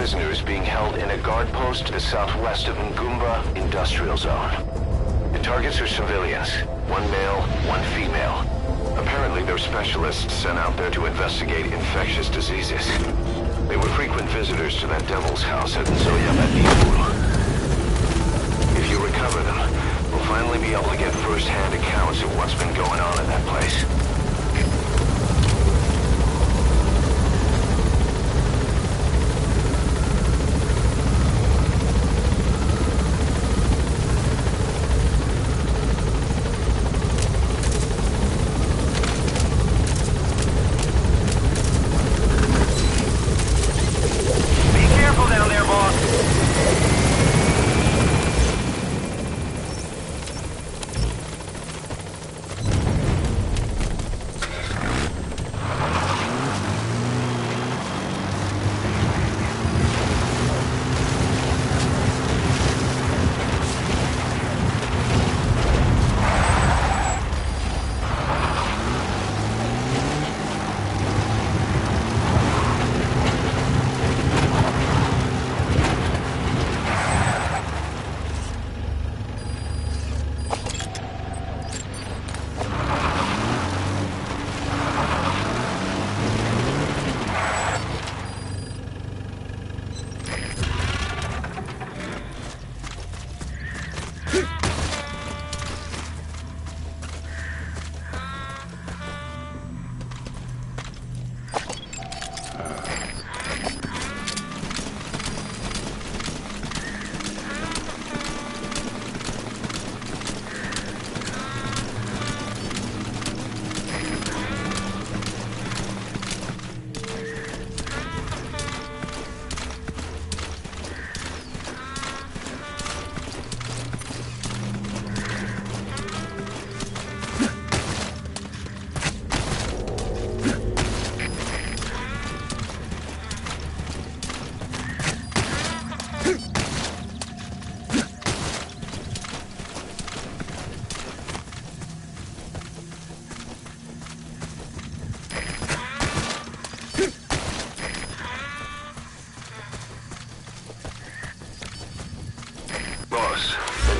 prisoners being held in a guard post to the southwest of Ngumba Industrial Zone. The targets are civilians, one male, one female. Apparently they're specialists sent out there to investigate infectious diseases. They were frequent visitors to that devil's house at Nzoya. If you recover them, we'll finally be able to get first-hand accounts of what's been going on in that place.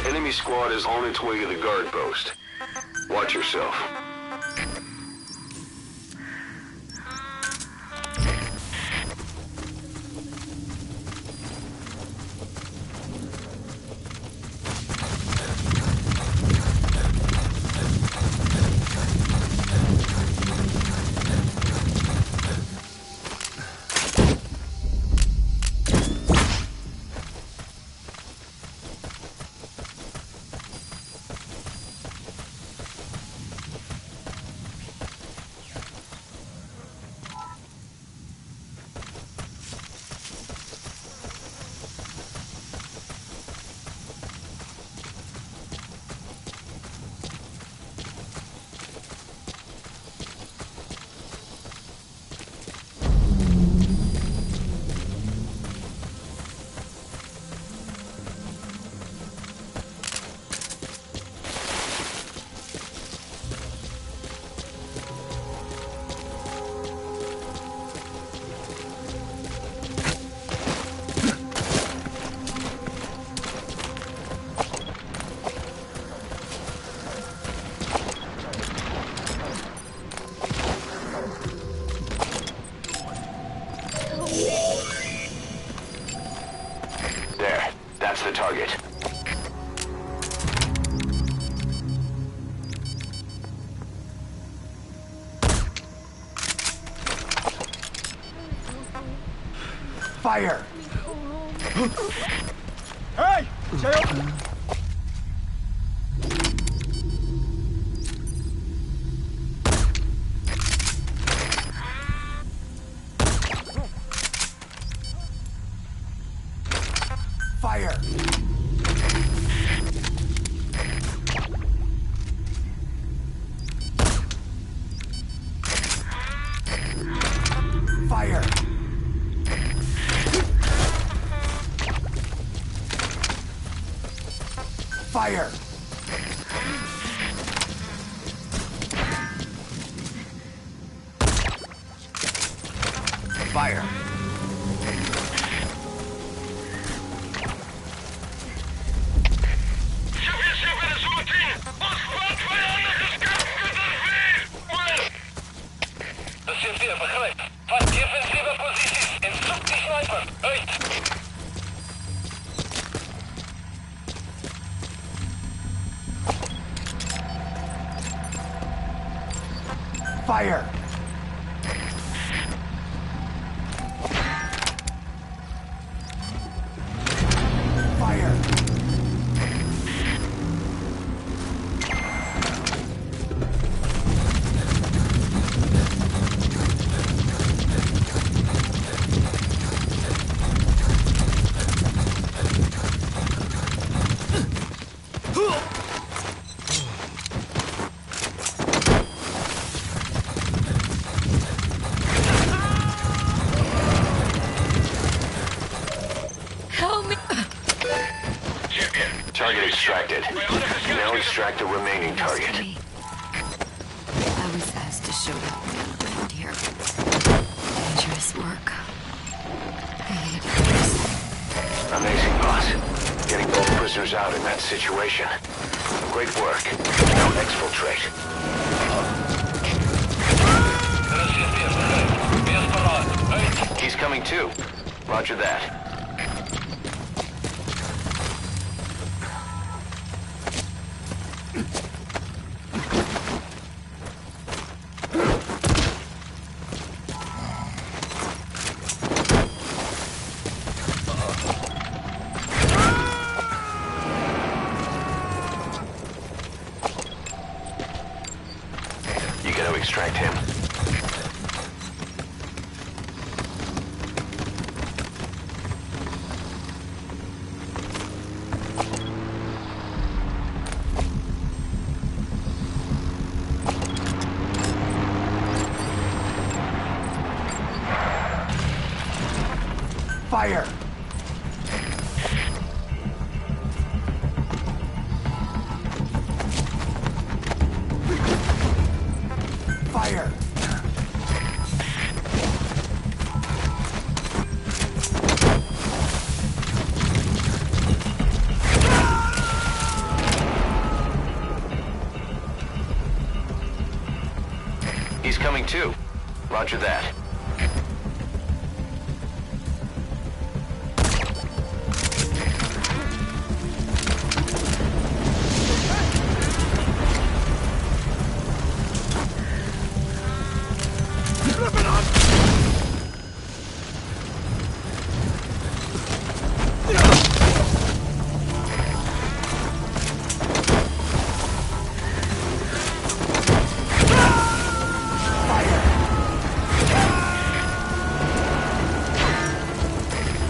Enemy squad is on its way to the guard post. Watch yourself. The target. Fire! Hey! Stay open! Fire! Fire! Fire! Fire! Angriff! Fast defensive positions and suck the sniper! Hey! Fire! Fire! Help me! Target extracted. Now extract the remaining target. I was asked to show up around here. Dangerous work. I hate it. Amazing, boss. Getting both prisoners out in that situation. Great work. Now exfiltrate. He's coming too. Roger that. You gotta extract him. Fire! Fire! He's coming too. Roger that.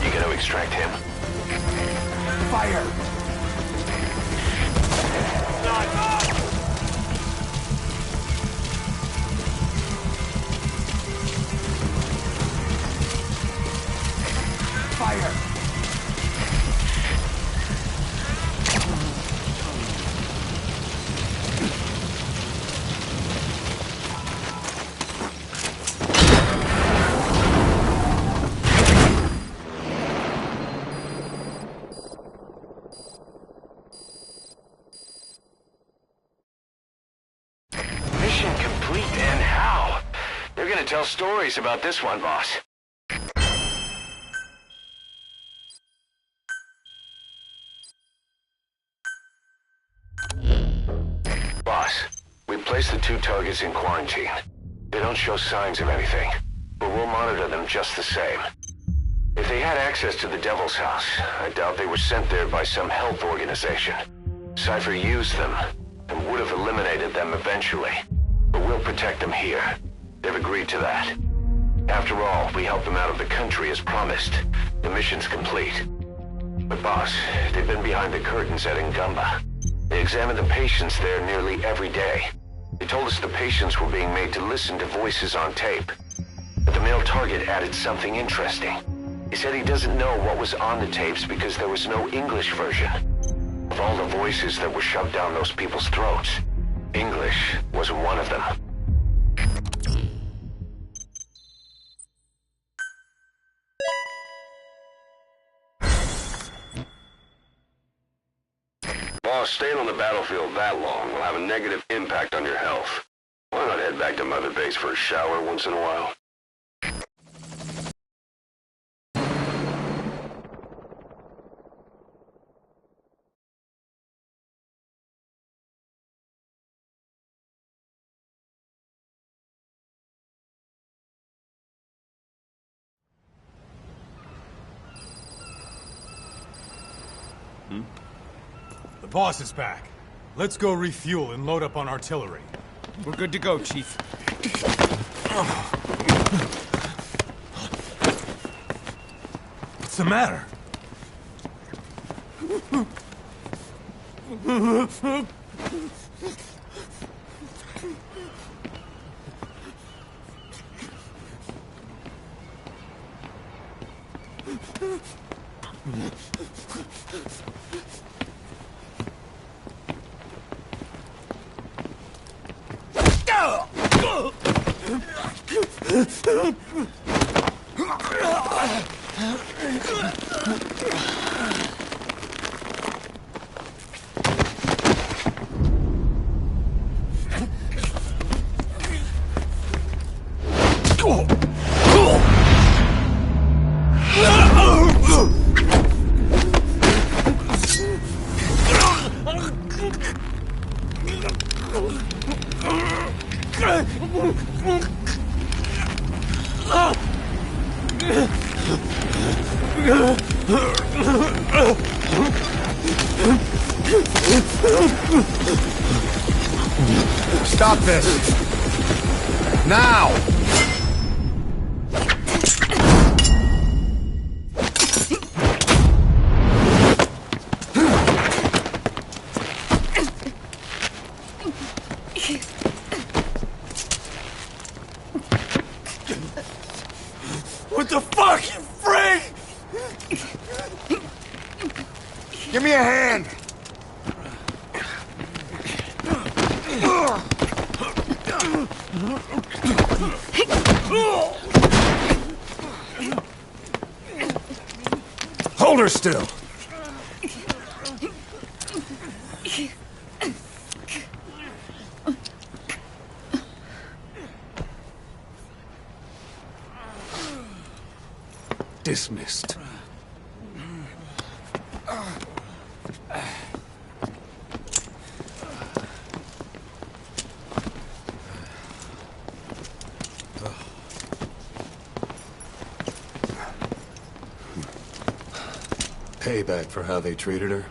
You gotta extract him. Fire! Fire! Mission complete, and how? They're gonna tell stories about this one, boss. Boss, we placed the two targets in quarantine. They don't show signs of anything, but we'll monitor them just the same. If they had access to the Devil's House, I doubt they were sent there by some health organization. Cypher used them, and would have eliminated them eventually. But we'll protect them here. They've agreed to that. After all, we helped them out of the country as promised. The mission's complete. But boss, they've been behind the curtains at Ngumba. They examine the patients there nearly every day. They told us the patients were being made to listen to voices on tape. But the male target added something interesting. He said he doesn't know what was on the tapes because there was no English version. Of all the voices that were shoved down those people's throats, English wasn't one of them. Boss, staying on the battlefield that long will have a negative impact on your health. Why not head back to Mother Base for a shower once in a while? The boss is back. Let's go refuel and load up on artillery. We're good to go, Chief. What's the matter? Stop this! Now! What the fuck, you freak? Give me a hand! Hold her still. Dismissed. Payback for how they treated her?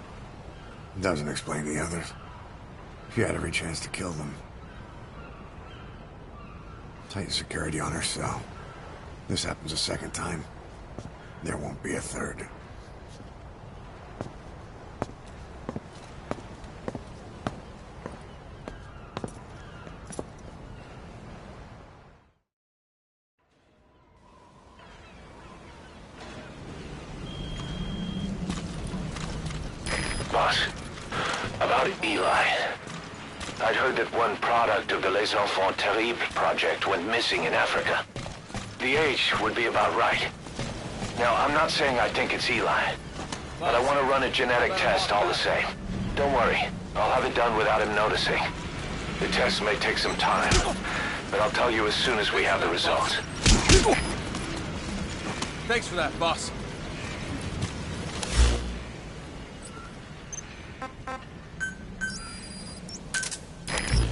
Doesn't explain the others. She had every chance to kill them. Tight security on her cell. This happens a second time. There won't be a third. Boss, about Eli. I'd heard that one product of the Les Enfants Terribles project went missing in Africa. The age would be about right. Now, I'm not saying I think it's Eli, but I want to run a genetic test all the same. Don't worry, I'll have it done without him noticing. The test may take some time, but I'll tell you as soon as we have the results. Thanks for that, boss.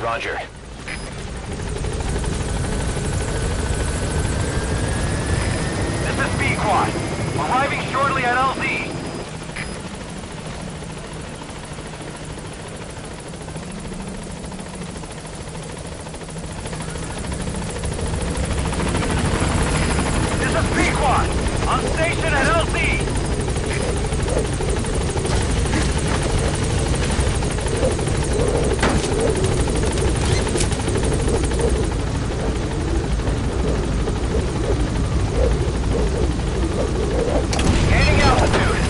Roger. This is B-Quad. Arriving shortly at LZ. This is B-Quad. On station at LZ. Gaining altitude.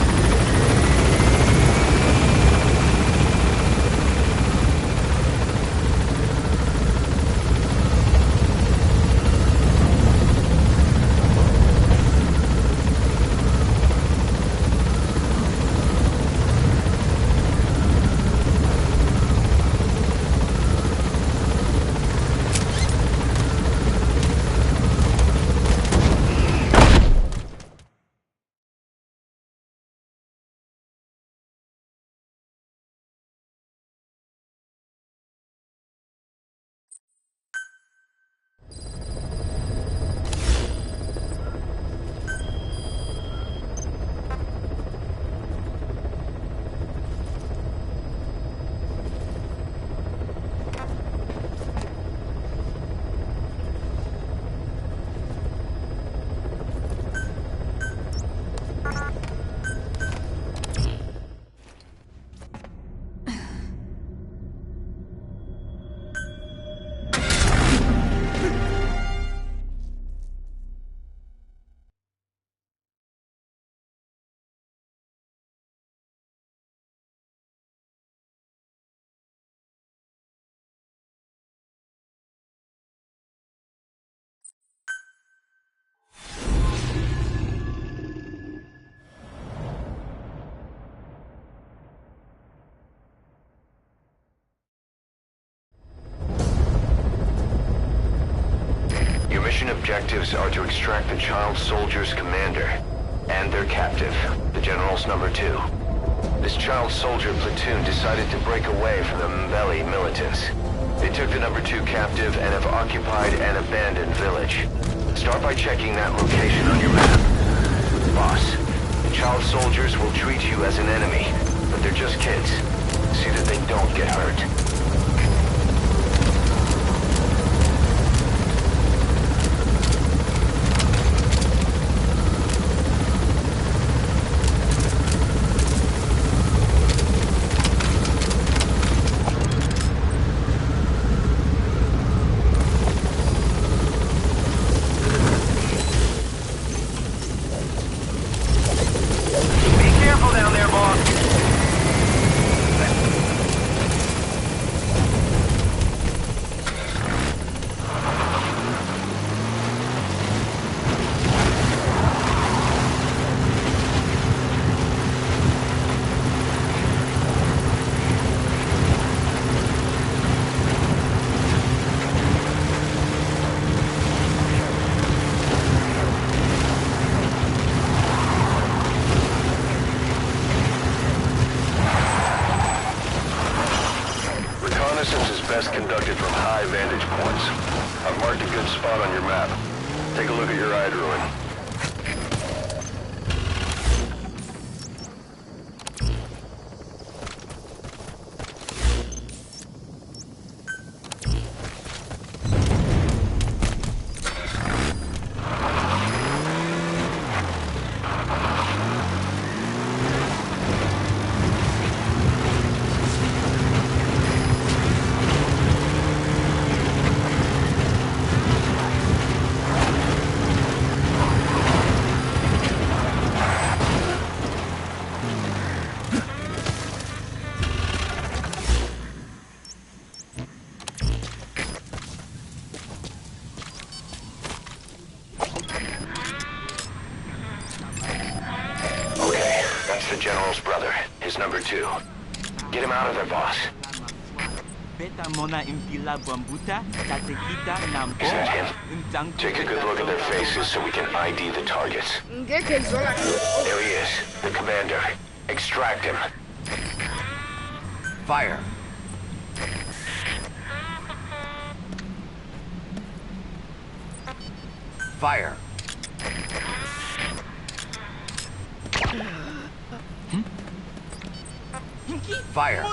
objectives are to extract the child soldier's commander and their captive, the General's number 2. This child soldier platoon decided to break away from the Mbeli militants. They took the number 2 captive and have occupied an abandoned village. Start by checking that location on your map. Boss, the child soldiers will treat you as an enemy, but they're just kids. See that they don't get hurt. Best conducted from high vantage points. I've marked a good spot on your map. Take a look at your eye ruin. The General's brother, his number 2. Get him out of there, boss. Is that him? Take a good look at their faces so we can ID the targets. There he is, the commander. Extract him. Fire. Fire. Fire.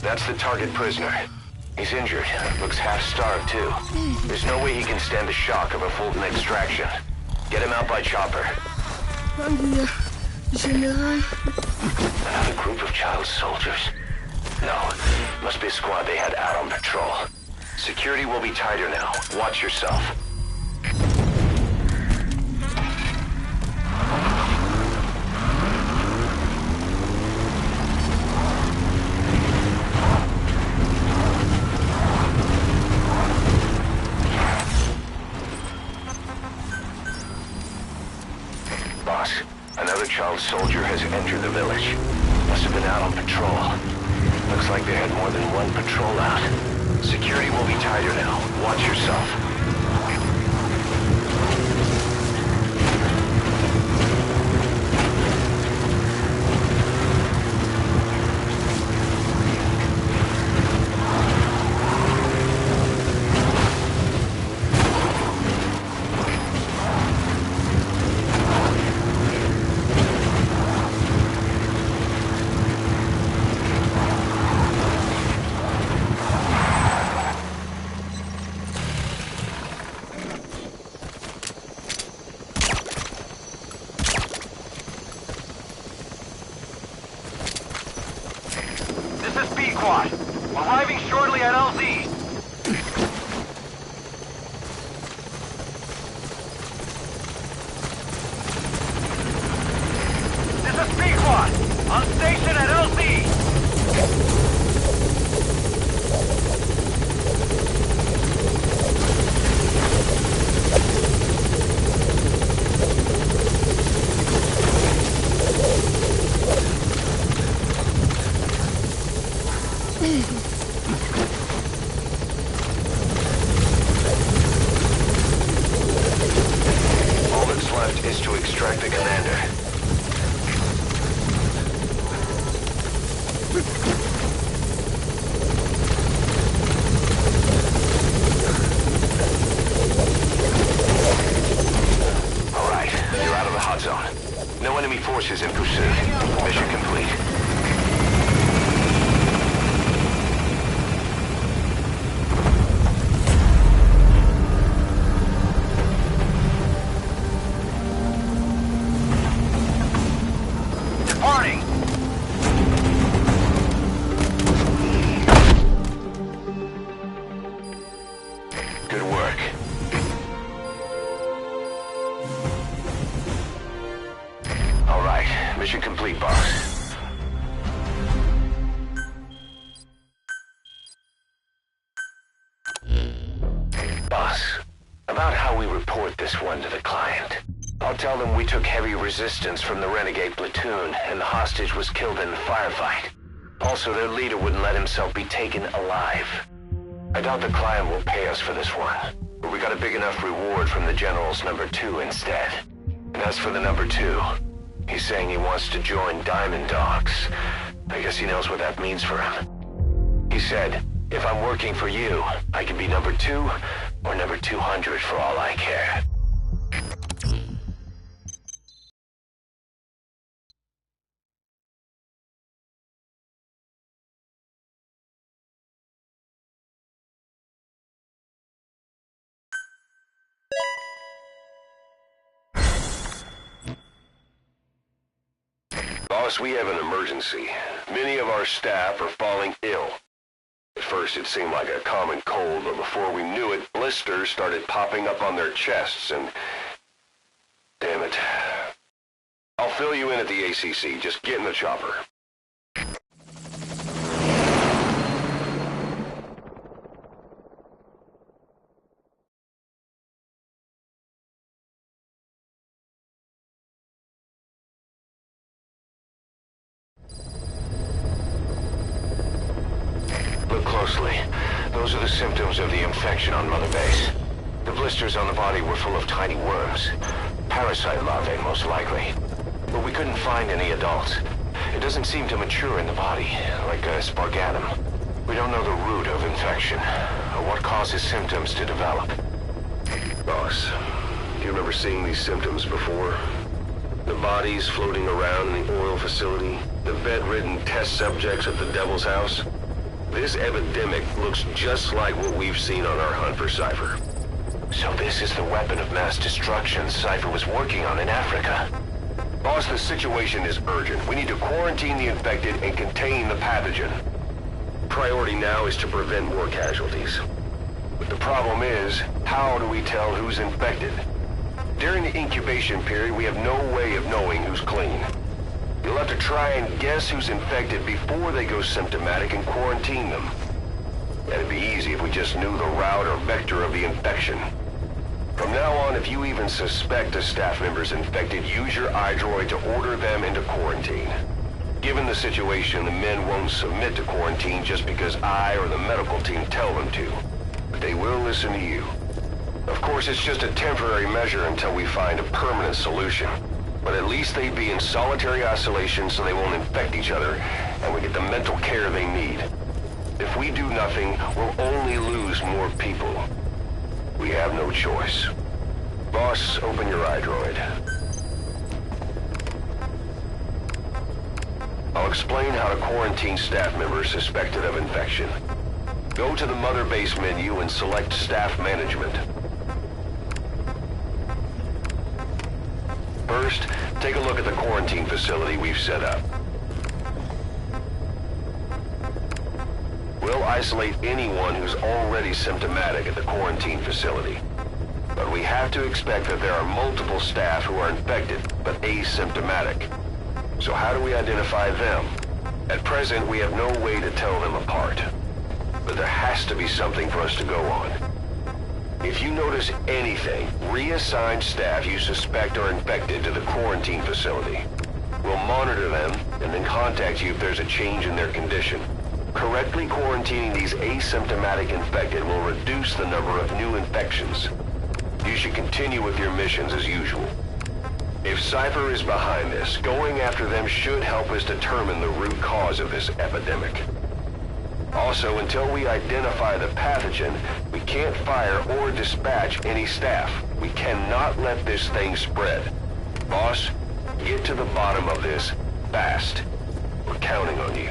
That's the target prisoner. He's injured. Looks half-starved, too. There's no way he can stand the shock of a Fulton extraction. Get him out by chopper. General. Another group of child soldiers. No, must be a squad they had out on patrol. Security will be tighter now. Watch yourself. Boss, another child soldier has entered the village. Must have been out on patrol. Looks like they had more than one patrol out. Security will be tighter now. Watch yourself. This is B-Quad. Arriving shortly at LZ. This is B-Quad. On station at LZ. All that's left is to extract the commander. All right, you're out of the hot zone. No enemy forces in pursuit. Mission complete. Departing. Good work. All right, mission complete, boss. Boss, about how we report this one to the client. I'll tell them we took heavy resistance from the renegade platoon and the hostage was killed in the firefight. Also, their leader wouldn't let himself be taken alive. I doubt the client will pay us for this one, but we got a big enough reward from the General's number 2 instead. And as for the number 2, he's saying he wants to join Diamond Dogs. I guess he knows what that means for him. He said, if I'm working for you, I can be number 2 or number 200 for all I care. Boss, we have an emergency. Many of our staff are falling ill. At first it seemed like a common cold, but before we knew it, blisters started popping up on their chests and... Damn it. I'll fill you in at the ACC. Just get in the chopper. Look closely. Those are the symptoms of the infection on Mother Base. The blisters on the body were full of tiny worms. Parasite larvae, most likely. But we couldn't find any adults. It doesn't seem to mature in the body, like a spargatum. We don't know the root of infection, or what causes symptoms to develop. Boss, do you remember seeing these symptoms before? The bodies floating around in the oil facility, the bedridden test subjects at the Devil's House. This epidemic looks just like what we've seen on our hunt for Cypher. So this is the weapon of mass destruction Cypher was working on in Africa. Boss, the situation is urgent. We need to quarantine the infected and contain the pathogen. Priority now is to prevent more casualties. But the problem is, how do we tell who's infected? During the incubation period, we have no way of knowing who's clean. You'll have to try and guess who's infected before they go symptomatic and quarantine them. That'd be easy if we just knew the route or vector of the infection. From now on, if you even suspect a staff member's infected, use your iDroid to order them into quarantine. Given the situation, the men won't submit to quarantine just because I or the medical team tell them to. But they will listen to you. Of course, it's just a temporary measure until we find a permanent solution. But at least they'd be in solitary isolation so they won't infect each other, and we get the mental care they need. If we do nothing, we'll only lose more people. We have no choice. Boss, open your iDroid. I'll explain how to quarantine staff members suspected of infection. Go to the Mother Base menu and select Staff Management. First, take a look at the quarantine facility we've set up. We'll isolate anyone who's already symptomatic at the quarantine facility. But we have to expect that there are multiple staff who are infected, but asymptomatic. So how do we identify them? At present, we have no way to tell them apart. But there has to be something for us to go on. If you notice anything, reassign staff you suspect are infected to the quarantine facility. We'll monitor them and then contact you if there's a change in their condition. Correctly quarantining these asymptomatic infected will reduce the number of new infections. You should continue with your missions as usual. If Cypher is behind this, going after them should help us determine the root cause of this epidemic. Also, until we identify the pathogen, we can't fire or dispatch any staff. We cannot let this thing spread. Boss, get to the bottom of this fast. We're counting on you.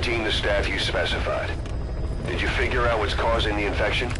The staff you specified. Did you figure out what's causing the infection?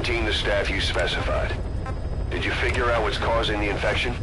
quarantine the staff you specified. Did you figure out what's causing the infection?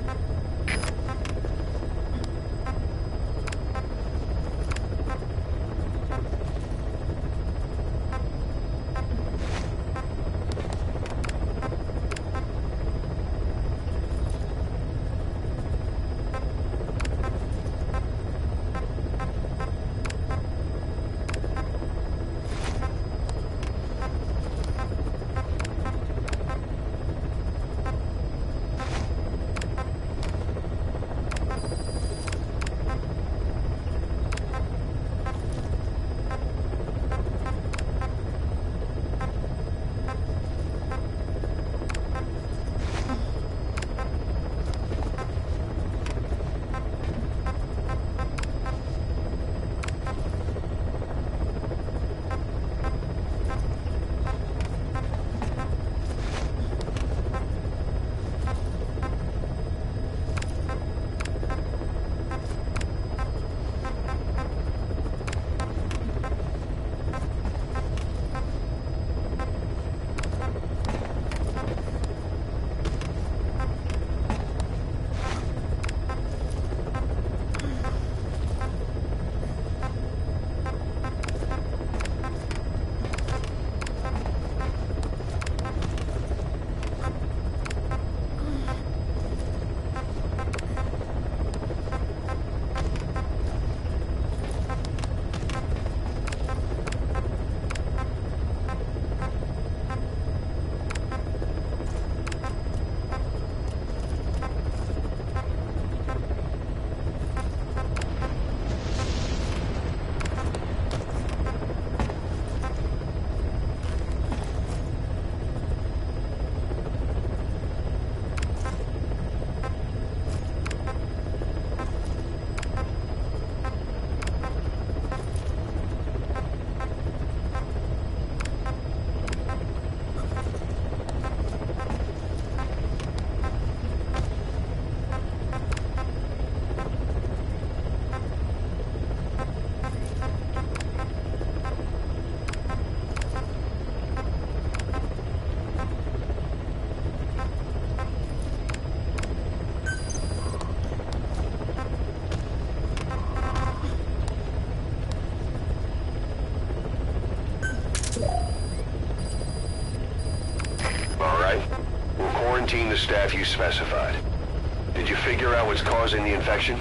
Quarantine the staff you specified. Did you figure out what's causing the infection?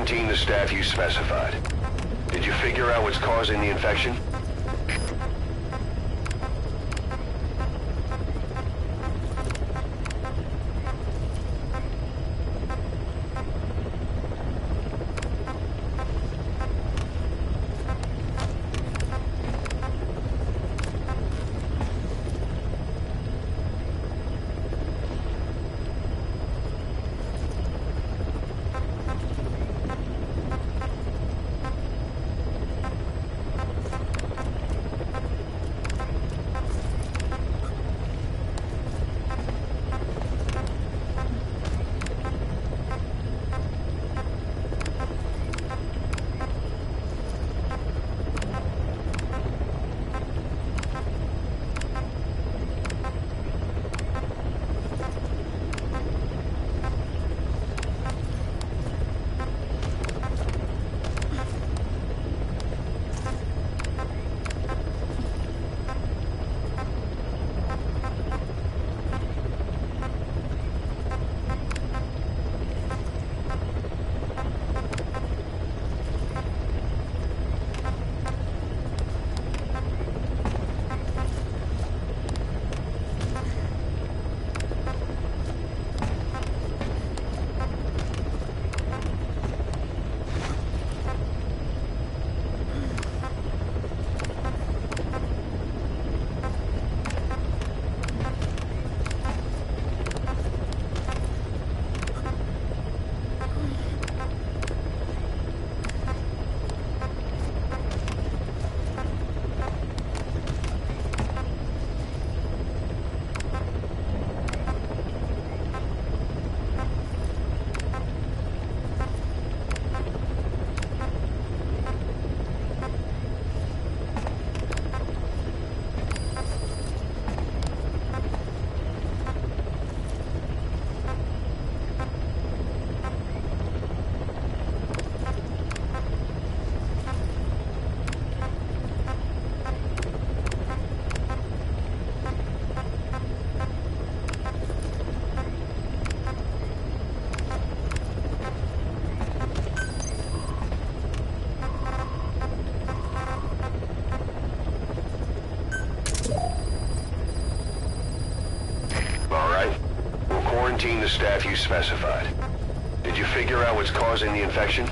quarantine the staff you specified. Did you figure out what's causing the infection? Quarantine the staff you specified. Did you figure out what's causing the infection?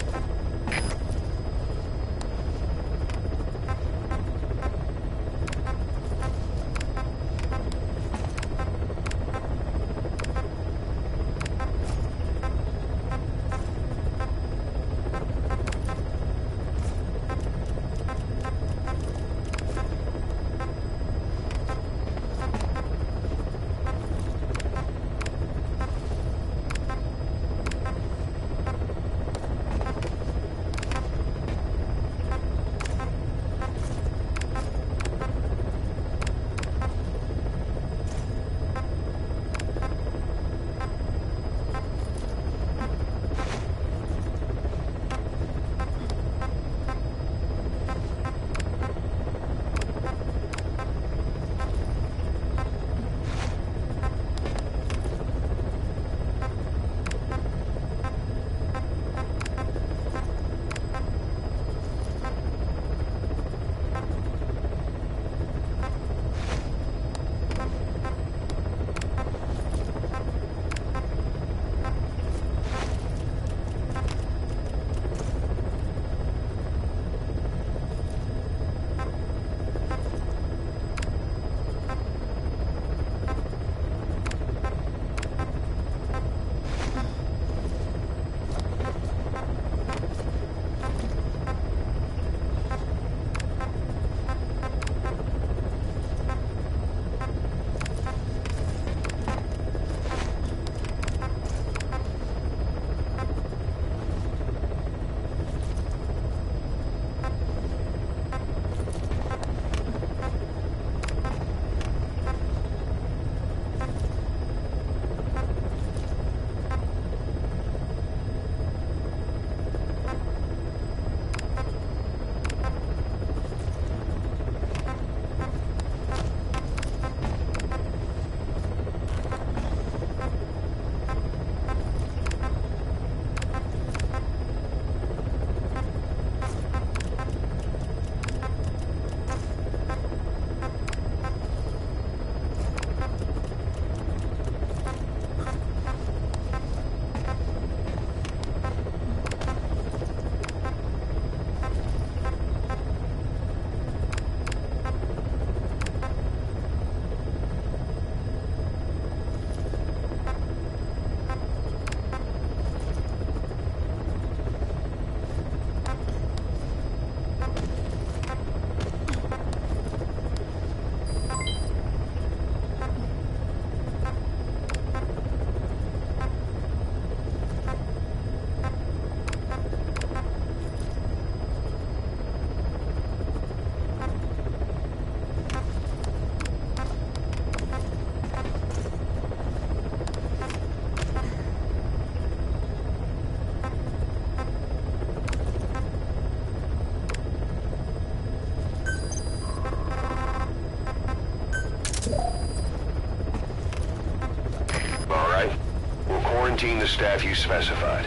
quarantine the staff you specified.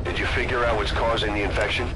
Did you figure out what's causing the infection?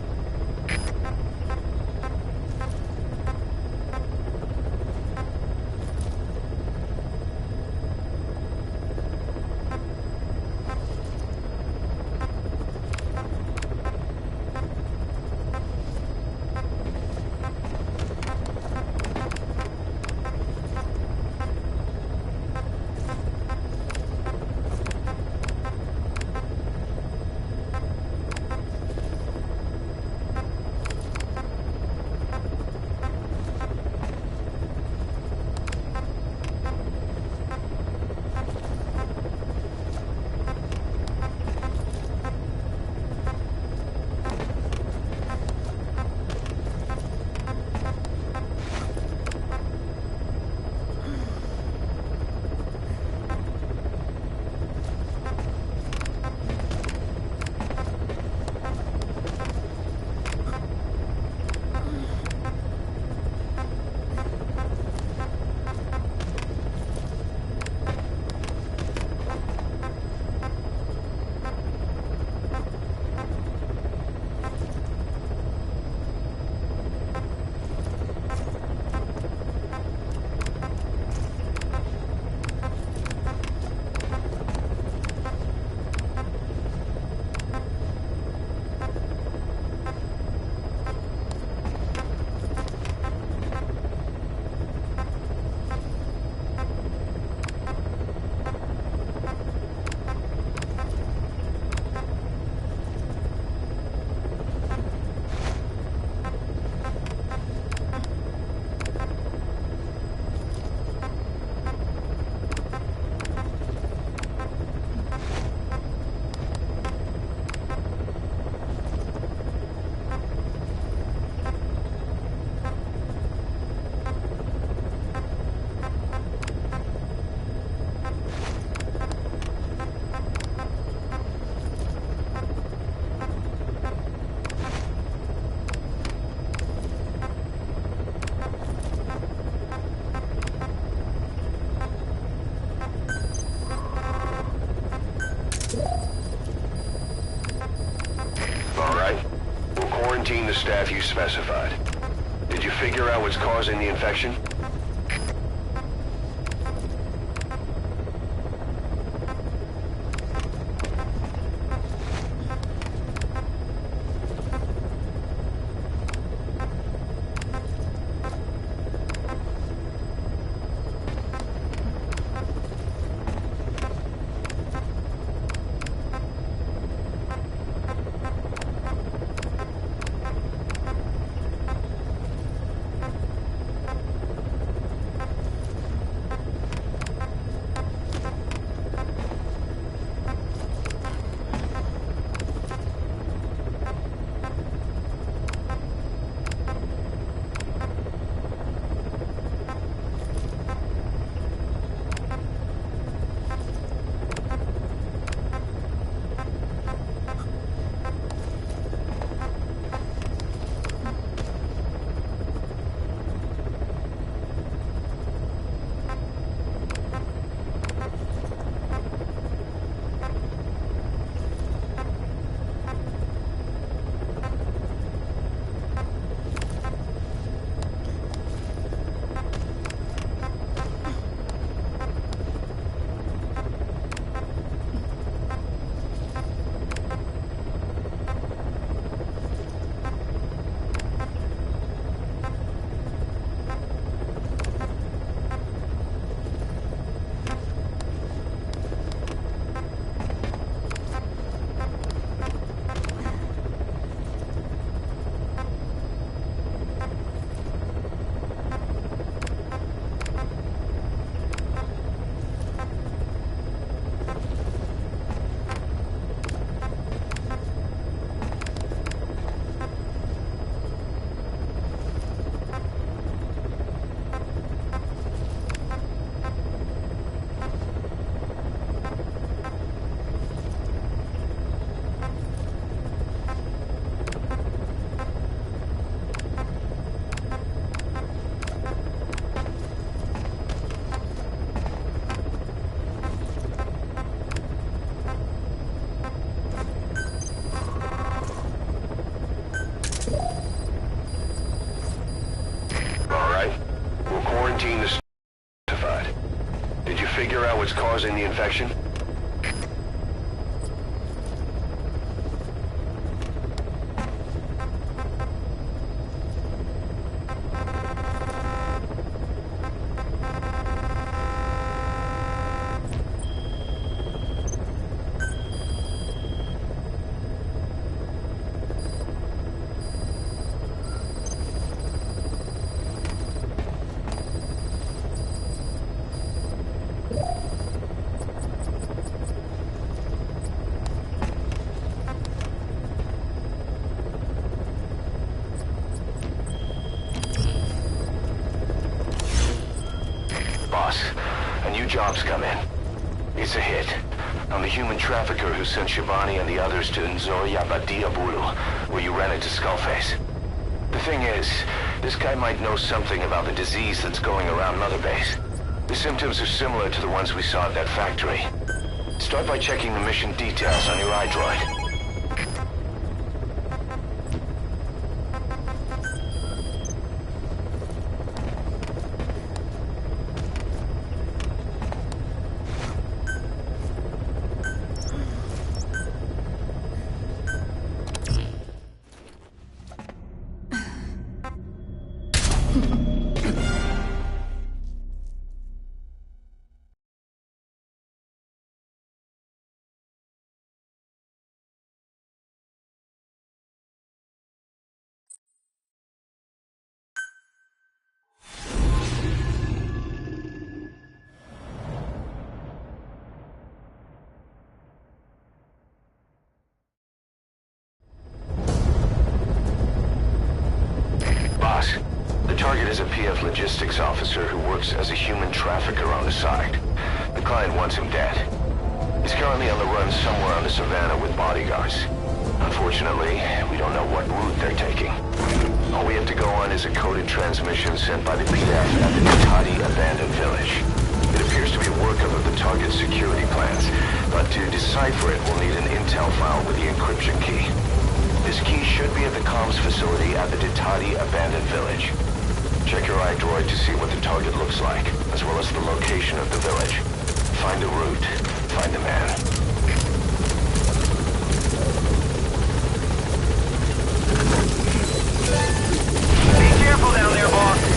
Quarantine the staff you specified. Did you figure out what's causing the infection? causing the infection? Boss, a new job's come in. It's a hit. I'm the human trafficker who sent Shivani and the others to Nzoya Badia Bulu, where you ran into Skullface. The thing is, this guy might know something about the disease that's going around Mother Base. The symptoms are similar to the ones we saw at that factory. Start by checking the mission details on your iDroid. The target is a PF logistics officer who works as a human trafficker on the side. The client wants him dead. He's currently on the run somewhere on the savannah with bodyguards. Unfortunately, we don't know what route they're taking. All we have to go on is a coded transmission sent by the PF at the Tati abandoned village. It appears to be workup of the target's security plans, but to decipher it, we'll need an intel file with the encryption key. This key should be at the comms facility at the Ditati abandoned village. Check your iDroid to see what the target looks like, as well as the location of the village. Find the route, find the man. Be careful down there, boss.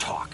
Talk.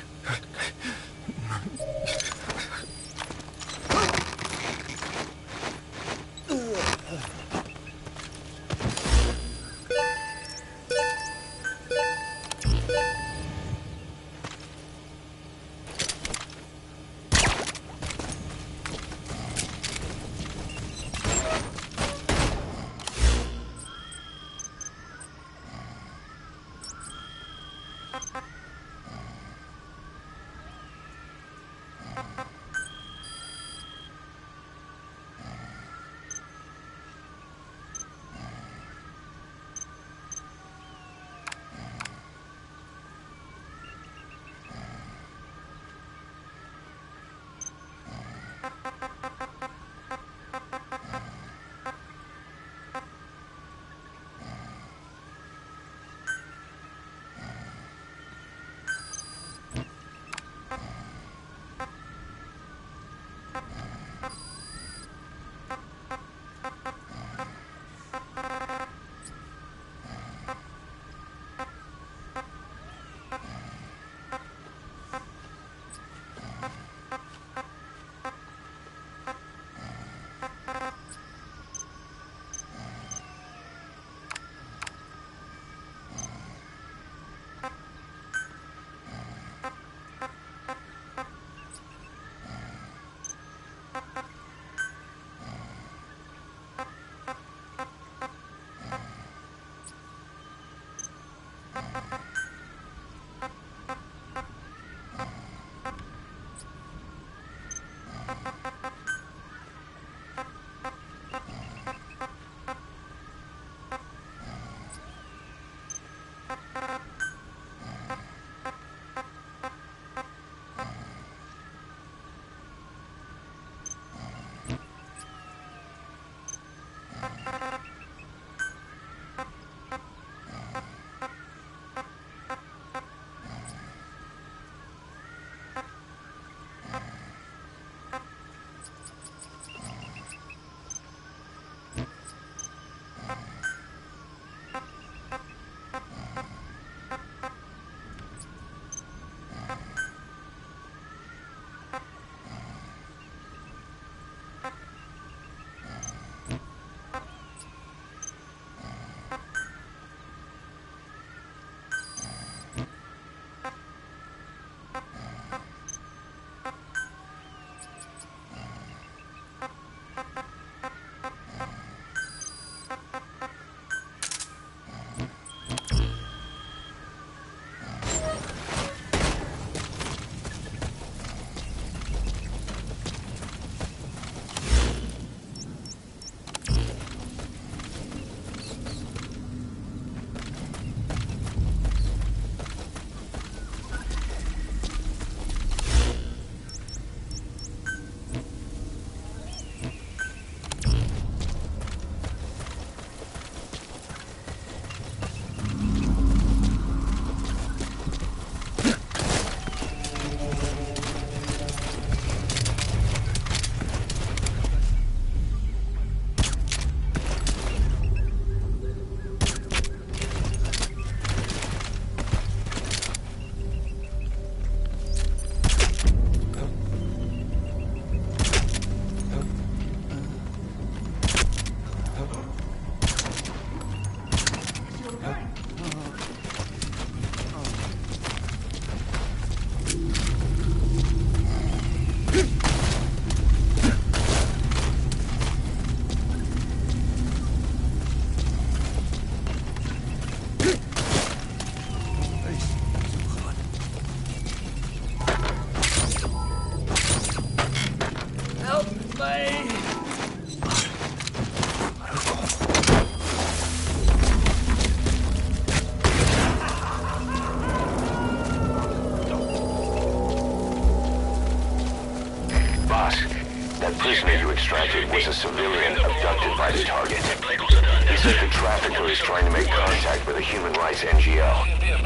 was a civilian abducted by the target. He said the trafficker is trying to make contact with a human rights NGO.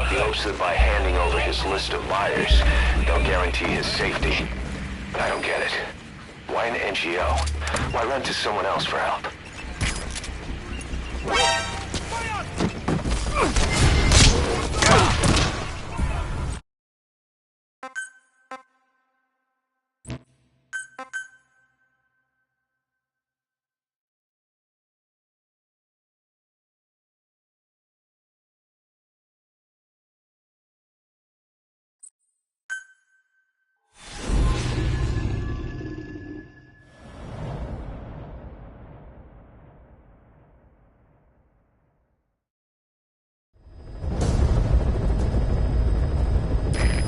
He hopes that by handing over his list of buyers, they'll guarantee his safety. But I don't get it. Why an NGO? Why run to someone else for help?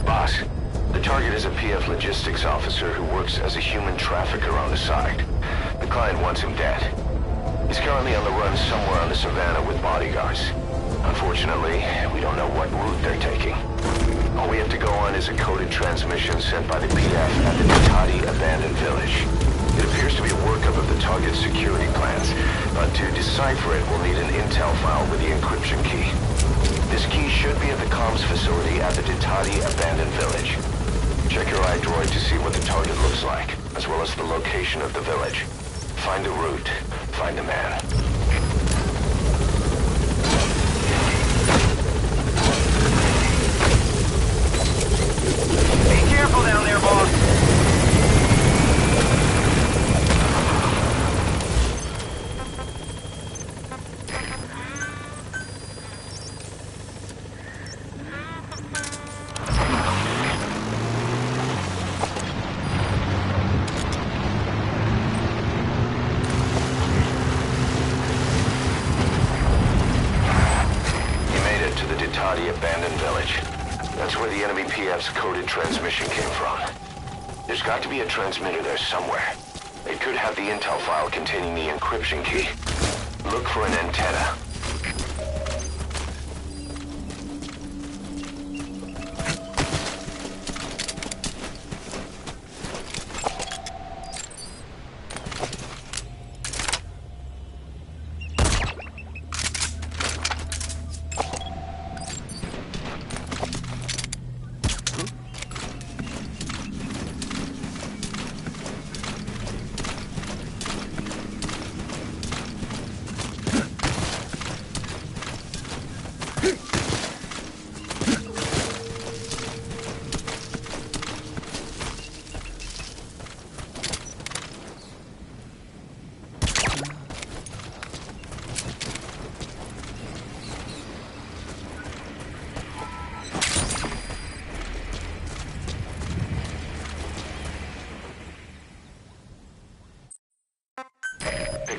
Boss, the target is a PF logistics officer who works as a human trafficker on the side. The client wants him dead. He's currently on the run somewhere on the savannah with bodyguards. Unfortunately, we don't know what route they're taking. All we have to go on is a coded transmission sent by the PF at the Ditati abandoned village. It appears to be a workup of the target's security plans, but to decipher it, we'll need an intel file with the encryption key. This key should be at the comms facility at the Ditati abandoned village. Check your iDroid to see what the target looks like, as well as the location of the village. Find a route, find a man. Be careful down there, boss. Abandoned village. That's where the enemy PF's coded transmission came from. There's got to be a transmitter there somewhere. It could have the intel file containing the encryption key. Look for an antenna.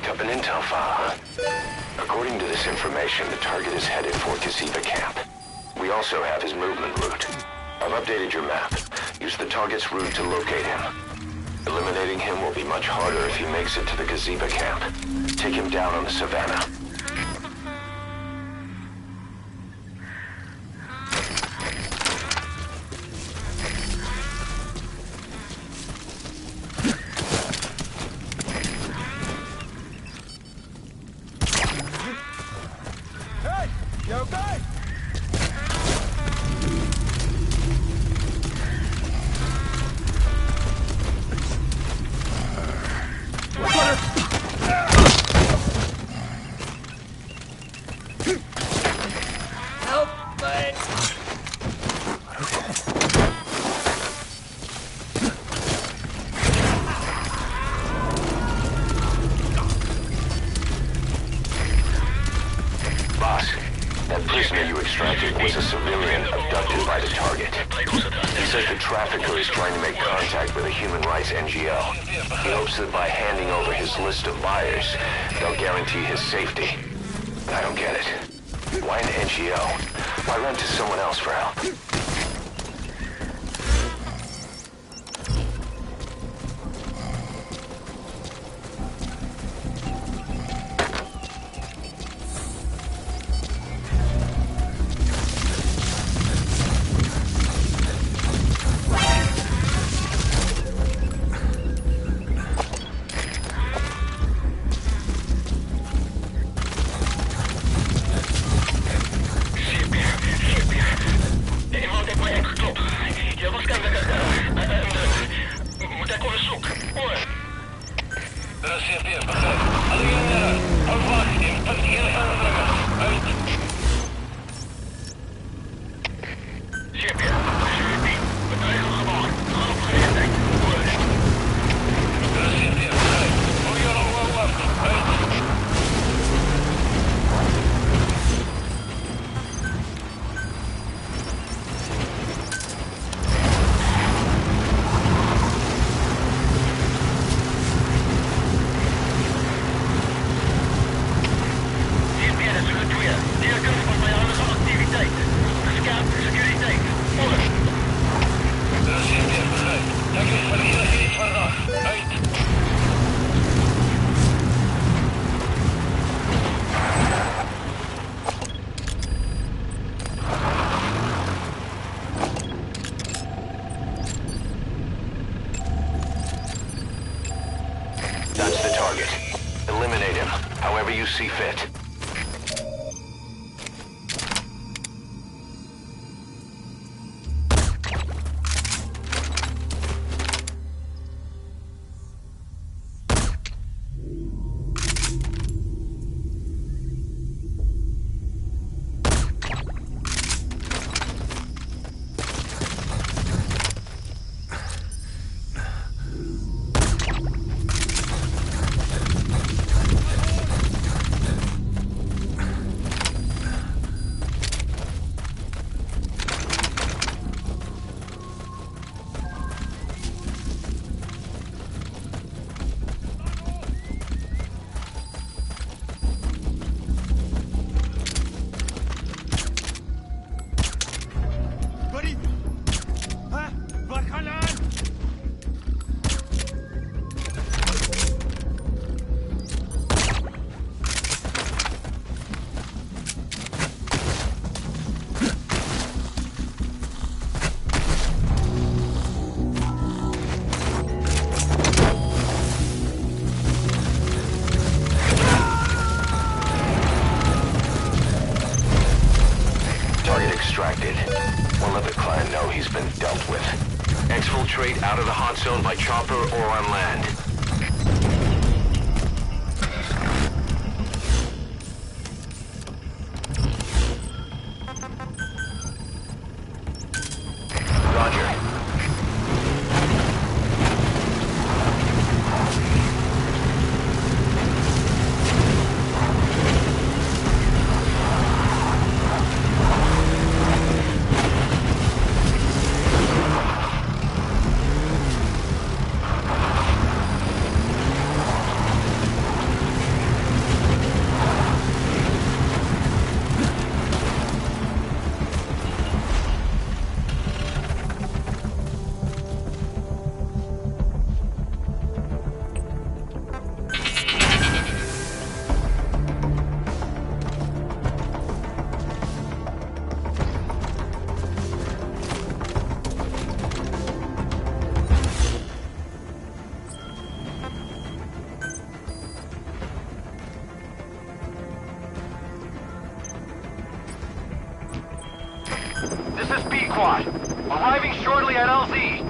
Up an intel file, huh? According to this information, the target is headed for Gaziva camp. We also have his movement route. I've updated your map. Use the target's route to locate him. Eliminating him will be much harder if he makes it to the Gaziva camp. Take him down on the savannah. You okay? Help me! Boss, that prisoner you extracted was a civilian abducted by the target. He says the trafficker is trying to make contact with a human rights NGO. He hopes that by handing over his list of buyers, they'll guarantee his safety. But I don't get it. Why an NGO? Why run to someone else for help? That's the target. Eliminate him, however you see fit. Extracted. We'll let the client know he's been dealt with. Exfiltrate out of the hot zone by chopper or on land. Roger. This is B-Quad. Arriving shortly at LZ.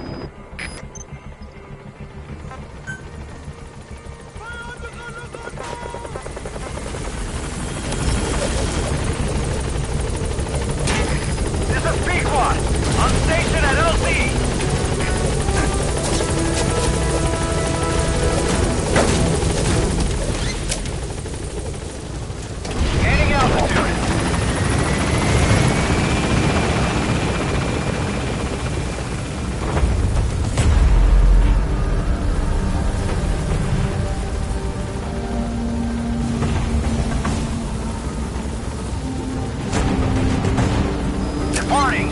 This is B-Quad. On station at LZ. Gaining altitude. Departing.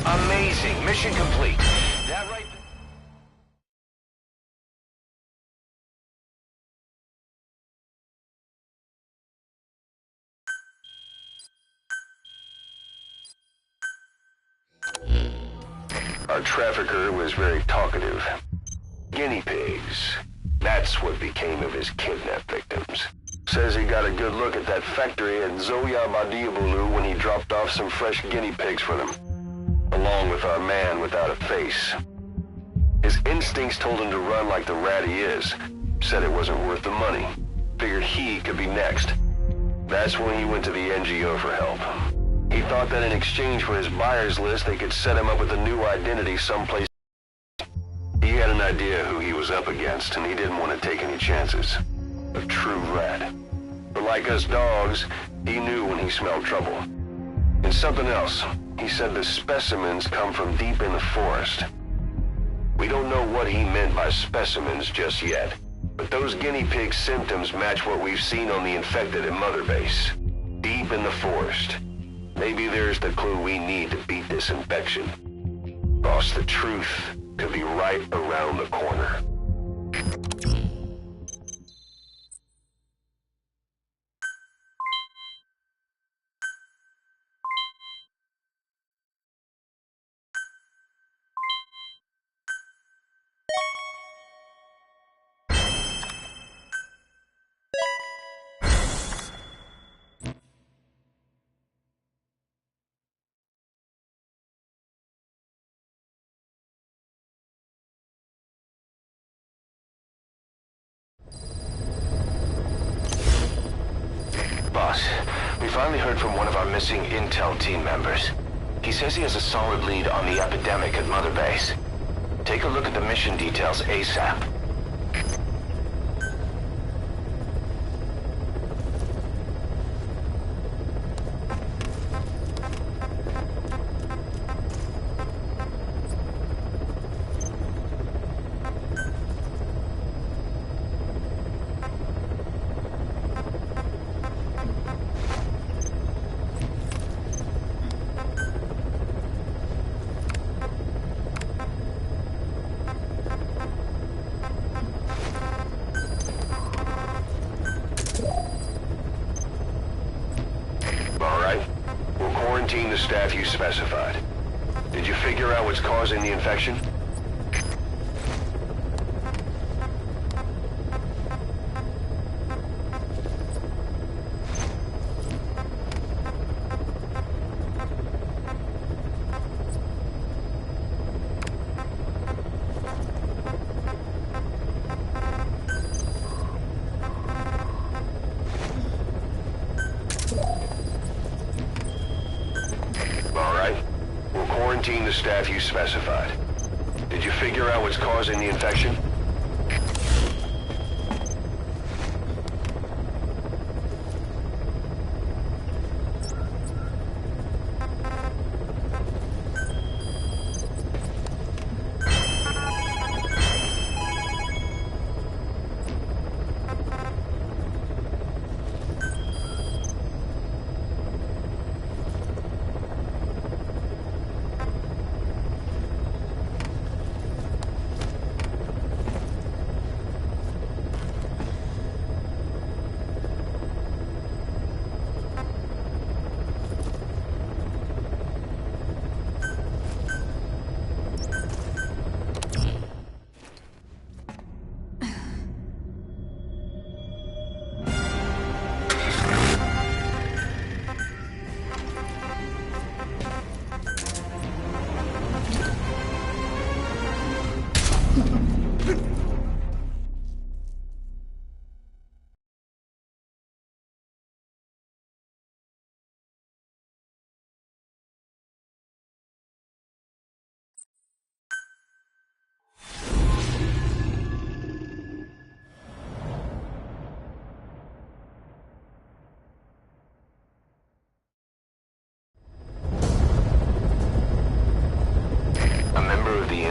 Amazing. Mission complete. That right... Our trafficker was very talkative. Guinea pigs. That's what became of his kidnapped victims. Says he got a good look at that factory at Zoya Badiabulu when he dropped off some fresh guinea pigs for them, along with our man without a face. His instincts told him to run like the rat he is. Said it wasn't worth the money. Figured he could be next. That's when he went to the NGO for help. He thought that in exchange for his buyer's list, they could set him up with a new identity someplace. He had an idea who he was up against, and he didn't want to take any chances. A true rat. But like us dogs, he knew when he smelled trouble. And something else. He said the specimens come from deep in the forest. We don't know what he meant by specimens just yet, but those guinea pig symptoms match what we've seen on the infected at Mother Base. Deep in the forest. Maybe there's the clue we need to beat this infection. Boss, the truth could be right around the corner. Boss, we finally heard from one of our missing intel team members. He says he has a solid lead on the epidemic at Mother Base. Take a look at the mission details ASAP. The staff you specified. Did you figure out what's causing the infection? The staff you specified. Did you figure out what's causing the infection?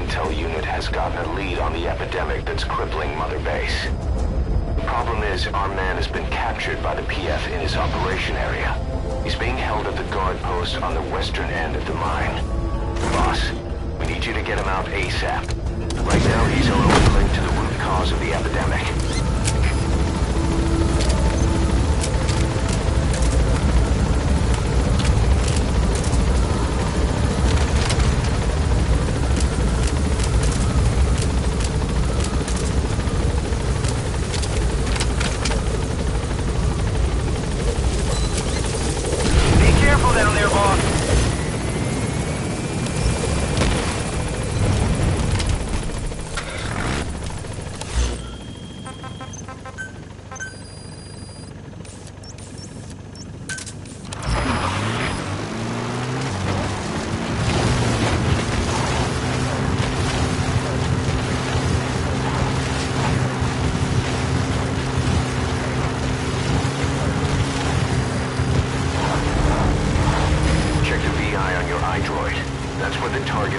intel unit has gotten a lead on the epidemic that's crippling Mother Base. The problem is, our man has been captured by the PF in his operation area. He's being held at the guard post on the western end of the mine. Boss, we need you to get him out ASAP. Right now, he's our only link to the root cause of the epidemic.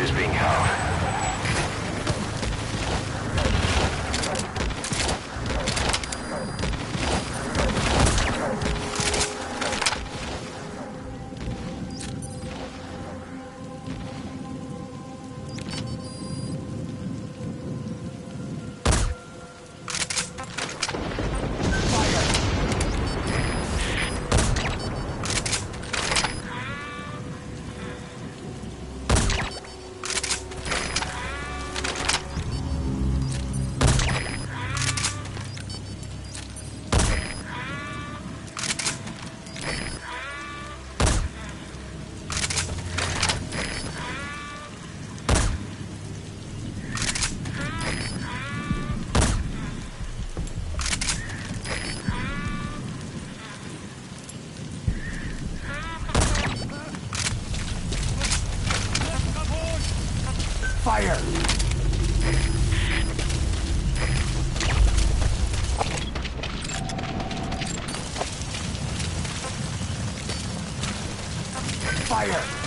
target is being held. Fire! Fire!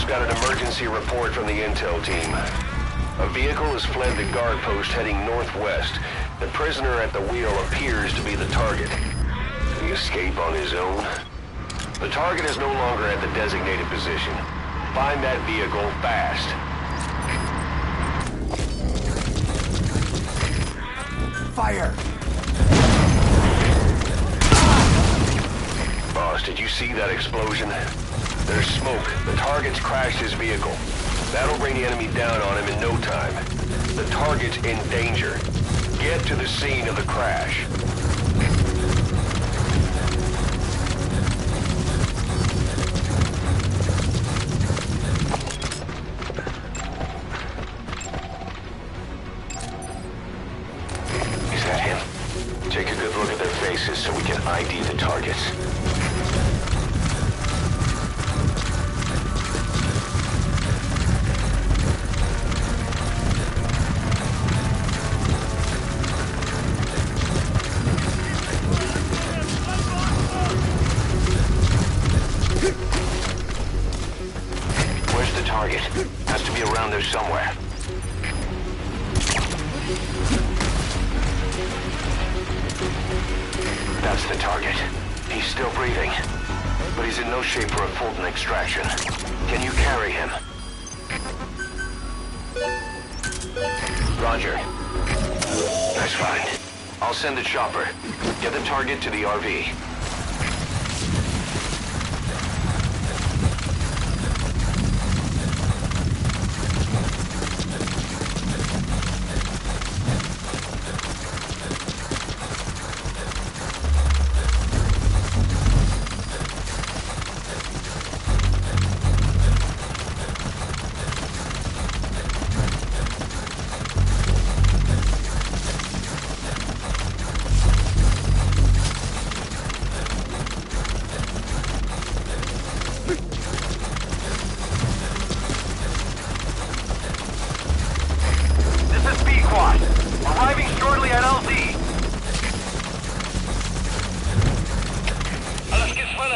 Got an emergency report from the intel team. A vehicle has fled the guard post heading northwest. The prisoner at the wheel appears to be the target. Did he escape on his own? The target is no longer at the designated position. Find that vehicle fast. Fire! Boss, did you see that explosion? There's smoke. The target's crashed his vehicle. That'll bring the enemy down on him in no time. The target's in danger. Get to the scene of the crash. Is that him? Take a good look at their faces so we can ID the targets. Target has to be around there somewhere. That's the target. He's still breathing, but he's in no shape for a Fulton extraction. Can you carry him? Roger. That's fine. I'll send the chopper. Get the target to the RV.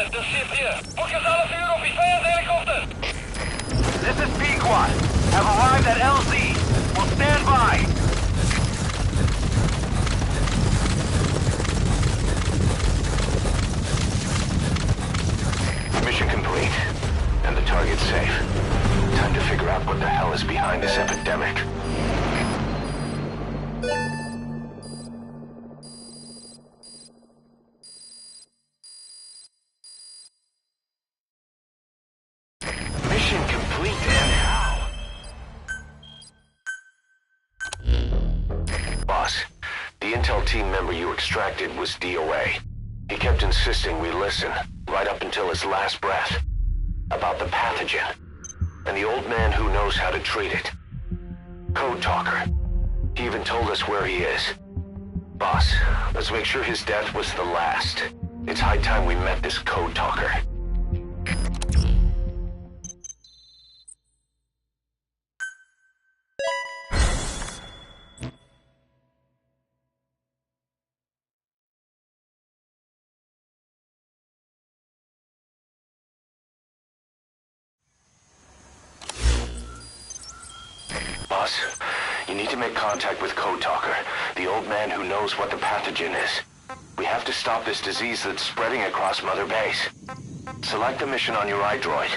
Commander, de ship hier. Fokus alle vuur op die vijandshelikopter. This is Pequod. Have arrived at LZ. Will stand by. Mission complete. And the target safe. Time to figure out what the hell is behind this epidemic. Mission complete, and how? Boss, the intel team member you extracted was DOA. He kept insisting we listen, right up until his last breath, about the pathogen, and the old man who knows how to treat it. Code Talker. He even told us where he is. Boss, let's make sure his death was the last. It's high time we met this Code Talker. Boss, you need to make contact with Code Talker, the old man who knows what the pathogen is. We have to stop this disease that's spreading across Mother Base. Select the mission on your iDroid.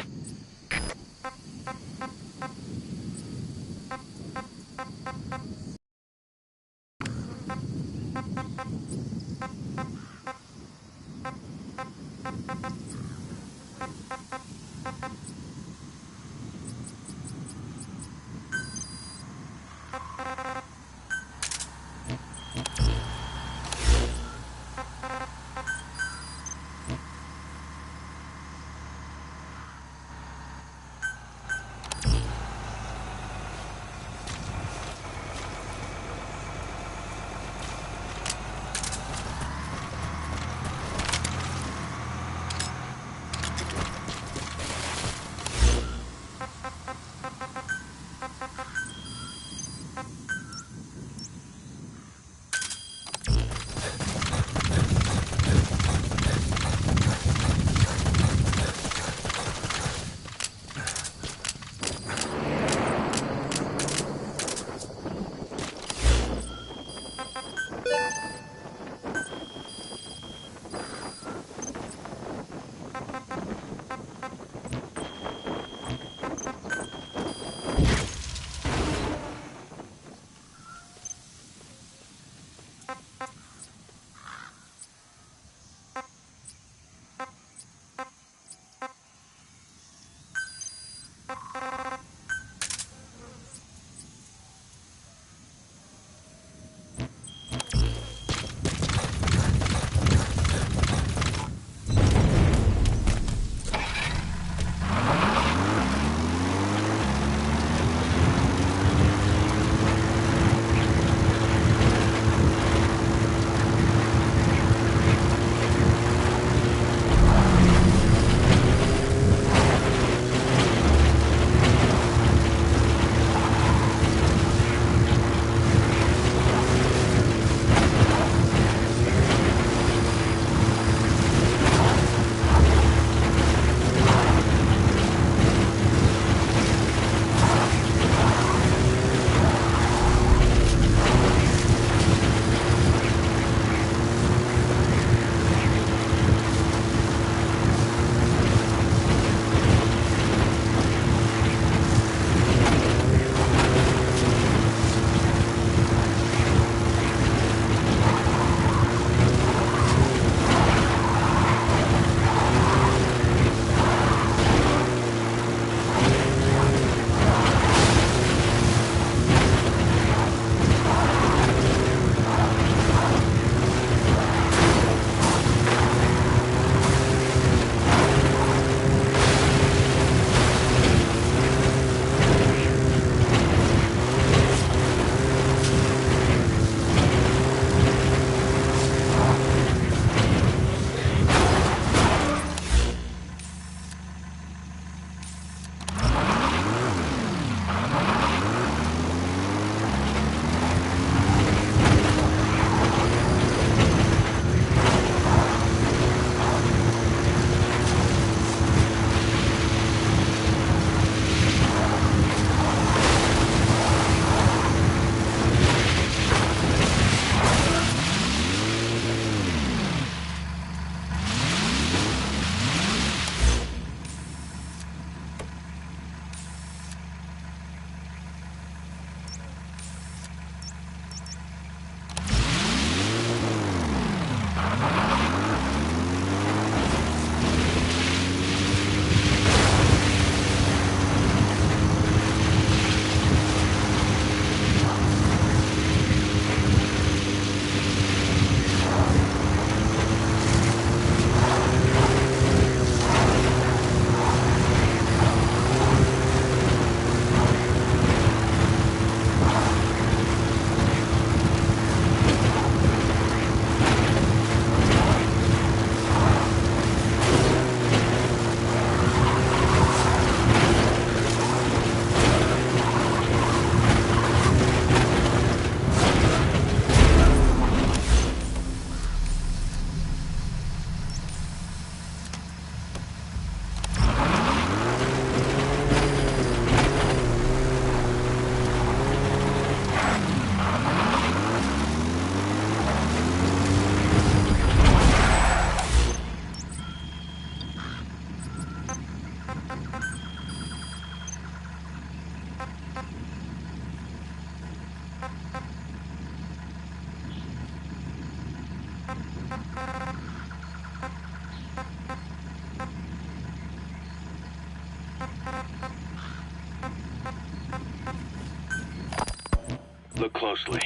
closely.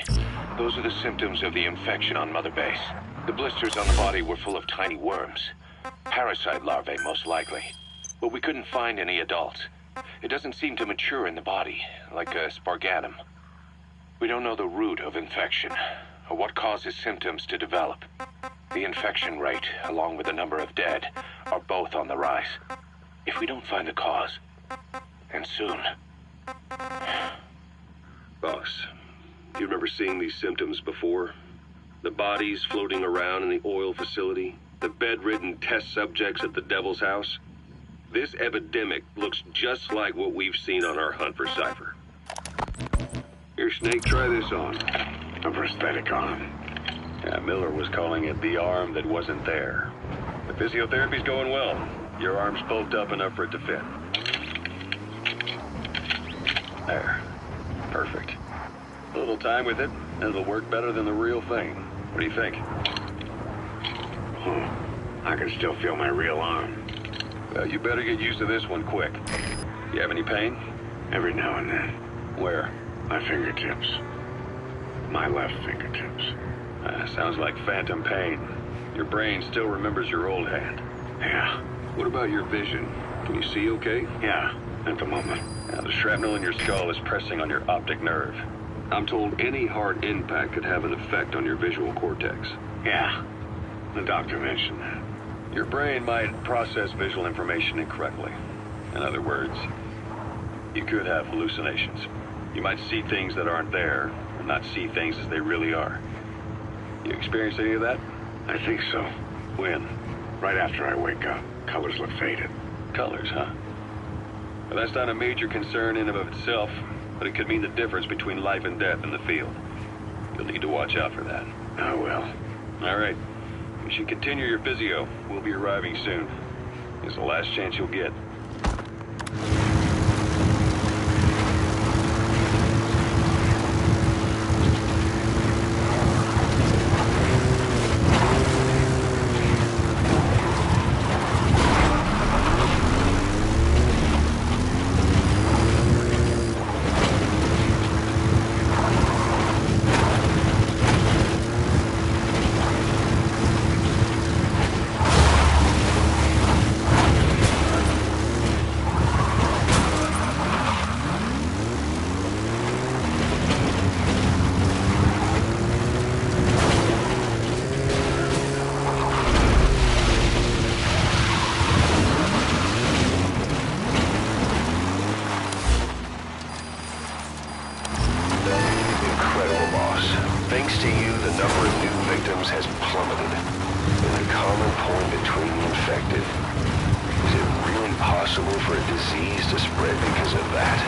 Those are the symptoms of the infection on Mother Base. The blisters on the body were full of tiny worms. Parasite larvae, most likely. But we couldn't find any adults. It doesn't seem to mature in the body, like a spargatum. We don't know the root of infection, or what causes symptoms to develop. The infection rate, along with the number of dead, are both on the rise. If we don't find the cause, and soon... Boss, do you remember seeing these symptoms before? The bodies floating around in the oil facility? The bedridden test subjects at the Devil's House? This epidemic looks just like what we've seen on our hunt for Cypher. Here, Snake, try this on. A prosthetic arm. Yeah, Miller was calling it the arm that wasn't there. The physiotherapy's going well. Your arm's bulked up enough for it to fit. There. Perfect. A little time with it, and it'll work better than the real thing. What do you think? I can still feel my real arm. Well, you better get used to this one quick. You have any pain? Every now and then. Where? My fingertips. My left fingertips. Sounds like phantom pain. Your brain still remembers your old hand. Yeah. What about your vision? Can you see okay? Yeah, at the moment. Now, the shrapnel in your skull is pressing on your optic nerve. I'm told any hard impact could have an effect on your visual cortex. Yeah, the doctor mentioned that. Your brain might process visual information incorrectly. In other words, you could have hallucinations. You might see things that aren't there, and not see things as they really are. You experienced any of that? I think so. When? Right after I wake up. Colors look faded. Colors, huh? Well, that's not a major concern in and of itself, but it could mean the difference between life and death in the field. You'll need to watch out for that. I will. All right. You should continue your physio. We'll be arriving soon. It's the last chance you'll get. Thanks to you, the number of new victims has plummeted. And the common point between the infected. Is it really possible for a disease to spread because of that?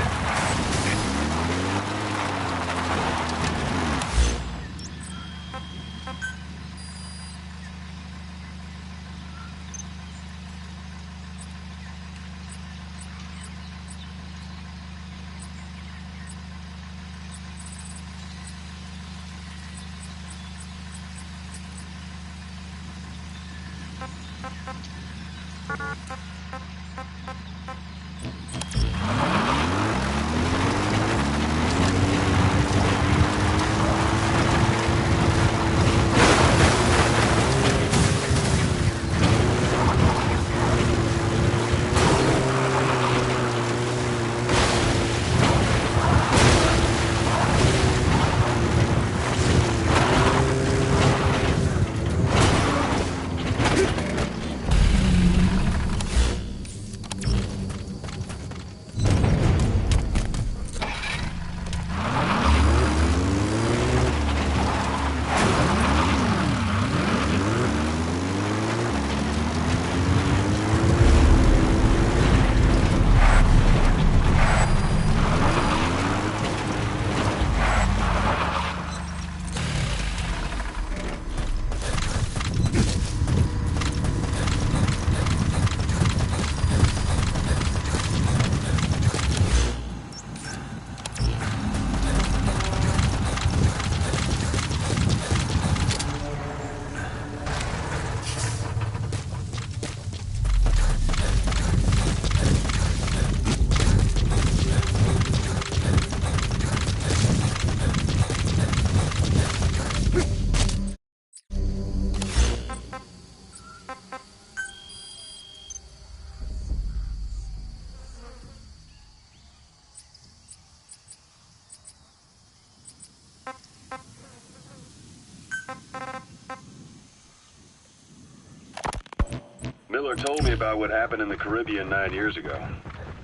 Miller told me about what happened in the Caribbean 9 years ago.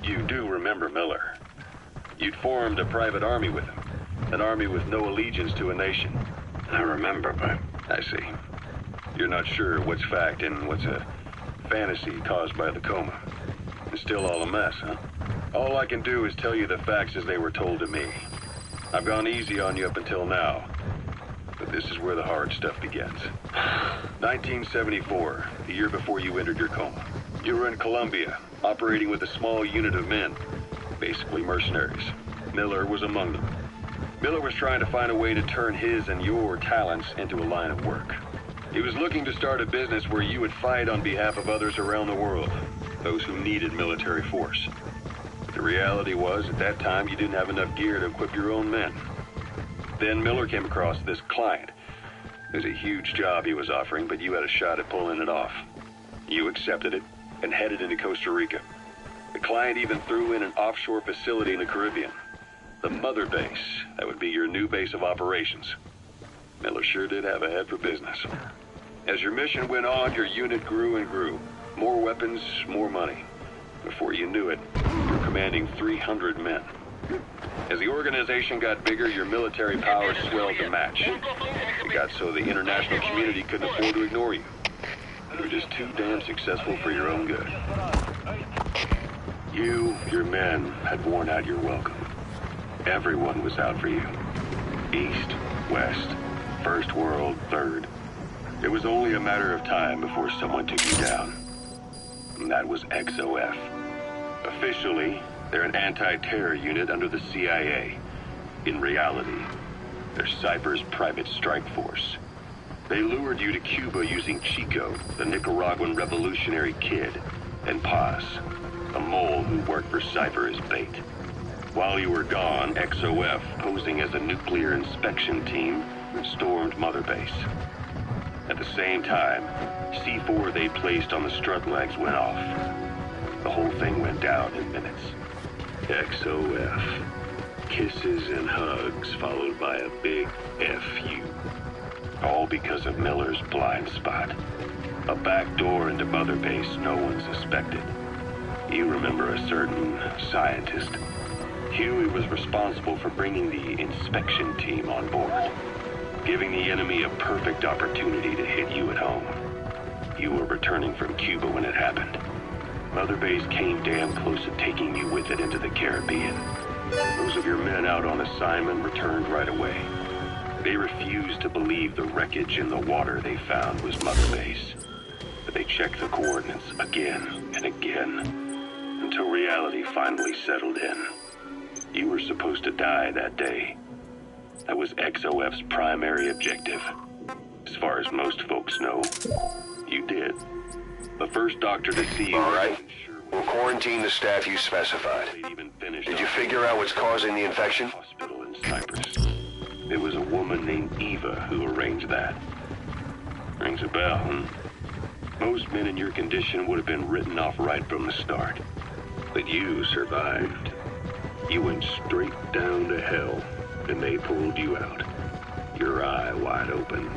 You do remember Miller. You'd formed a private army with him. An army with no allegiance to a nation. I remember, but... I see. You're not sure what's fact and what's a fantasy caused by the coma. It's still all a mess, huh? All I can do is tell you the facts as they were told to me. I've gone easy on you up until now. But this is where the hard stuff begins. 1974, the year before you entered your coma. You were in Colombia, operating with a small unit of men. Basically mercenaries. Miller was among them. Miller was trying to find a way to turn his and your talents into a line of work. He was looking to start a business where you would fight on behalf of others around the world, those who needed military force. But the reality was, at that time, you didn't have enough gear to equip your own men. Then Miller came across this client. It was a huge job he was offering, but you had a shot at pulling it off. You accepted it and headed into Costa Rica. The client even threw in an offshore facility in the Caribbean. The mother base, that would be your new base of operations. Miller sure did have a head for business. As your mission went on, your unit grew and grew. More weapons, more money. Before you knew it, you were commanding 300 men. As the organization got bigger, your military powers swelled to match. It got so the international community couldn't afford to ignore you. You were just too damn successful for your own good. You, your men, had worn out your welcome. Everyone was out for you. East, West, First World, Third. It was only a matter of time before someone took you down. And that was XOF. Officially, they're an anti-terror unit under the CIA. In reality, they're Cypher's private strike force. They lured you to Cuba using Chico, the Nicaraguan revolutionary kid, and Paz, a mole who worked for Cypher as bait. While you were gone, XOF, posing as a nuclear inspection team, stormed Mother Base. At the same time, C4 they placed on the strut legs went off. The whole thing went down in minutes. XOF. Kisses and hugs, followed by a big F you. All because of Miller's blind spot. A back door into Mother Base no one suspected. You remember a certain scientist. Huey was responsible for bringing the inspection team on board, giving the enemy a perfect opportunity to hit you at home. You were returning from Cuba when it happened. Mother Base came damn close to taking you with it into the Caribbean. Those of your men out on assignment returned right away. They refused to believe the wreckage in the water they found was Mother Base. But they checked the coordinates again and again, until reality finally settled in. You were supposed to die that day. That was XOF's primary objective. As far as most folks know, you did. The first doctor to see you... All right. We'll quarantine the staff you specified. Did you figure out what's causing the infection? Hospital in Cyprus. It was a woman named Eva who arranged that. Rings a bell, huh? Most men in your condition would have been written off right from the start. But you survived. You went straight down to hell, and they pulled you out. Your eye wide open.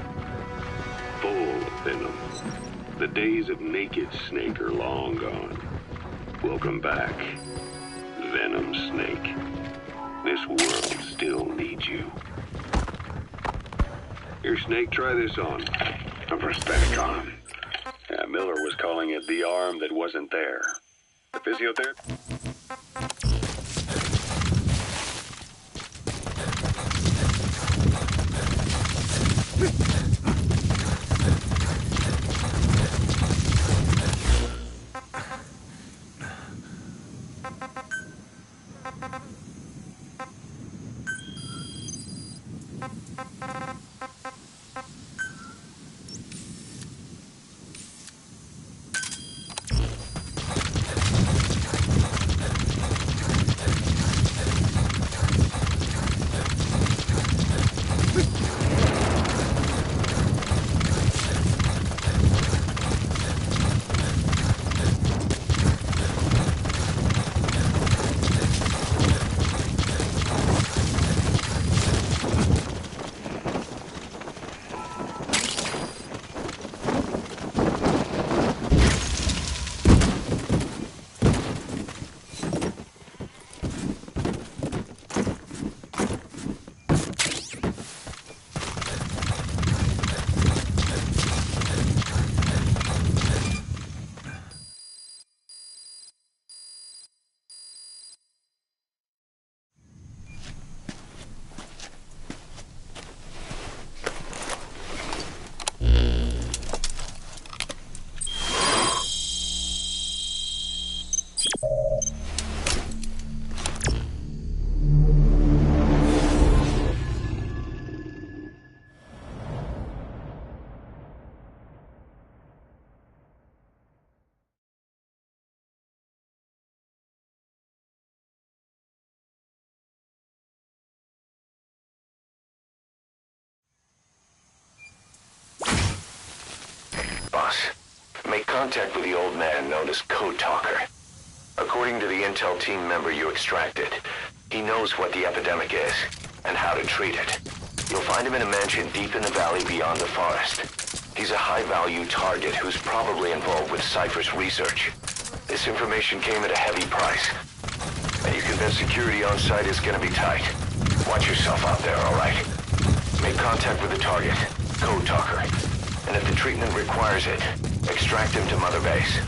Full of venom. The days of naked Snake are long gone. Welcome back, Venom Snake. This world still needs you. Here, Snake, try this on. Of respect, John. Yeah, Miller was calling it the arm that wasn't there. The physiotherapist? Make contact with the old man known as Code Talker. According to the intel team member you extracted, he knows what the epidemic is and how to treat it. You'll find him in a mansion deep in the valley beyond the forest. He's a high-value target who's probably involved with Cypher's research. This information came at a heavy price, and you convinced security on site is gonna be tight. Watch yourself out there, all right? Make contact with the target, Code Talker, and if the treatment requires it, extract him to Mother Base.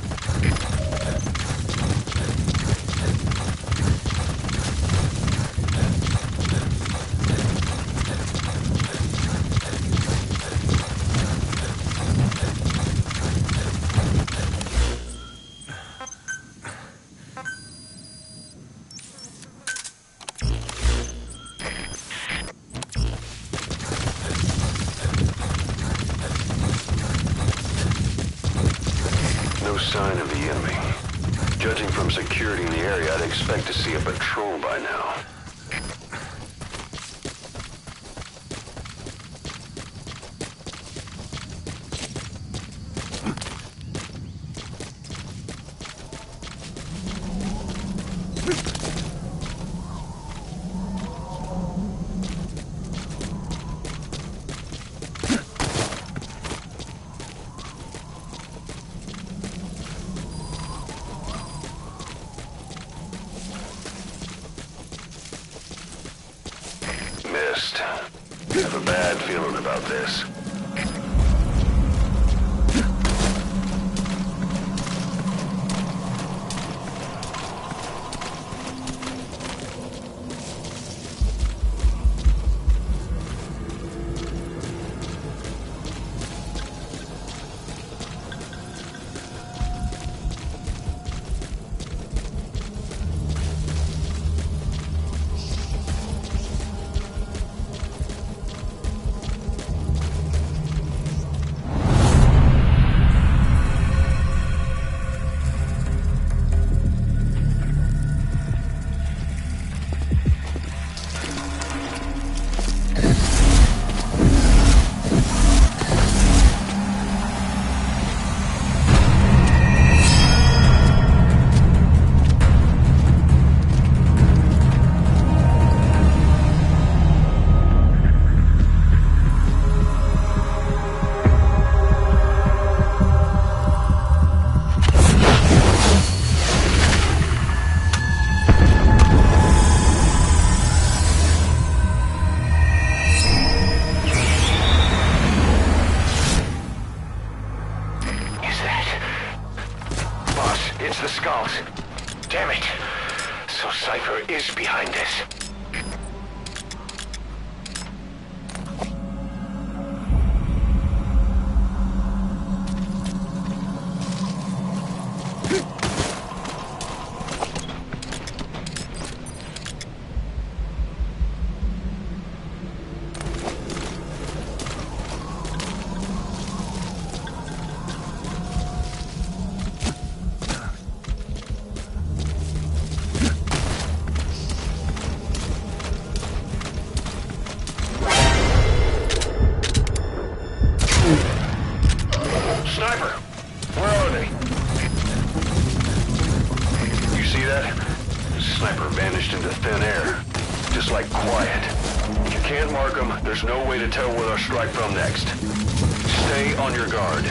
No sign of the enemy. Judging from security in the area, I'd expect to see a patrol by now. Missed. Have a bad feeling about this. It's the skulls. Damn it. So Cypher is behind this. Sniper! Where are they? You see that? The sniper vanished into thin air. Just like quiet. You can't mark them. There's no way to tell where they'll strike from next. Stay on your guard.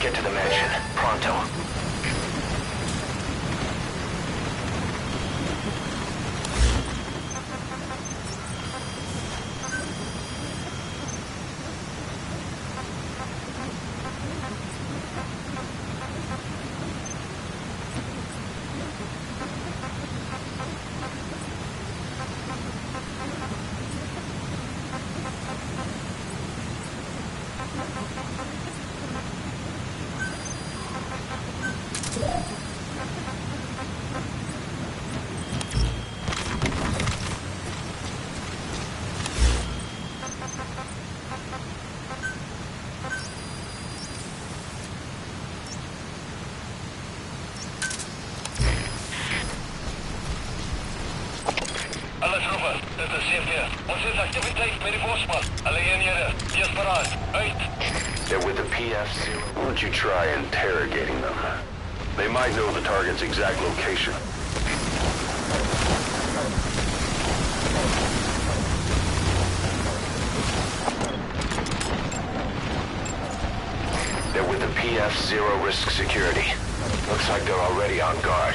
get to the mansion. Pronto. Alle troepen, dit is CP. Ons het activiteit met die bosman. Alle eenhede, wees paraat. Uit! They're with the PS4. Why don't you try interrogating them? They might know the target's exact location. They're with the PF0 risk security. Looks like they're already on guard.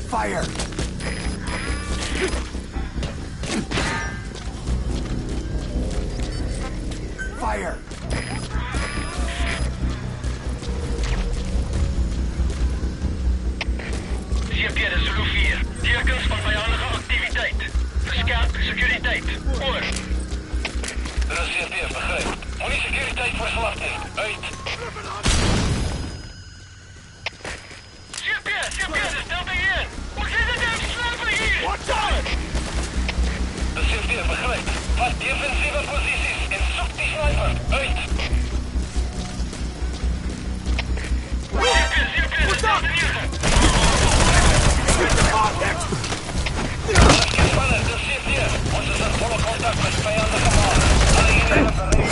Fire! Fire! CP, dit is Zulu 4. Tekens van vijandige activiteit. Verskerp sekuriteit. Oor. Dit is CP, begryp. Moenie sekuriteit verslag nie. Uit. CP, dis Delta 1. Ons het dit afsluit hier. Watch out! Dit is CP, begryp. Vat defensieve posisies en soek die sniper. Uit. CP, dis Delta 9. Gespannen, dit is CP. Ons is in volle contact met vijandige maat. Alle eenhede verreed.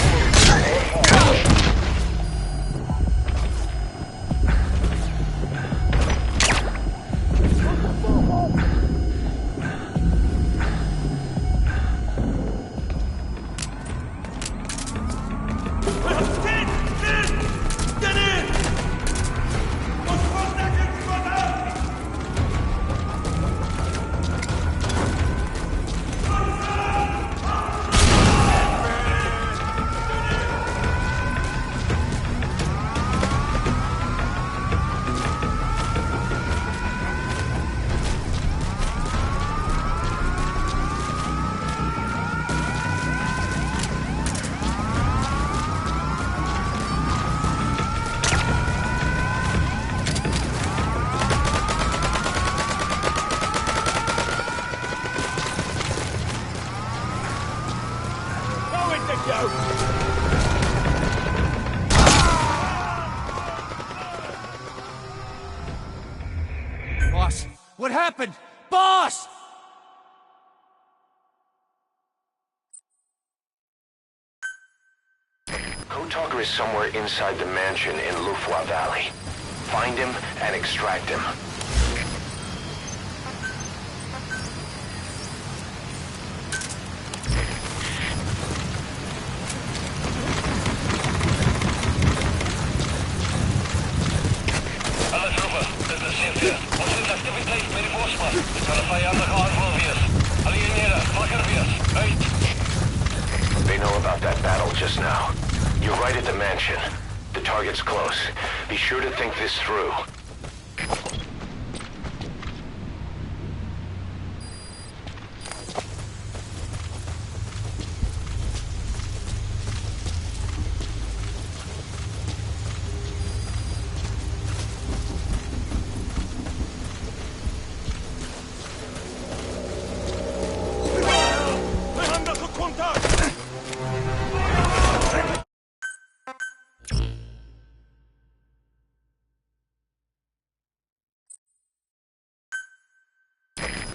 Boss, what happened? Boss! Code Code Talker is somewhere inside the mansion in Lufwa Valley. Find him and extract him. Alle troepen, dit is CF. Ons het activiteit met die bosman. Dit zal een vijandige aanval wees. Alle eenhede, wakker wees. Uit! They know about that battle just now. You're right at the mansion. The target's close. Be sure to think this through.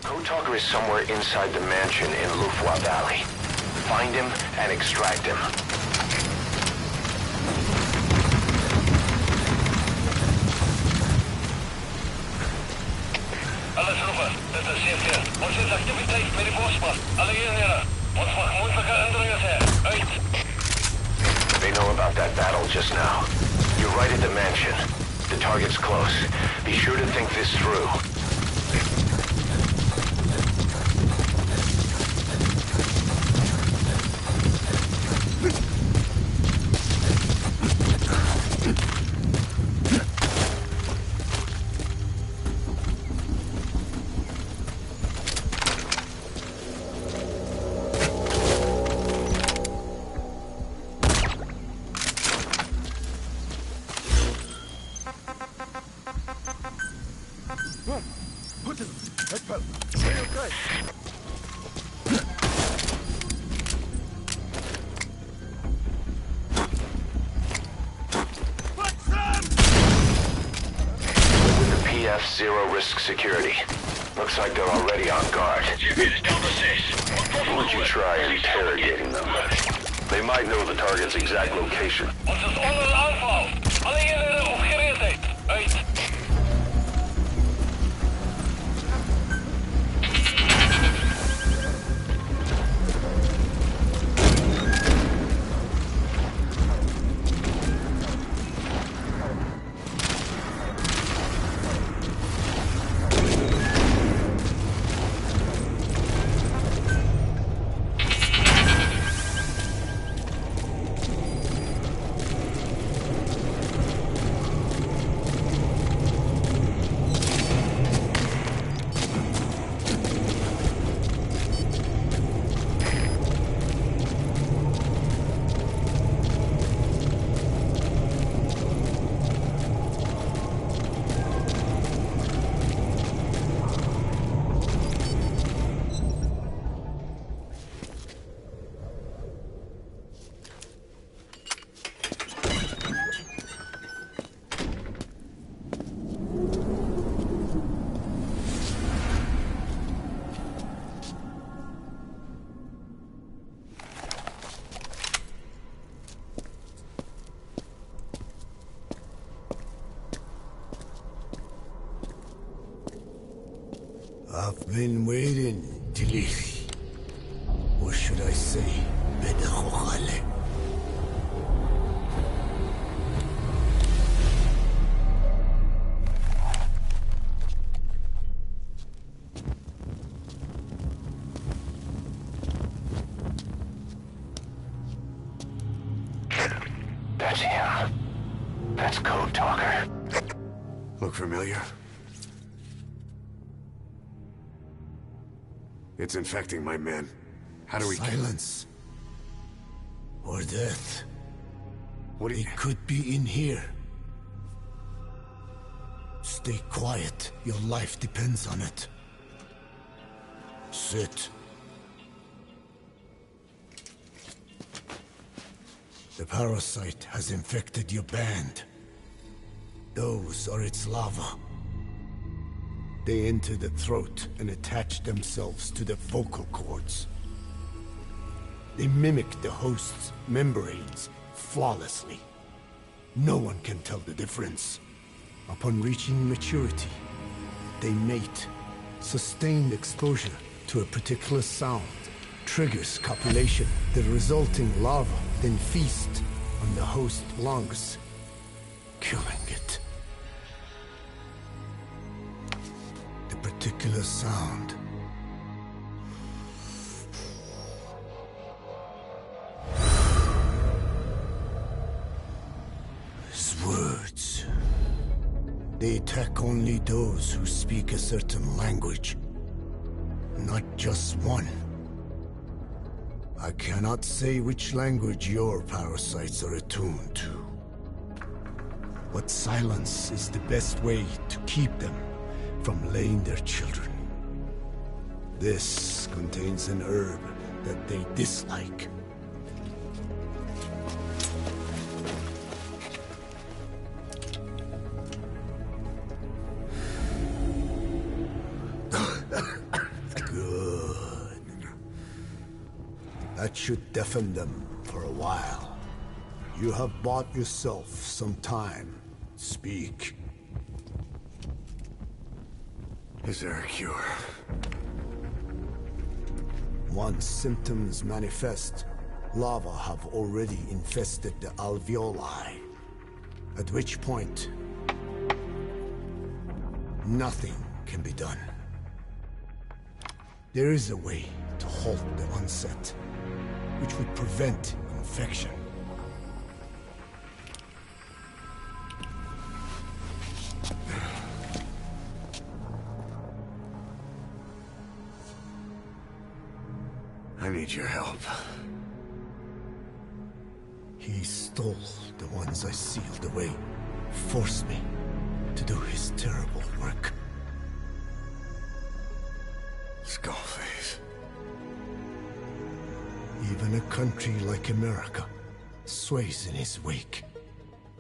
Code Talker is somewhere inside the mansion in Lufwa Valley. Find him and extract him. Alle troepen, dit is CF. Ons het activiteit met die bosman. Alle eenhede, ons mag moeilike indringers hê. Uit! They know about that battle just now. You're right at the mansion. The target's close. Be sure to think this through. Zero risk security. Looks like they're already on guard. Would you try interrogating them? They might know the target's exact location. Ons is onder een aanval. Alle eenhede op gereedheid. Uit! I've been waiting, Tilly. Or should I say, Bedakhale. That's him. That's Code Talker. Look familiar? It's infecting my men. How do we Silence. Or death. What do you... It could be in here. Stay quiet. Your life depends on it. Sit. The parasite has infected your band. Those are its larvae. They enter the throat and attach themselves to the vocal cords. They mimic the host's membranes, flawlessly. No one can tell the difference. Upon reaching maturity, they mate. Sustained exposure to a particular sound triggers copulation. The resulting larva then feast on the host lungs, killing it. The particular sound is words. They attack only those who speak a certain language, not just one. I cannot say which language your parasites are attuned to. But silence is the best way to keep them from laying their children. This contains an herb that they dislike. That should deafen them for a while. You have bought yourself some time. Speak. Is there a cure? Once symptoms manifest, larvae have already infested the alveoli. At which point, nothing can be done. There is a way to halt the onset, which would prevent infection. I need your help. He stole the ones I sealed away, forced me to do his terrible work. Skullface. Even a country like America sways in his wake.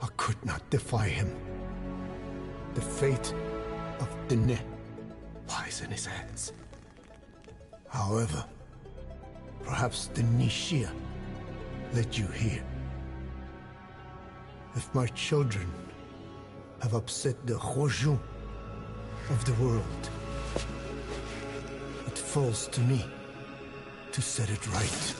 I could not defy him. The fate of Dene lies in his hands. However, perhaps the Nishia led you here. If my children have upset the Hojun of the world, it falls to me to set it right.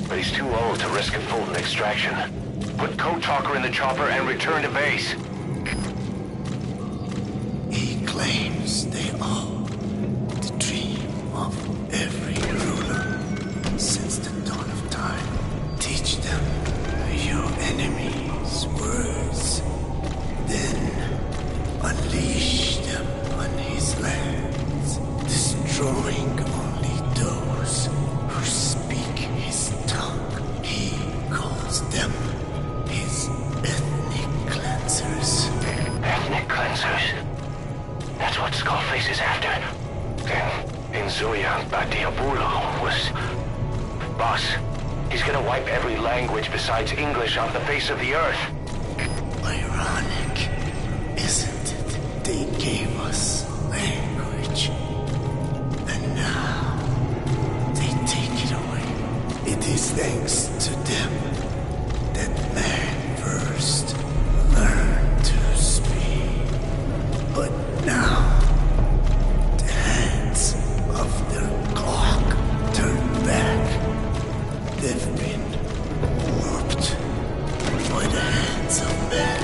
But he's too old to risk a full extraction. Put Code Talker in the chopper and return to base. He claims they are the dream of every ruler since the dawn of time. Teach them your enemies' words, then unleash them on his lands, destroying only those who speak his tongue. He calls them his ethnic cleansers. Ethnic cleansers? That's what Skullface is after. In Zuya, Badiabulu was... Boss, he's gonna wipe every language besides English off the face of the earth. Ironic, isn't it? They gave us language, and now they take it away. It is thanks to them that man first learned to speak. But now, the hands of their clock turn back. They've been warped by the hands of man.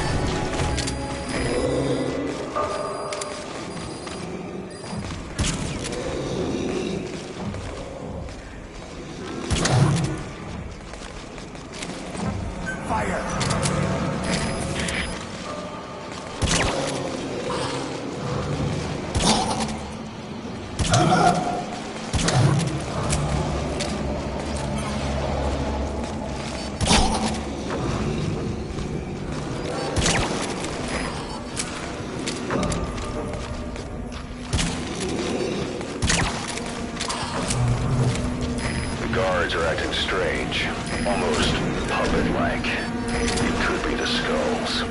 The guards are acting strange. Almost puppet-like. It could be the skulls.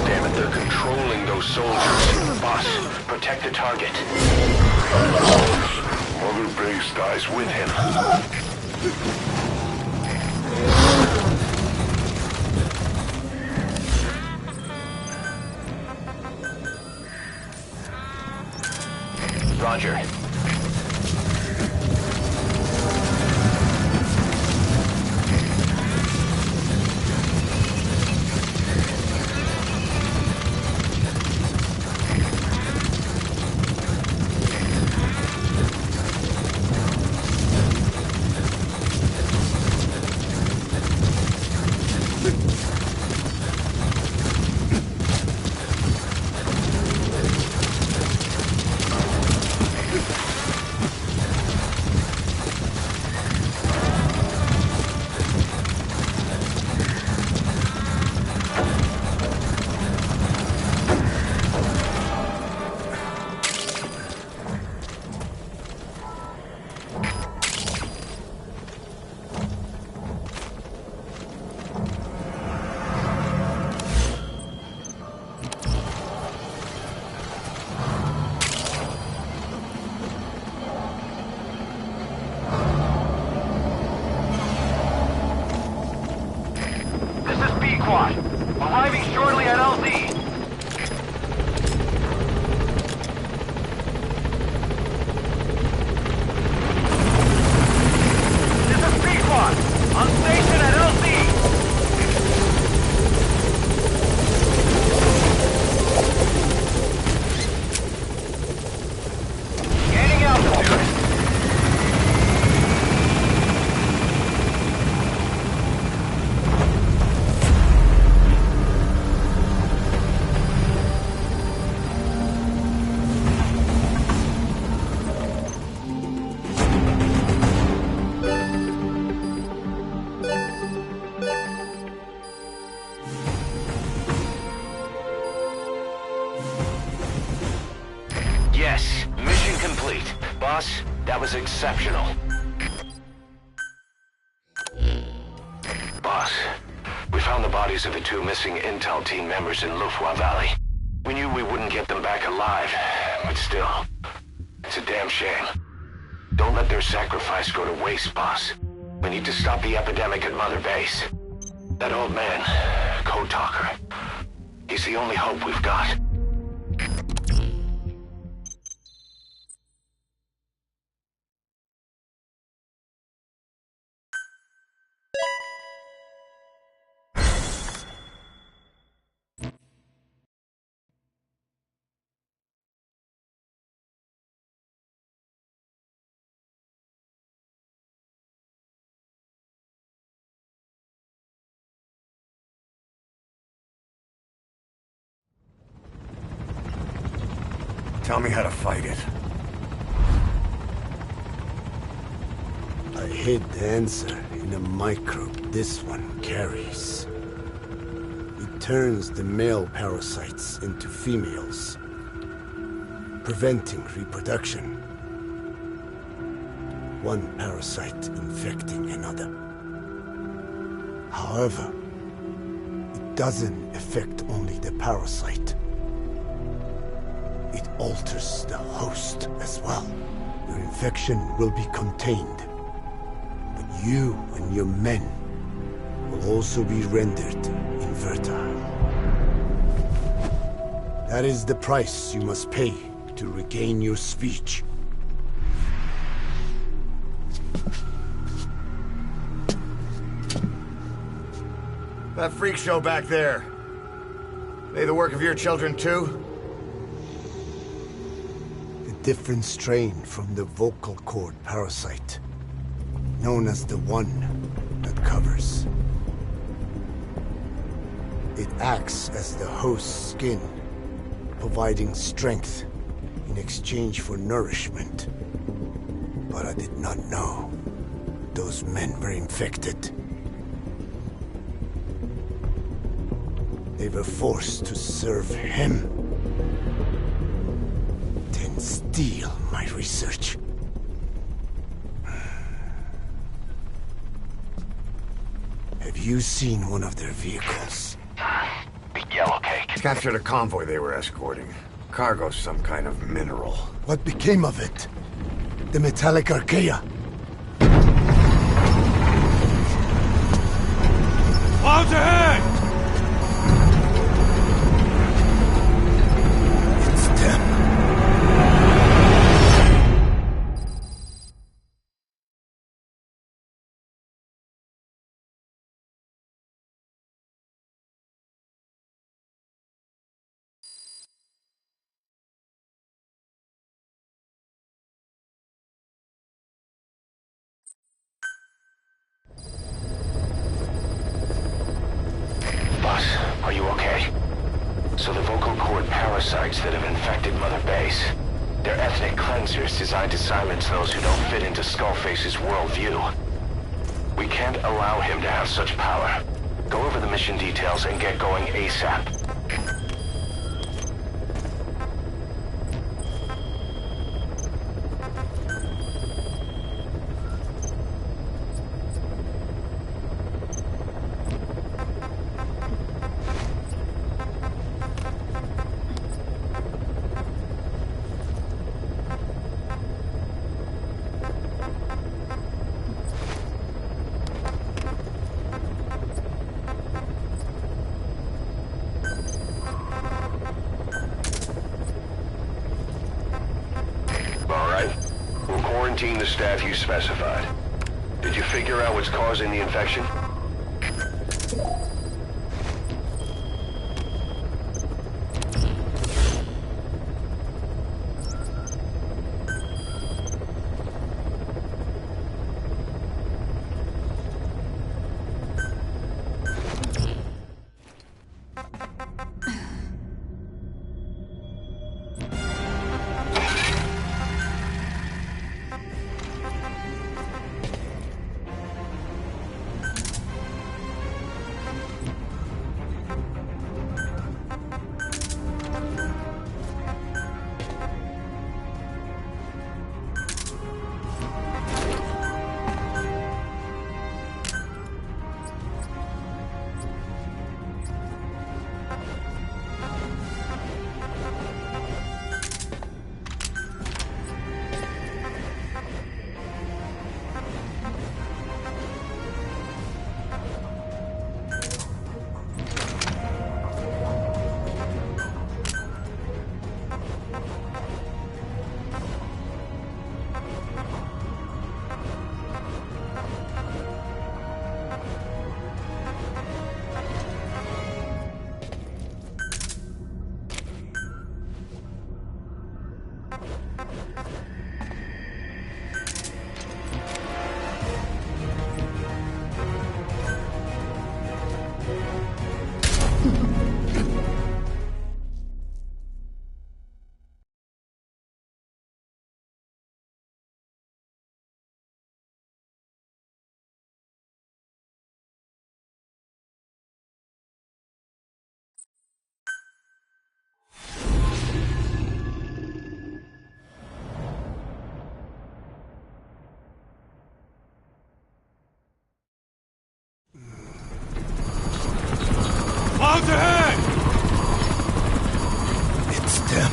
Damn it, they're controlling those soldiers. Boss, protect the target. Mother Base dies with him. Roger. Arriving shortly at LZ. This is P-Quad. On station at LZ. Gaining altitude. Yes, mission complete. Boss, that was exceptional. Boss, we found the bodies of the two missing Intel team members in Lufwa Valley. We knew we wouldn't get them back alive, but still, it's a damn shame. Don't let their sacrifice go to waste, boss. We need to stop the epidemic at Mother Base. That old man, Code Talker, he's the only hope we've got. Tell me how to fight it. I hid the answer in a microbe this one carries. It turns the male parasites into females, preventing reproduction. One parasite infecting another. However, it doesn't affect only the parasite. It alters the host as well. Your infection will be contained, but you and your men will also be rendered infertile. That is the price you must pay to regain your speech. That freak show back there. They the work of your children too? Different strain from the vocal cord parasite, known as the one that covers. It acts as the host's skin, providing strength in exchange for nourishment. But I did not know those men were infected. They were forced to serve him. Steal my research. Have you seen one of their vehicles? The yellow cake. Captured a convoy they were escorting. Cargo, some kind of mineral. What became of it? The metallic archaea. Clouds ahead! It's them. Boss, are you okay? So the vocal cord parasites that have infected Mother Base, they're ethnic cleansers designed to silence those who don't fit into Skullface's worldview. We can't allow him to have such power. Go over the mission details and get going ASAP. The staff you specified. Did you figure out what's causing the infection? Clouds ahead! It's them.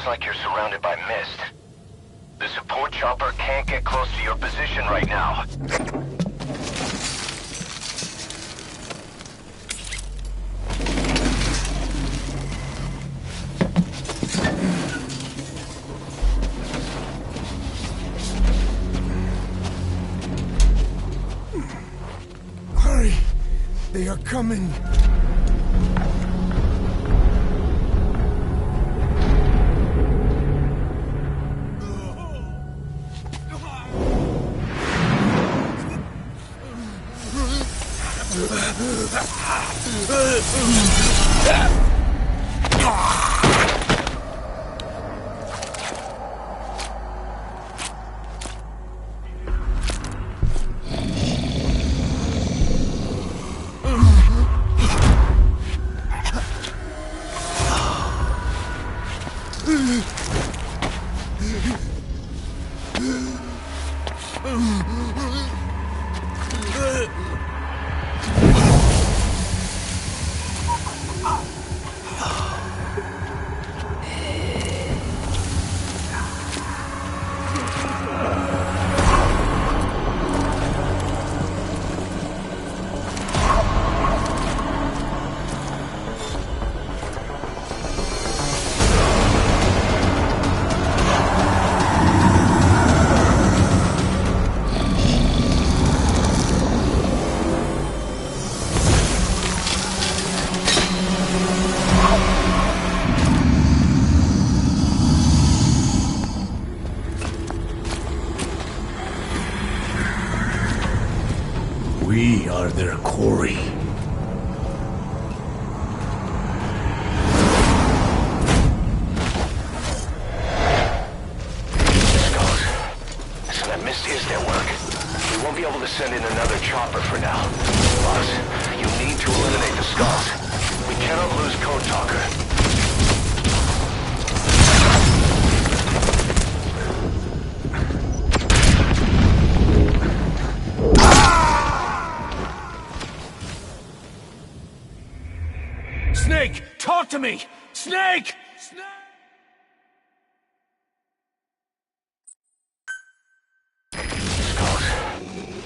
Looks like you're surrounded by mist. The support chopper can't get close to your position right now. Hurry! They are coming! We are their quarry. Skulls. So that mist is their work. We won't be able to send in another chopper for now. Boss, you need to eliminate the skulls. We cannot lose Code Talker. Snake, talk to me! Snake! Skulls.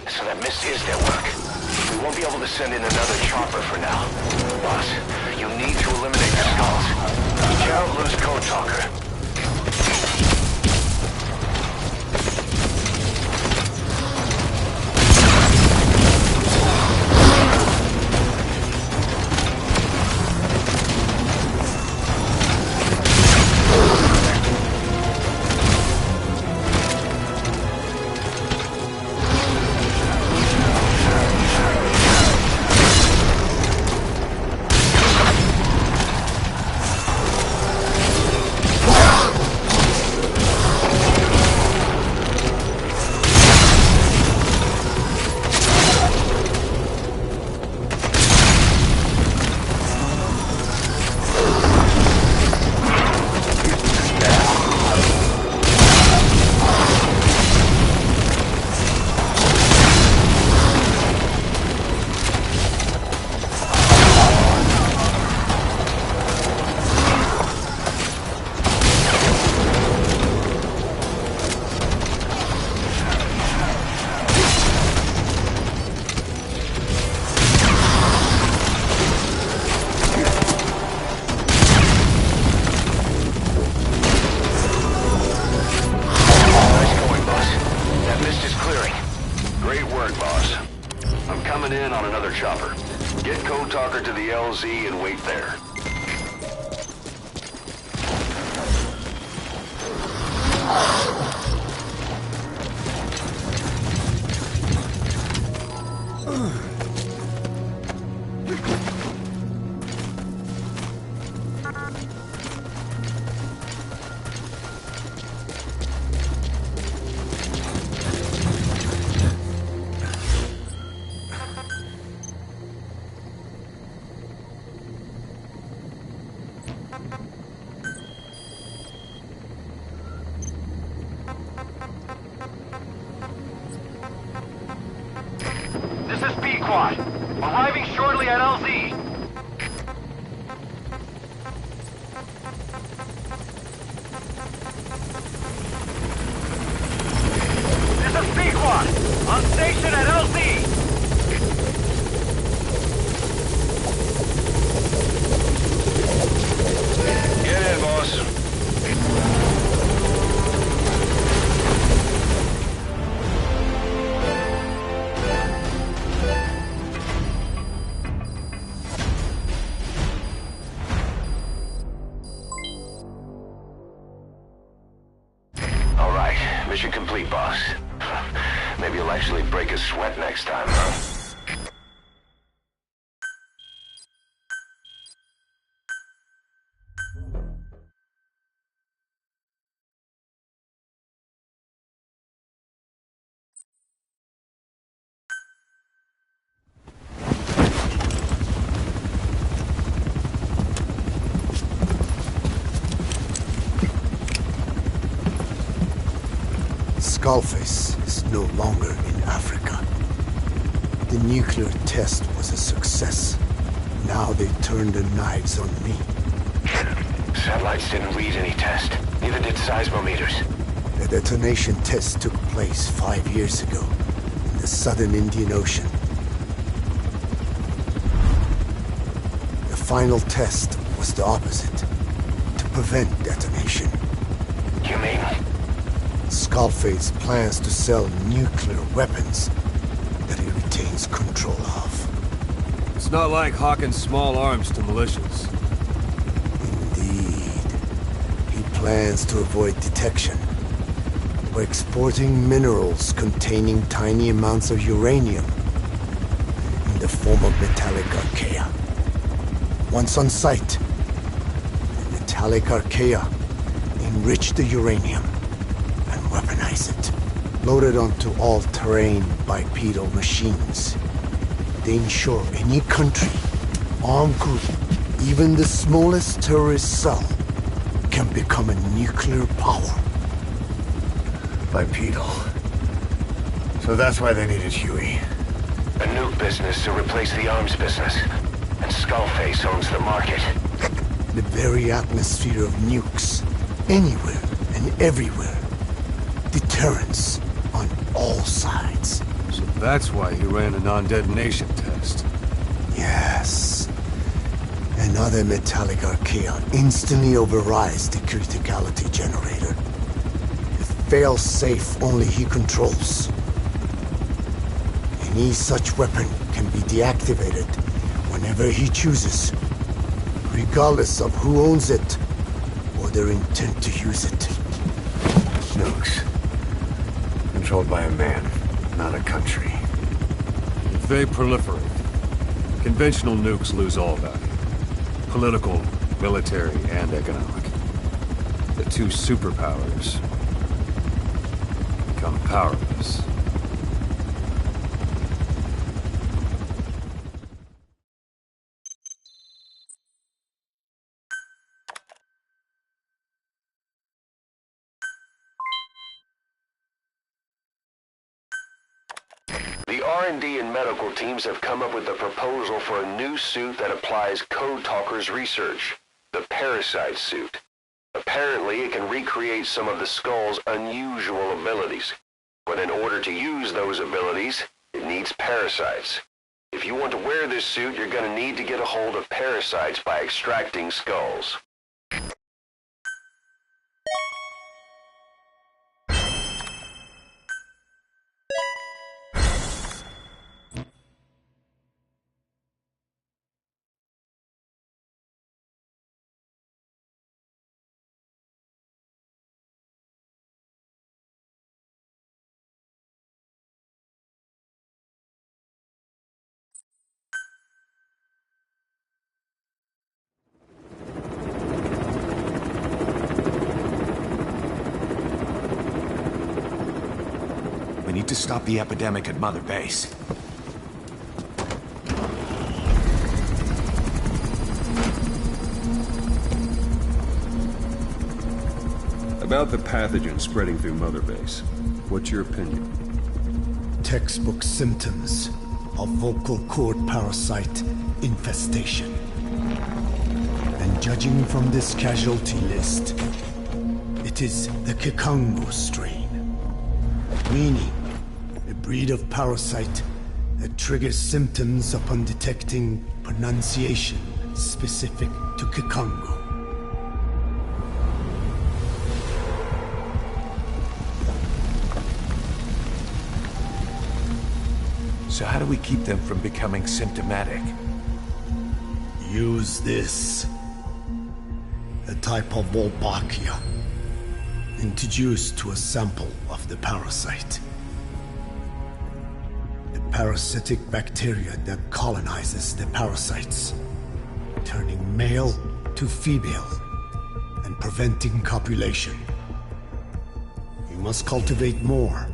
So that mist is their work. We won't be able to send in another chopper for now. Boss, you need to eliminate the skulls. We cannot lose Code Talker. In on another chopper. Get Code Talker to the LZ and wait there. This is B-Quad. Arriving shortly at LZ. sweat next time, huh? Skullface is no longer in Africa. The nuclear test was a success. Now they turned their knives on me. Satellites didn't read any test. Neither did seismometers. The detonation test took place 5 years ago in the southern Indian Ocean. The final test was the opposite, to prevent detonation. You mean? Skullface plans to sell nuclear weapons that he retains control of. It's not like hawking small arms to militias. Indeed. He plans to avoid detection by exporting minerals containing tiny amounts of uranium in the form of metallic archaea. Once on site, the metallic archaea enrich the uranium and weaponize it. Loaded onto all-terrain bipedal machines, they ensure any country, armed group, even the smallest terrorist cell, can become a nuclear power. Bipedal. So that's why they needed Huey. A nuke business to replace the arms business. And Skullface owns the market. The very atmosphere of nukes, anywhere and everywhere. Deterrence on all sides. So that's why he ran a non-detonation test. Yes. Another metallic archaea instantly overrides the criticality generator. It fails safe only he controls. Any such weapon can be deactivated whenever he chooses, regardless of who owns it or their intent to use it. Nukes. Controlled by a man, not a country. If they proliferate, conventional nukes lose all value. Political, military, and economic. The two superpowers become powerless. The R&D and medical teams have come up with a proposal for a new suit that applies Code Talker's research, the Parasite suit. Apparently, it can recreate some of the Skull's unusual abilities. But in order to use those abilities, it needs parasites. If you want to wear this suit, you're going to need to get a hold of parasites by extracting skulls. We need to stop the epidemic at Mother Base. About the pathogen spreading through Mother Base, what's your opinion? Textbook symptoms of vocal cord parasite infestation. And judging from this casualty list, it is the Kikongo strain. Meaning, a breed of parasite that triggers symptoms upon detecting pronunciation specific to Kikongo. So how do we keep them from becoming symptomatic? Use this. A type of Wolbachia, introduced to a sample of the parasite. parasitic bacteria that colonizes the parasites, turning male to female and preventing copulation. You must cultivate more.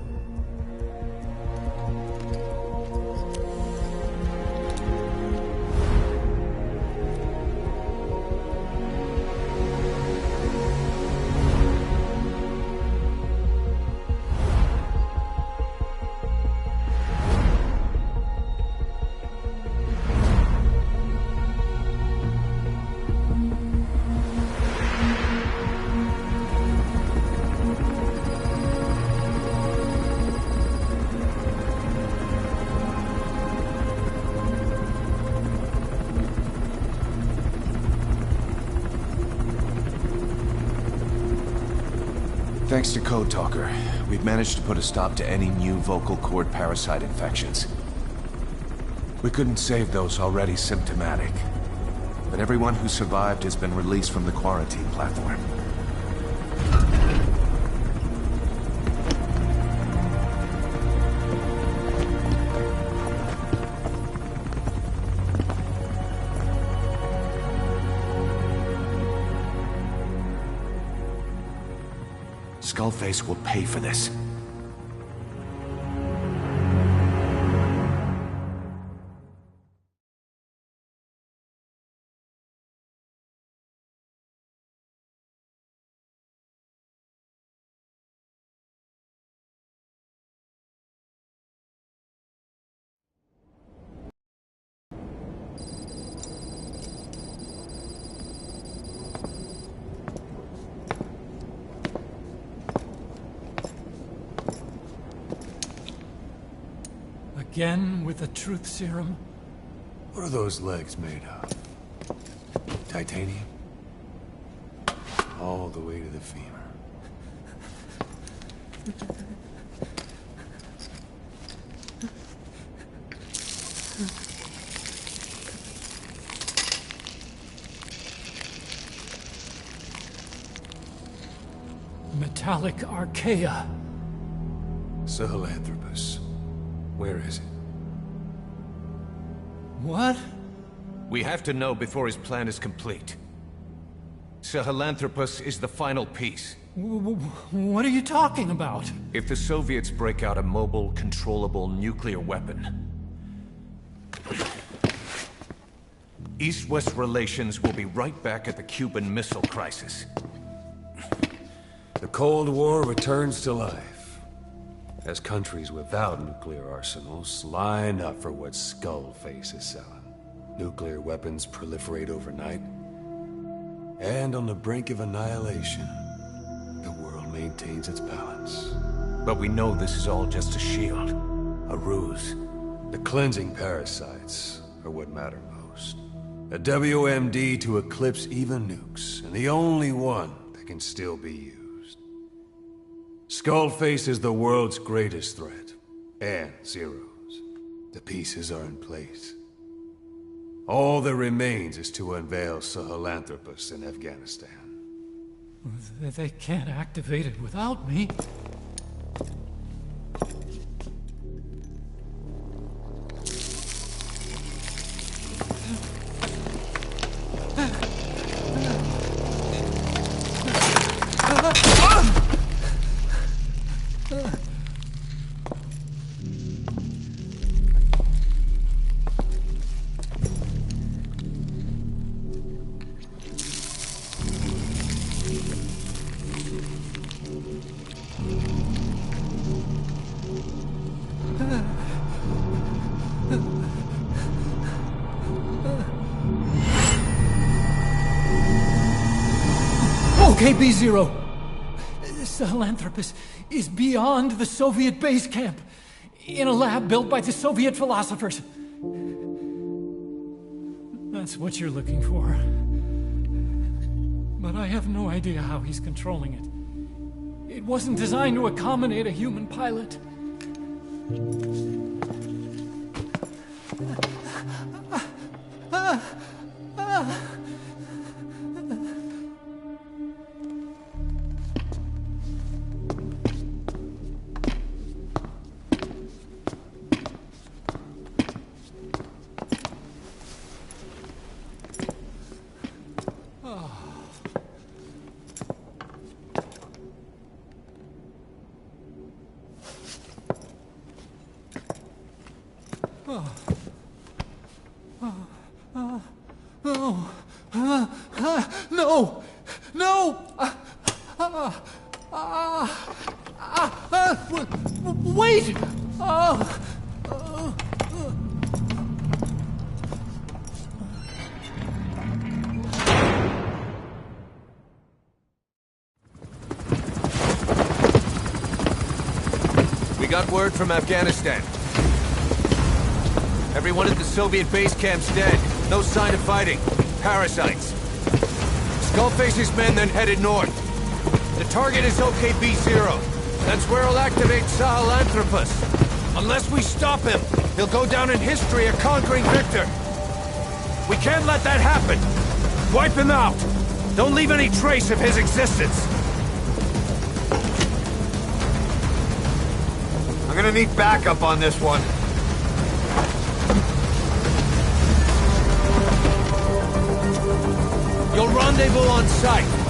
Thanks to Code Talker, we've managed to put a stop to any new vocal cord parasite infections. We couldn't save those already symptomatic, but everyone who survived has been released from the quarantine platform. Skullface will pay for this. Again with the truth serum? What are those legs made of? Titanium? All the way to the femur. Metallic archaea. Sahelanthropus. Where is it? What? We have to know before his plan is complete. Sahelanthropus is the final piece. What are you talking about? If the Soviets break out a mobile, controllable nuclear weapon, East-West relations will be right back at the Cuban Missile Crisis. The Cold War returns to life, as countries without nuclear arsenals line up for what Skullface is selling. Nuclear weapons proliferate overnight, and on the brink of annihilation, the world maintains its balance. But we know this is all just a shield, a ruse. The cleansing parasites are what matter most. A WMD to eclipse even nukes, and the only one that can still be used. Skullface is the world's greatest threat, and Zero's. The pieces are in place. All that remains is to unveil Sahelanthropus in Afghanistan. They can't activate it without me. Okay, B-Zero. Sahelanthropus is beyond the Soviet base camp, in a lab built by the Soviet philosophers. That's what you're looking for. But I have no idea how he's controlling it. It wasn't designed to accommodate a human pilot. No! No! Wait! We got word from Afghanistan. Everyone at the Soviet base camp's dead. No sign of fighting. Parasites. Skullface's men then headed north. The target is OKB-0. That's where he'll activate Sahelanthropus. Unless we stop him, he'll go down in history a conquering victor. We can't let that happen. Wipe him out. Don't leave any trace of his existence. I'm gonna need backup on this one. You'll rendezvous on site.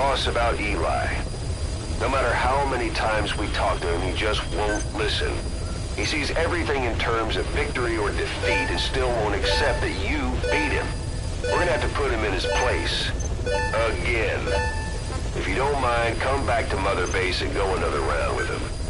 Boss, about Eli. No matter how many times we talk to him, he just won't listen. He sees everything in terms of victory or defeat and still won't accept that you beat him. We're gonna have to put him in his place. Again. If you don't mind, come back to Mother Base and go another round with him.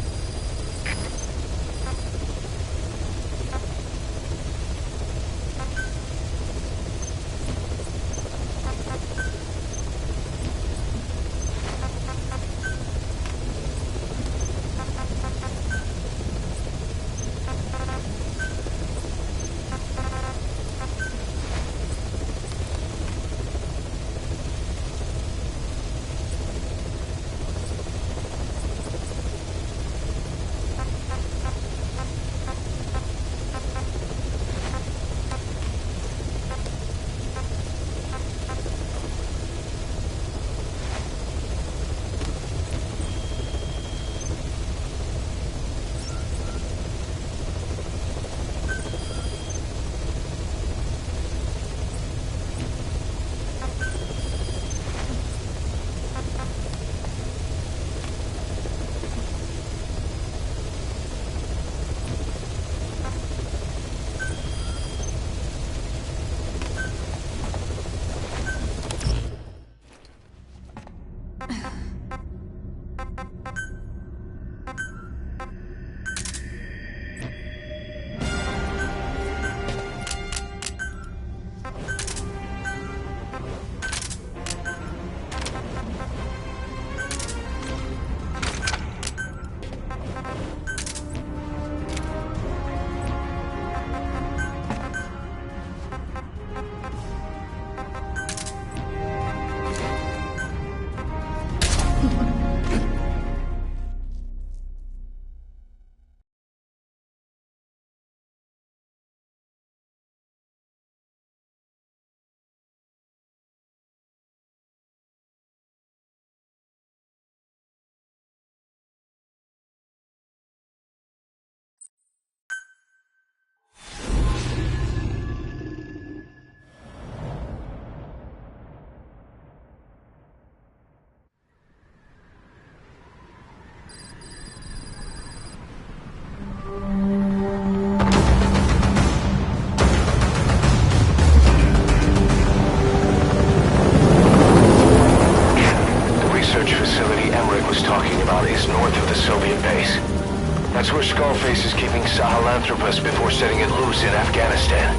That's where Skullface is keeping Sahelanthropus before setting it loose in Afghanistan.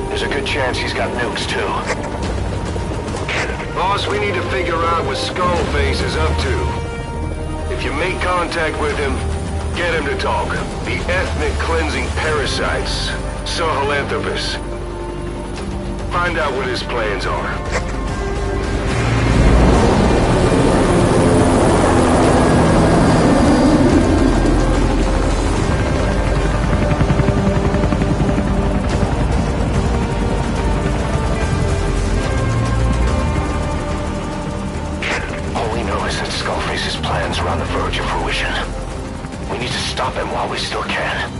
There's a good chance he's got nukes, too. Boss, we need to figure out what Skullface is up to. If you make contact with him, get him to talk. The ethnic cleansing parasites, Sahelanthropus. Find out what his plans are. Skullface's plans are on the verge of fruition. We need to stop him while we still can.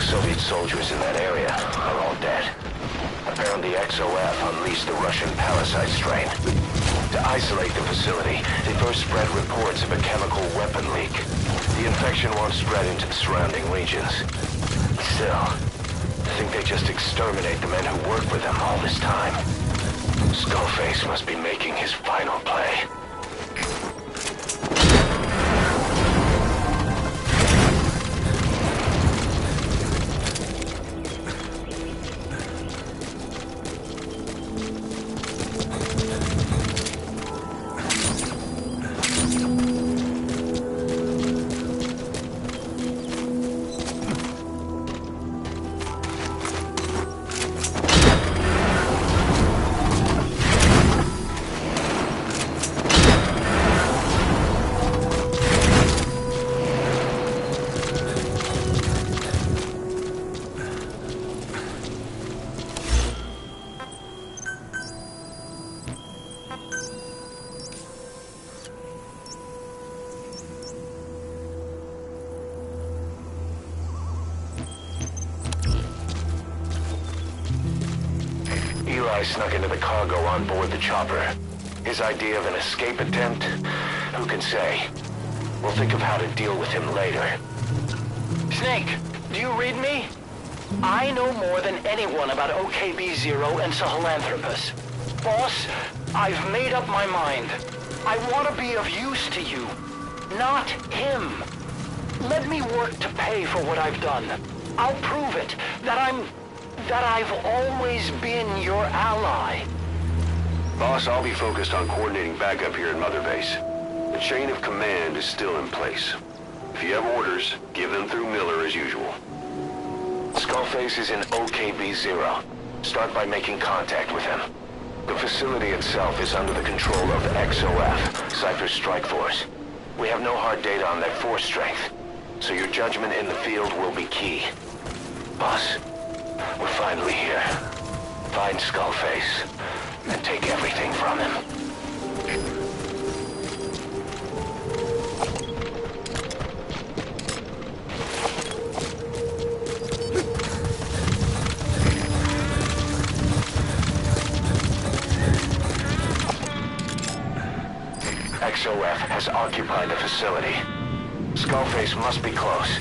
Soviet soldiers in that area are all dead. Apparently XOF unleashed the Russian parasite strain. To isolate the facility, they first spread reports of a chemical weapon leak. The infection won't spread into the surrounding regions. Still, I think they just exterminate the men who worked with them all this time. Skullface must be making his final play. Eli snuck into the cargo on board the chopper. His idea of an escape attempt? Who can say? We'll think of how to deal with him later. Snake, do you read me? I know more than anyone about OKB-0 and Sahelanthropus. Boss, I've made up my mind. I want to be of use to you, not him. Let me work to pay for what I've done. I'll prove it, that I've always been your ally. Boss, I'll be focused on coordinating backup here at Mother Base. The chain of command is still in place. If you have orders, give them through Miller as usual. Skullface is in OKB-0. Start by making contact with him. The facility itself is under the control of XOF, Cypher's strike force. We have no hard data on their force strength, so your judgment in the field will be key. Boss, we're finally here. Find Skullface, and take everything from him. XOF has occupied the facility. Skullface must be close.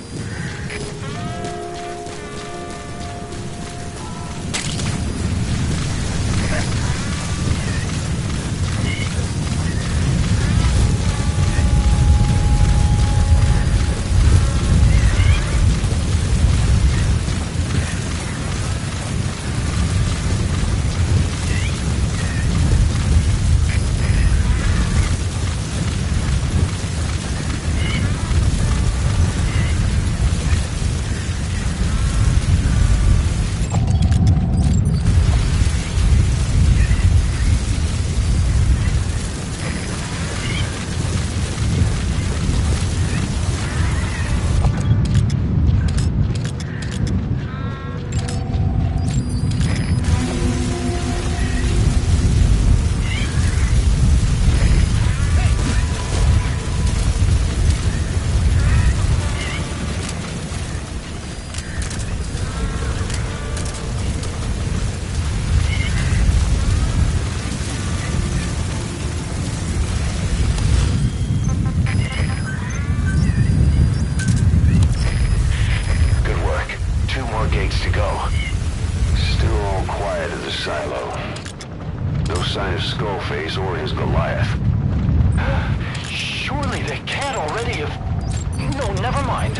more gates to go. Still all quiet at the silo. No sign of Skullface or his Goliath. Surely they can't already have... No, never mind.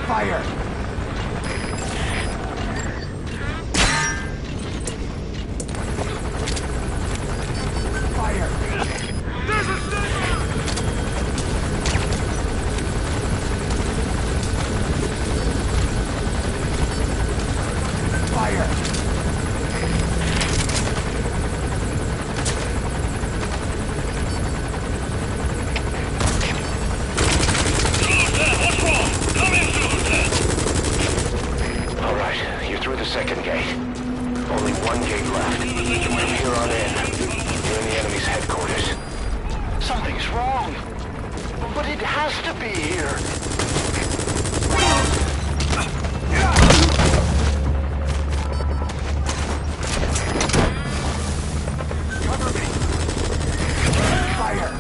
Fire! Fire! There's a sniper! Fire! Second gate. Only one gate left. From here on in, you're in the enemy's headquarters. Something's wrong. But it has to be here. Cover me! Fire!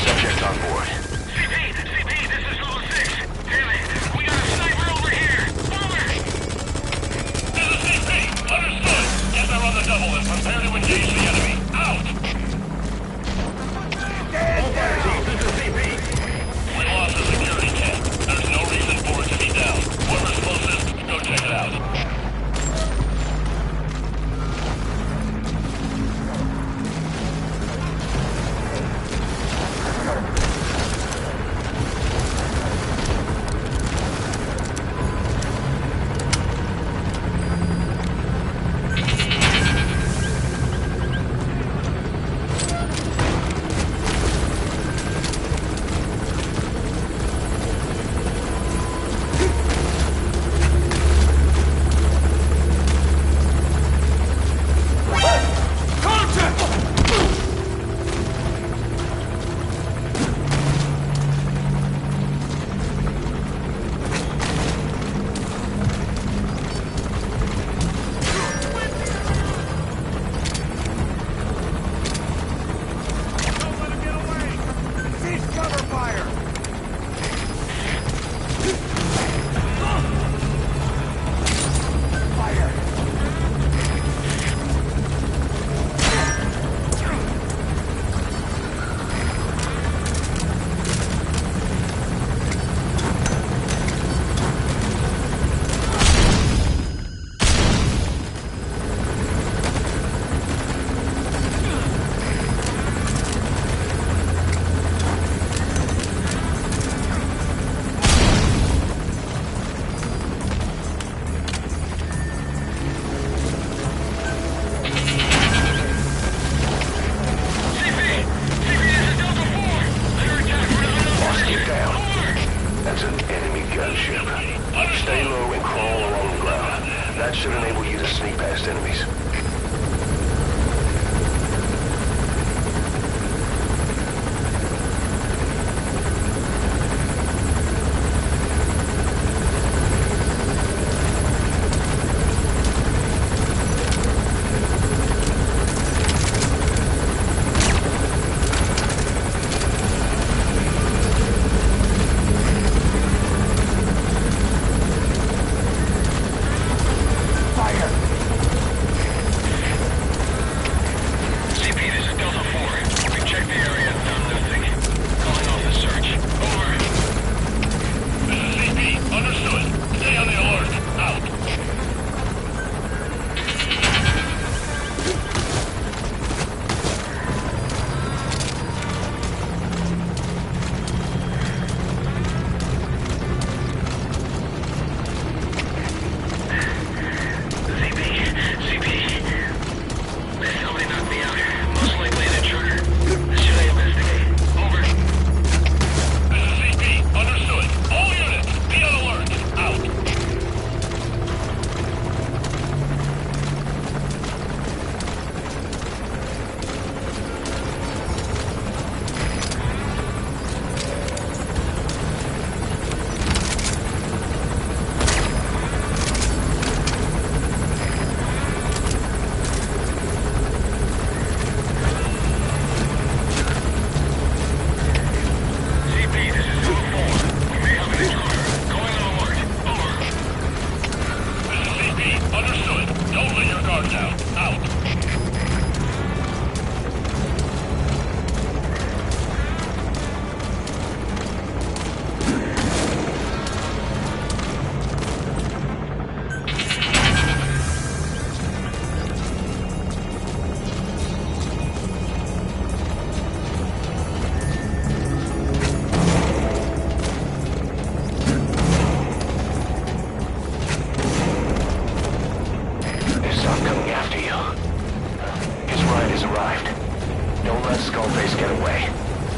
Subject on board. Double and prepare to engage the enemy. Out! This is CP. We lost the security camp. There's no reason for it to be down. Whoever's closest, go check it out. That should enable you to sneak past enemies.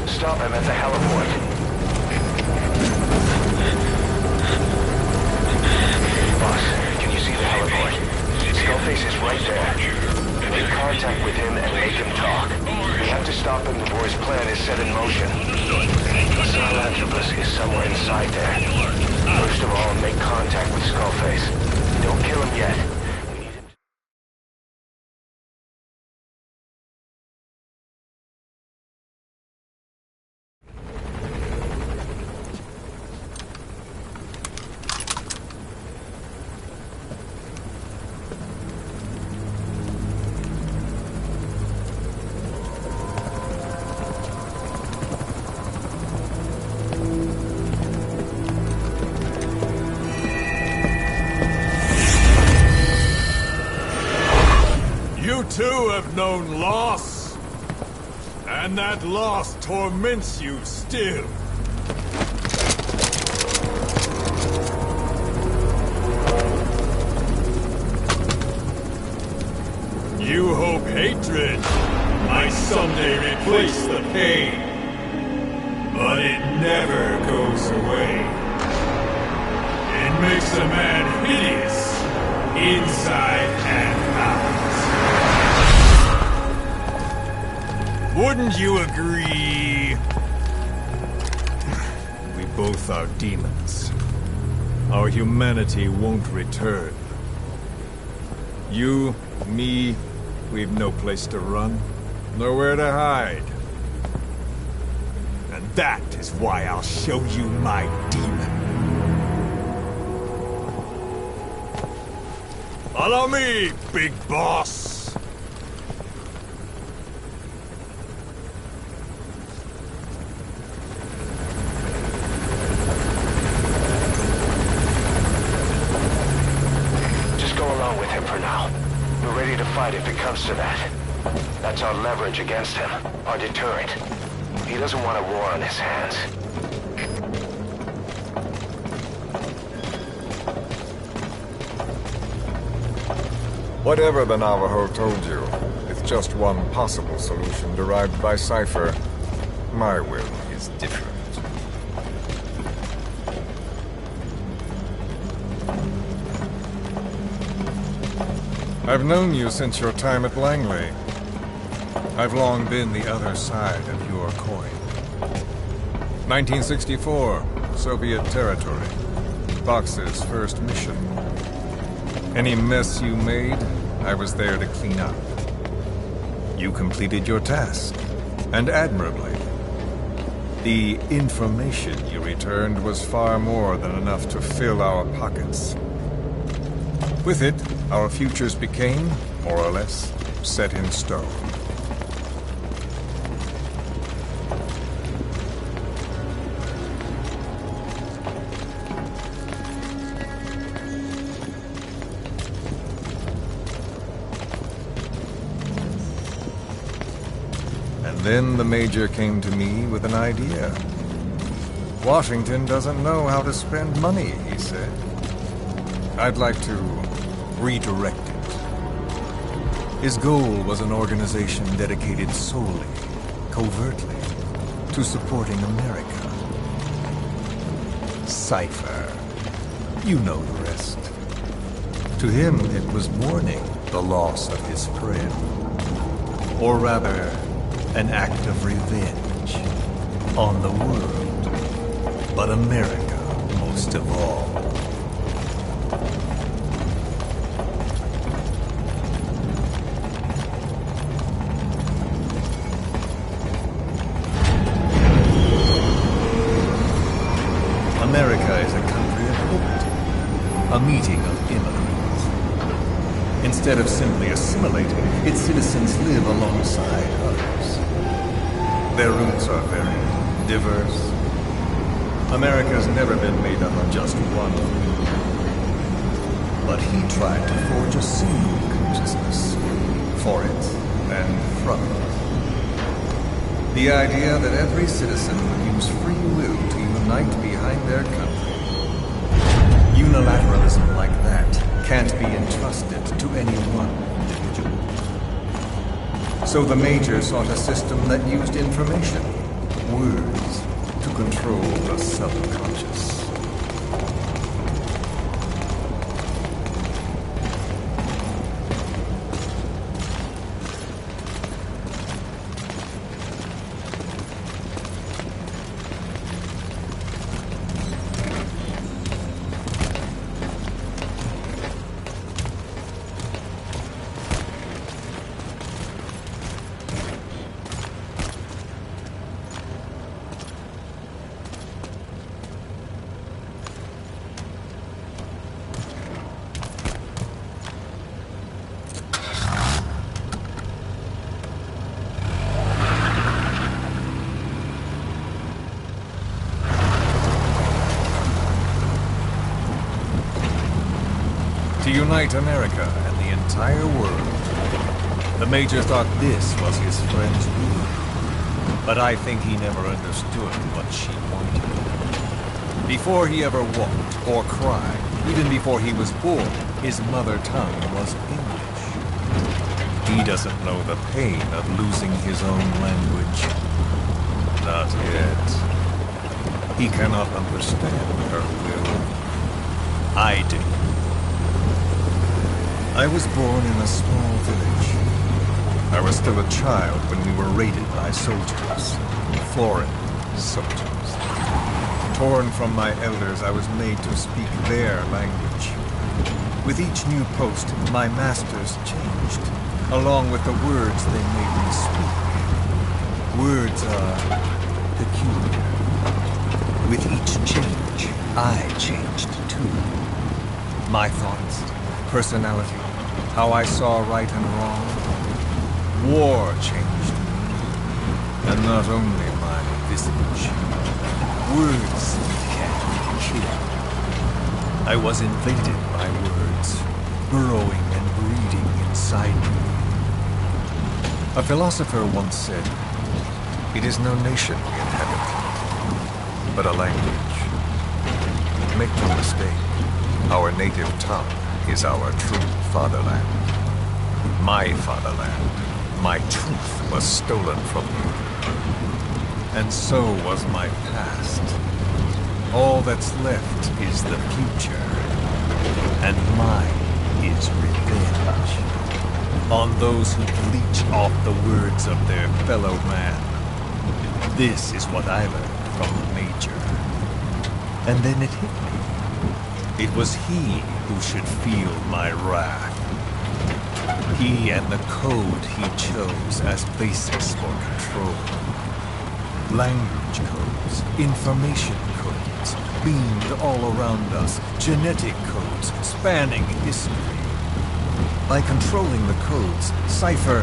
Stop him at the heliport. Boss, can you see the heliport? Skullface is right there. Make contact with him and make him talk. We have to stop him before his plan is set in motion. Sahelanthropus is somewhere inside there. First of all, make contact with Skullface. Don't kill him yet. You too have known loss, and that loss torments you still. You hope hatred might someday replace the pain, but it never goes away. It makes a man hideous, inside and out. Wouldn't you agree? We both are demons. Our humanity won't return. You, me, we've no place to run, nowhere to hide. And that is why I'll show you my demon. Follow me, big boss! If it comes to that. That's our leverage against him, our deterrent. He doesn't want a war on his hands. Whatever the Navajo told you, it's just one possible solution derived by Cypher. My will is different. I've known you since your time at Langley. I've long been the other side of your coin. 1964, Soviet territory. Box's first mission. Any mess you made, I was there to clean up. You completed your task, and admirably. The information you returned was far more than enough to fill our pockets. With it, our futures became, more or less, set in stone. Then the Major came to me with an idea. Washington doesn't know how to spend money, he said. I'd like to redirect it. His goal was an organization dedicated solely, covertly, to supporting America. Cypher. You know the rest. To him, it was mourning the loss of his friend. Or rather, an act of revenge on the world, but America most of all. America is a country of liberty, a meeting of immigrants. Instead of simply assimilating, its citizens live alongside others. Their roots are very diverse. America's never been made up of just one group. But he tried to forge a single consciousness for it and from it. The idea that every citizen would use free will to unite behind their country. Unilateralism like that can't be entrusted to any one individual. So the Major sought a system that used information, words, to control the subconscious. To unite America and the entire world. The Major thought this was his friend's rule. But I think he never understood what she wanted. Before he ever walked or cried, even before he was born, his mother tongue was English. He doesn't know the pain of losing his own language. Not yet. He cannot understand her will. I do. I was born in a small village. I was still a child when we were raided by soldiers. Foreign soldiers. Torn from my elders, I was made to speak their language. With each new post, my masters changed, along with the words they made me speak. Words are peculiar. With each change, I changed too. My thoughts, personality, how I saw right and wrong. War changed me, and not only my visage. Words can kill. I was invaded by words, burrowing and breeding inside me. A philosopher once said, "It is no nation we inhabit, but a language." Make no mistake, our native tongue is our true fatherland. My fatherland, my truth was stolen from me. And so was my past. All that's left is the future. And mine is revenge. on those who bleach off the words of their fellow man. This is what I learned from the Major. And then it hit me. It was he who should feel my wrath. He and the code he chose as basis for control. Language codes, information codes, beamed all around us, genetic codes spanning history. By controlling the codes, Cypher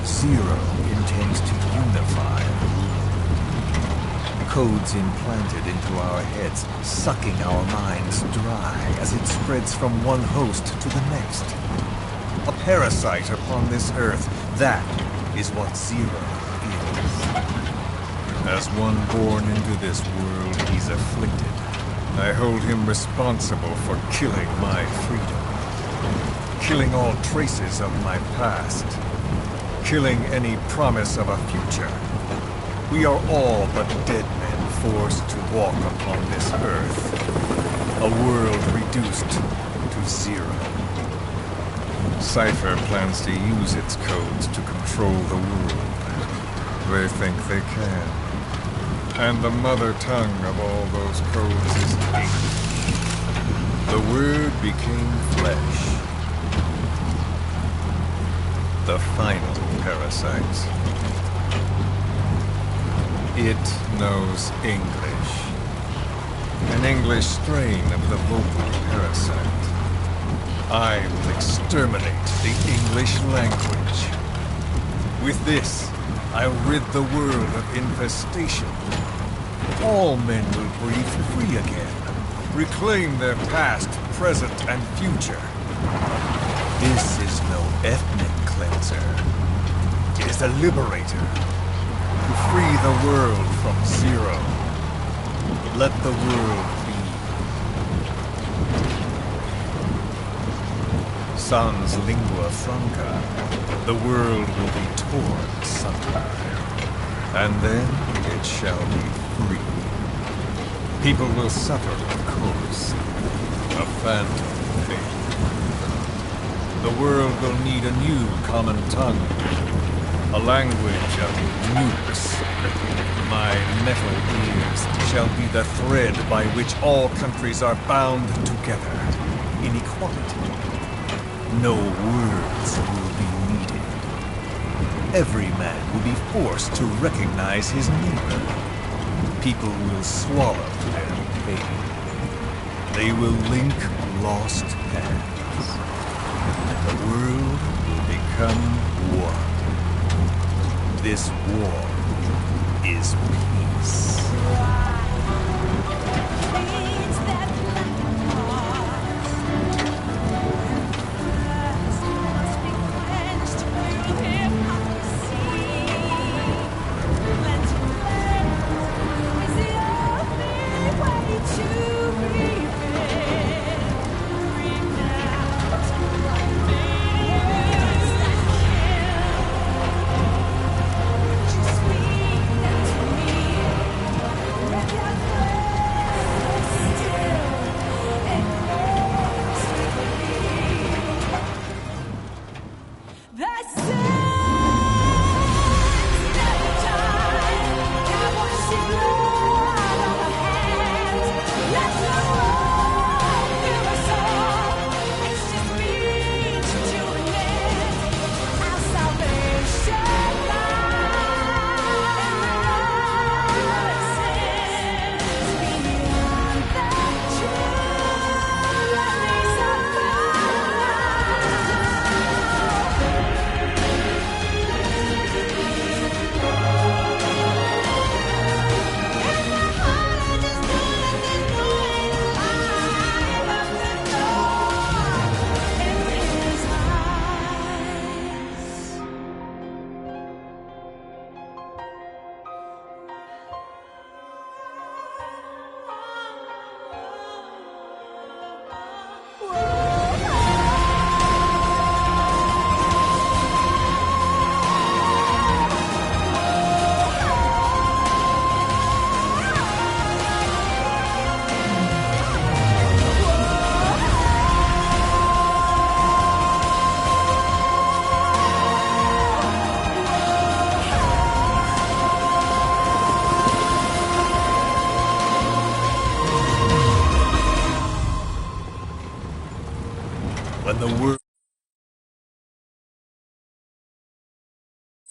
Zero intends to unify the world. Codes implanted into our heads, sucking our minds dry as it spreads from one host to the next. A parasite upon this earth, that is what Zero is. As one born into this world, he's afflicted. I hold him responsible for killing my freedom. Killing all traces of my past. Killing any promise of a future. We are all but dead men forced to walk upon this earth. A world reduced to zero. Cypher plans to use its codes to control the world. They think they can. And the mother tongue of all those codes is hate. The Word became flesh. The final parasites. It knows English. An English strain of the vocal parasite. I will exterminate the English language. With this, I'll rid the world of infestation. All men will breathe free again, reclaim their past, present, and future. This is no ethnic cleanser. It is a liberator. To free the world from Zero. Let the world be. Sans lingua franca, the world will be torn asunder. And then it shall be free. People will suffer, of course. A phantom pain. The world will need a new common tongue. A language of nukes. My metal ears shall be the thread by which all countries are bound together in equality. No words will be needed. Every man will be forced to recognize his neighbor. People will swallow their pain. They will link lost hands. And the world will become one. This war is peace.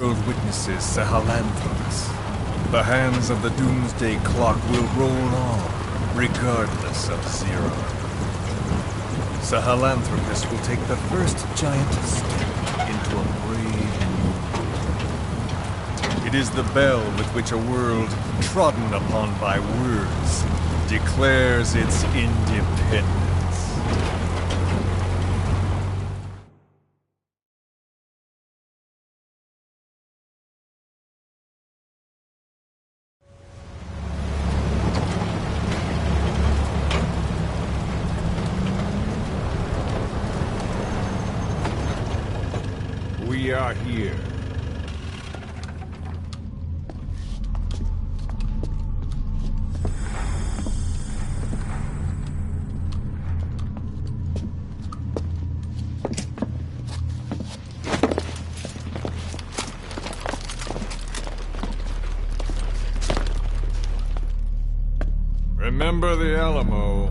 world witnesses Sahelanthropus. The hands of the doomsday clock will roll on, regardless of Zero. Sahelanthropus will take the first giant step into a brave new world. It is the bell with which a world trodden upon by words declares its independence. We are here. Remember the Alamo.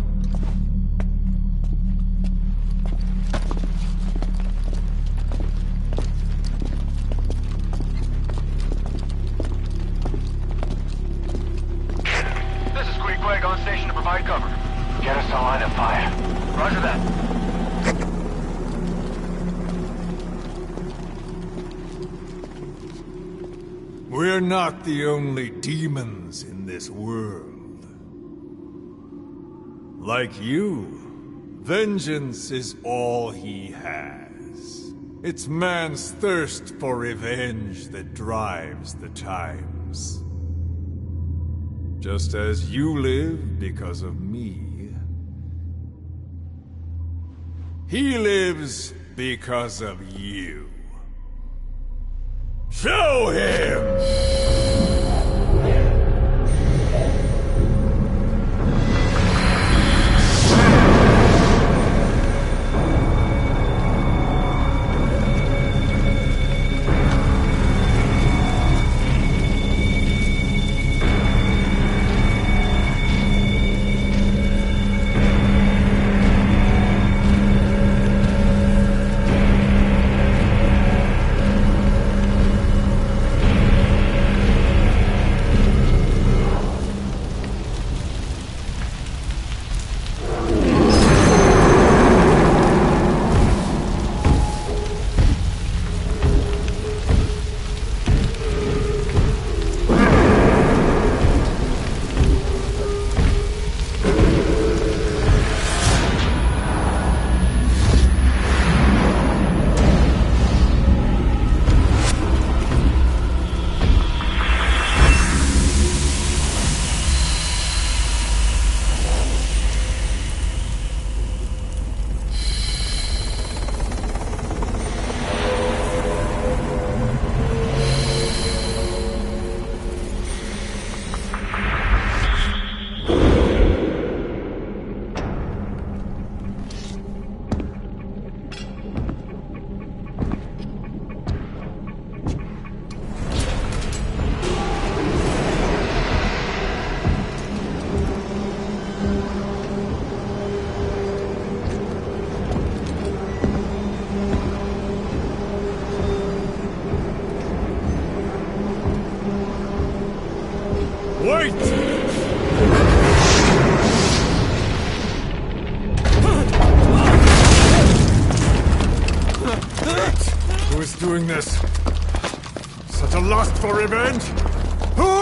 On station to provide cover. Get us a line of fire. Roger that. We're not the only demons in this world. Like you, vengeance is all he has. It's man's thirst for revenge that drives the times. Just as you live because of me, he lives because of you. Show him! Wait! Who is doing this? Such a lust for revenge? Who?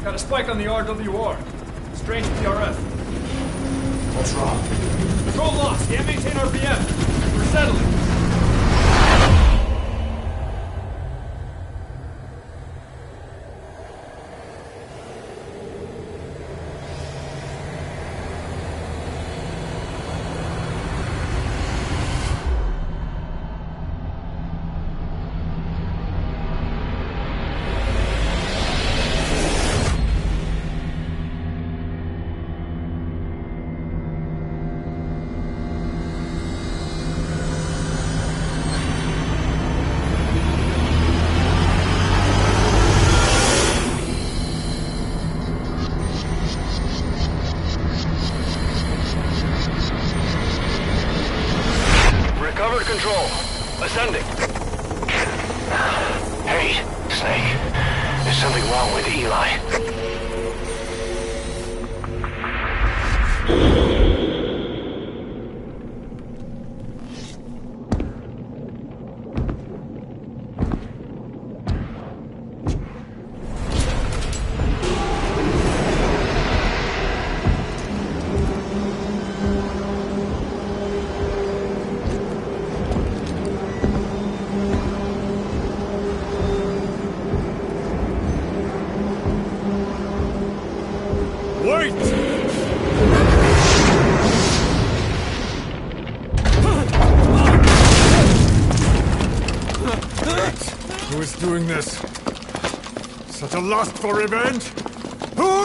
Got a spike on the RWR. Strange PRF. What's wrong? Control lost. Can't maintain RPM. We're settling. Recovered control. Ascending. Hey, Snake. There's something wrong with Eli. Wait! Who is doing this? Such a lust for revenge? Who?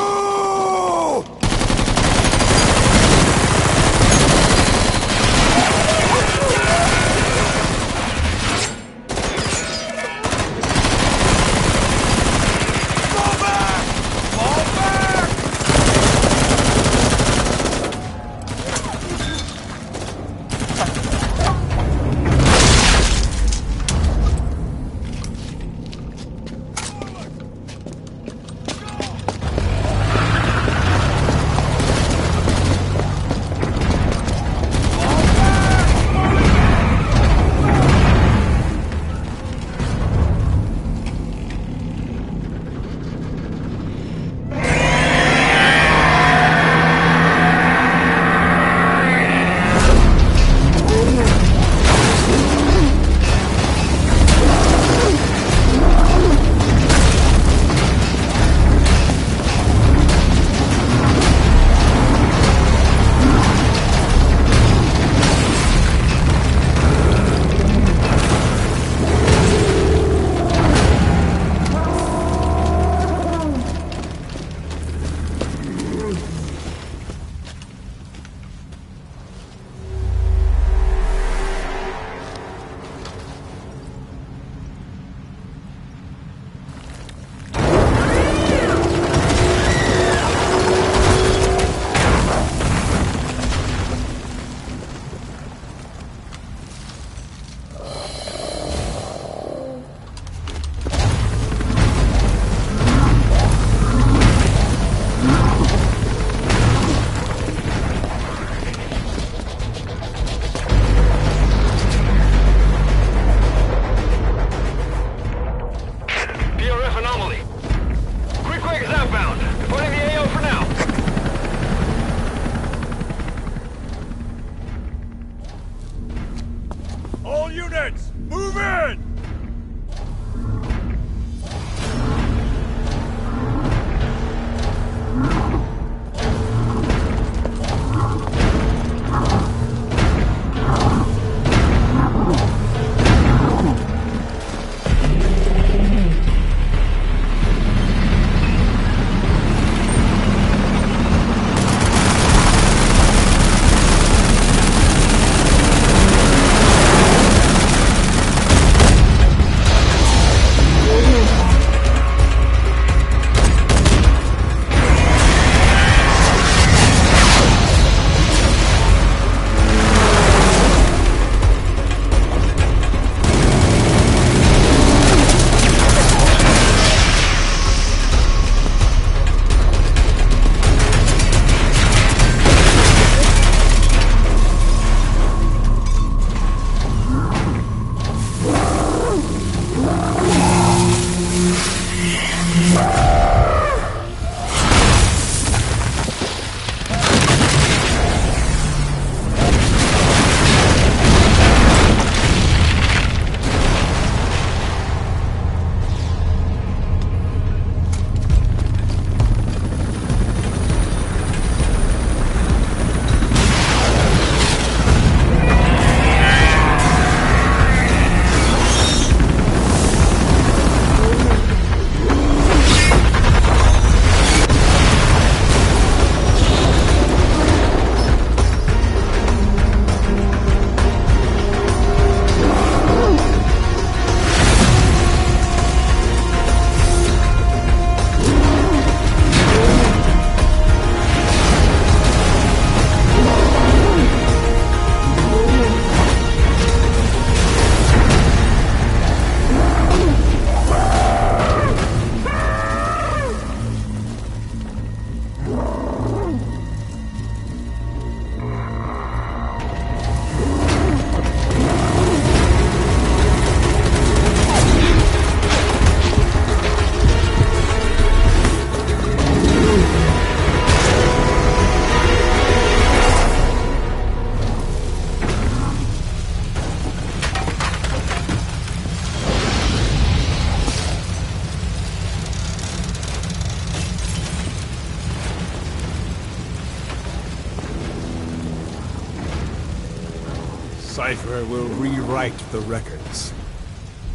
Cypher will rewrite the records,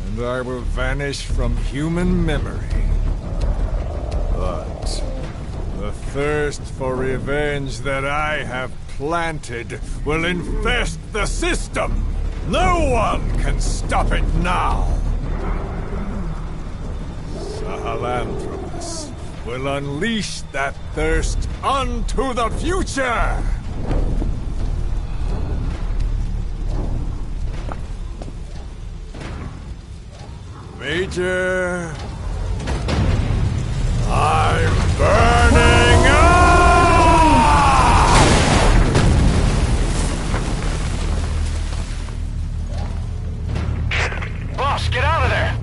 and I will vanish from human memory. But the thirst for revenge that I have planted will infest the system! No one can stop it now! Sahelanthropus will unleash that thirst unto the future! Major... I'm burning up! Boss, get out of there!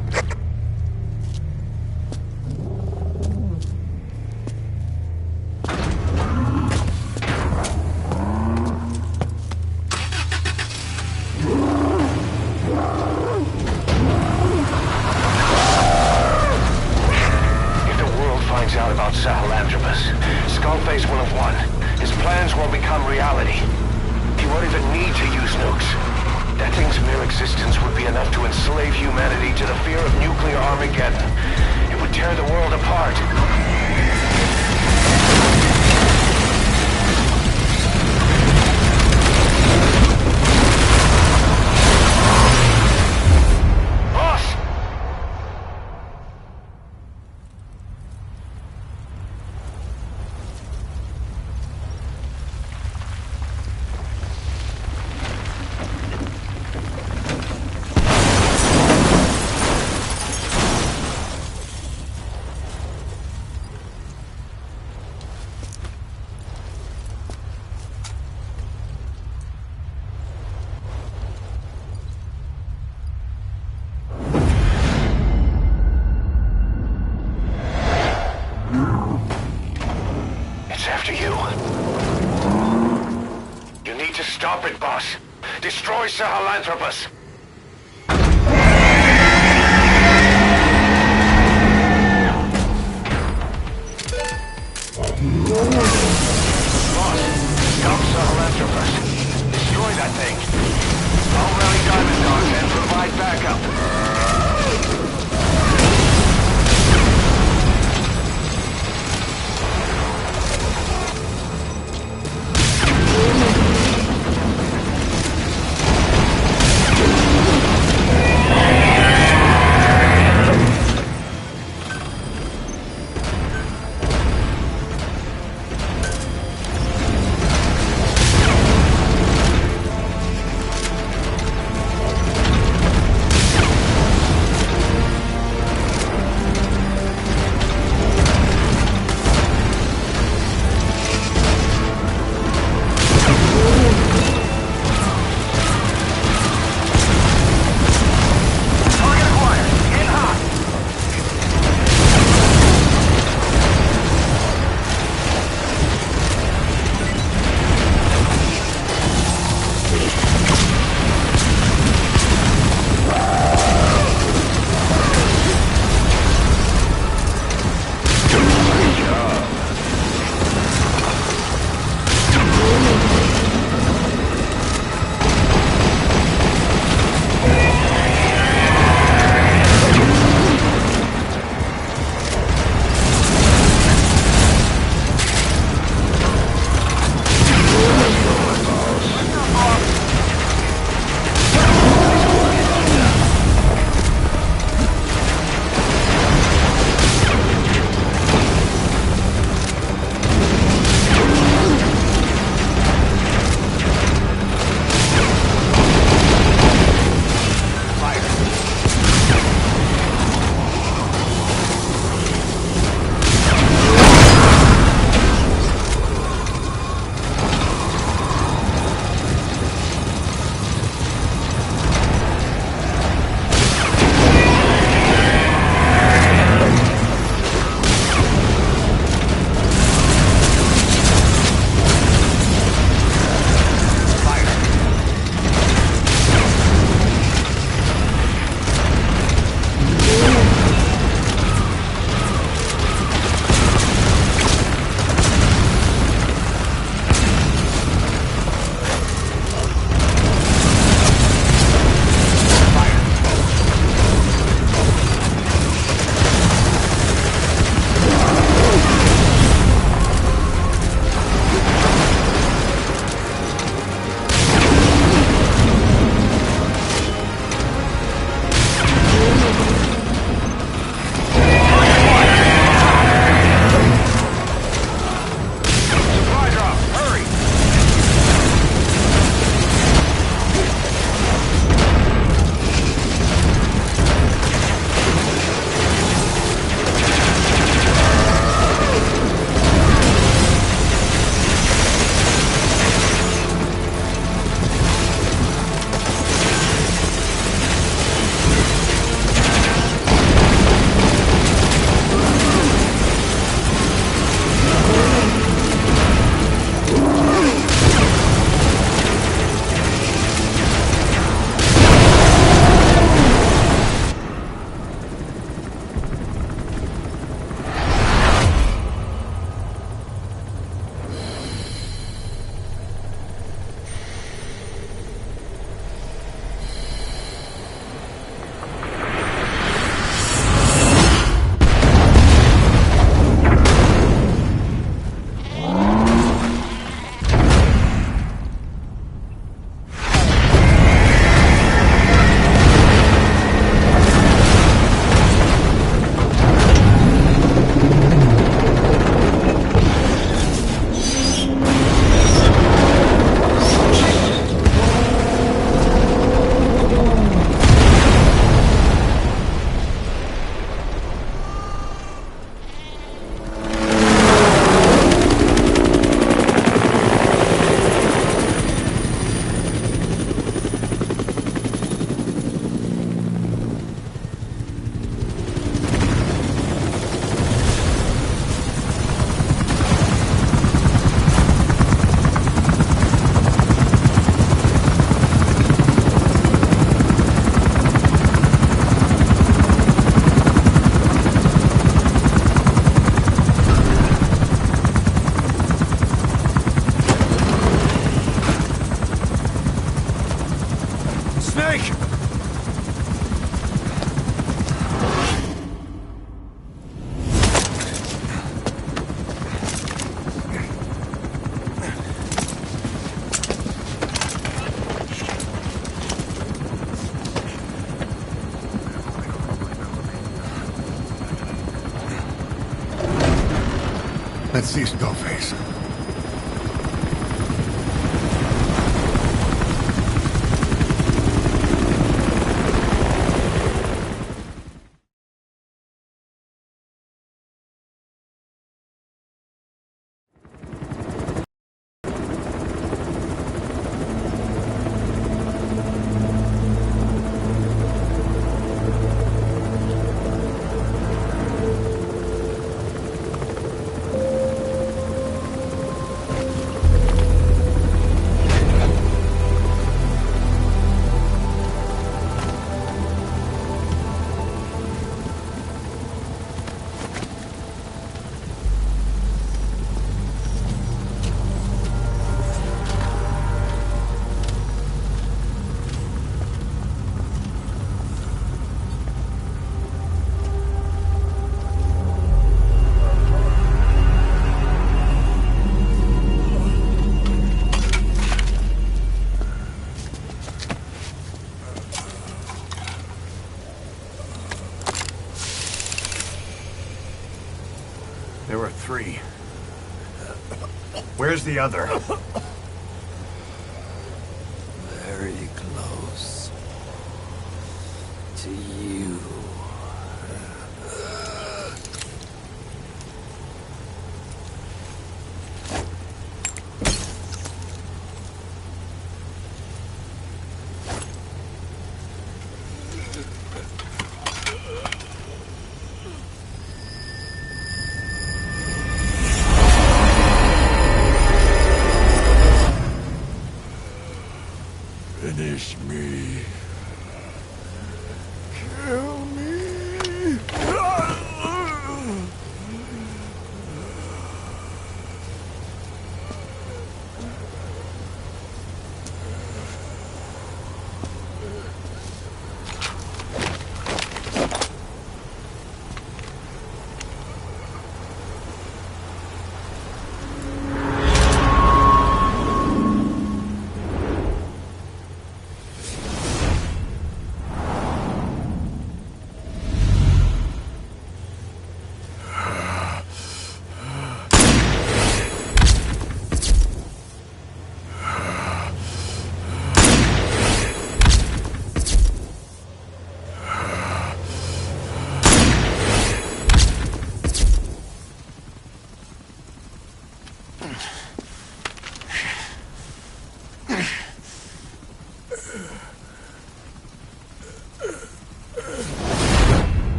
Out about Sahelanthropus, Skullface will have won. His plans will become reality. He won't even need to use nukes. That thing's mere existence would be enough to enslave humanity to the fear of nuclear Armageddon. It would tear the world apart. Stop it, boss. Destroy Sahelanthropus. Boss, stop Sahelanthropus. Destroy that thing. I'll rally Diamond Dogs and provide backup. Let's see Skullface. There were 3. Where's the other? Very close to you. Finish me. Kill me.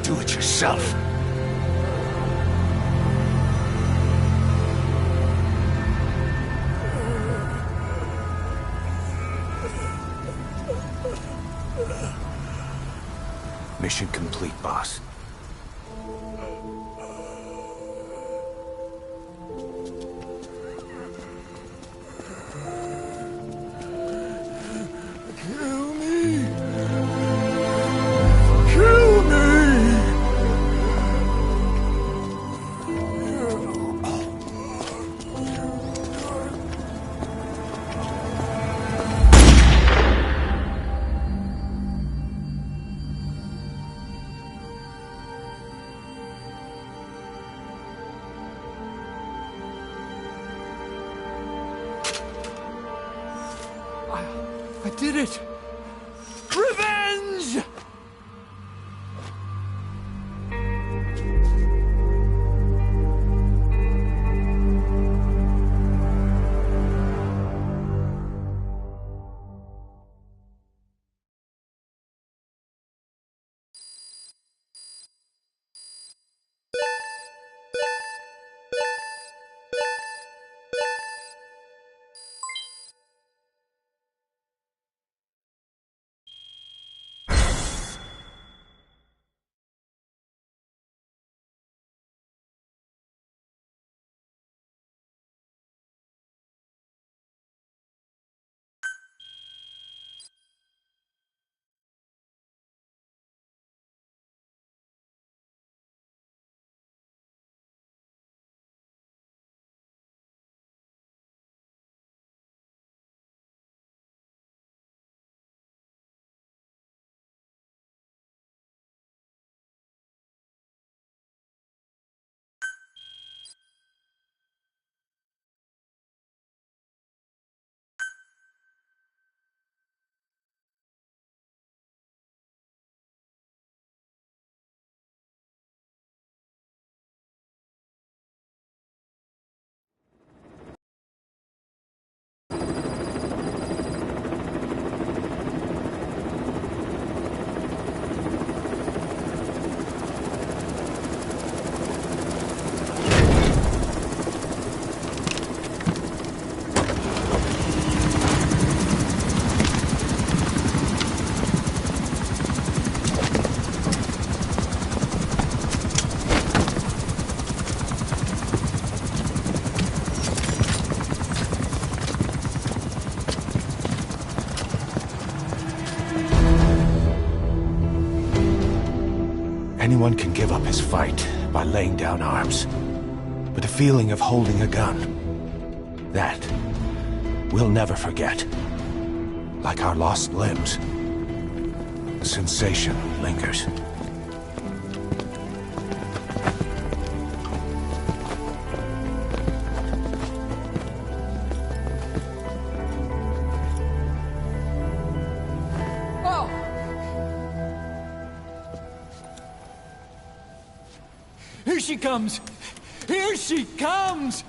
Do it yourself. Mission complete, boss. Kill me. Kill me. I did it! Revenge! Anyone can give up his fight by laying down arms. But the feeling of holding a gun, that we'll never forget. Like our lost limbs, the sensation lingers. Here she comes! Here she comes!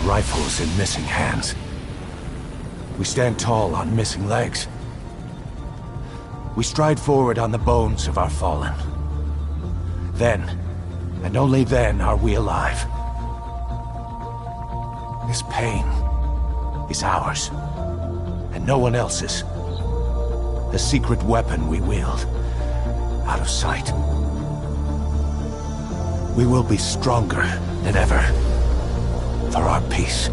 Rifles in missing hands. We stand tall on missing legs. We stride forward on the bones of our fallen. Then, and only then, are we alive. This pain is ours, and no one else's. A secret weapon we wield, out of sight. We will be stronger than ever. For our peace.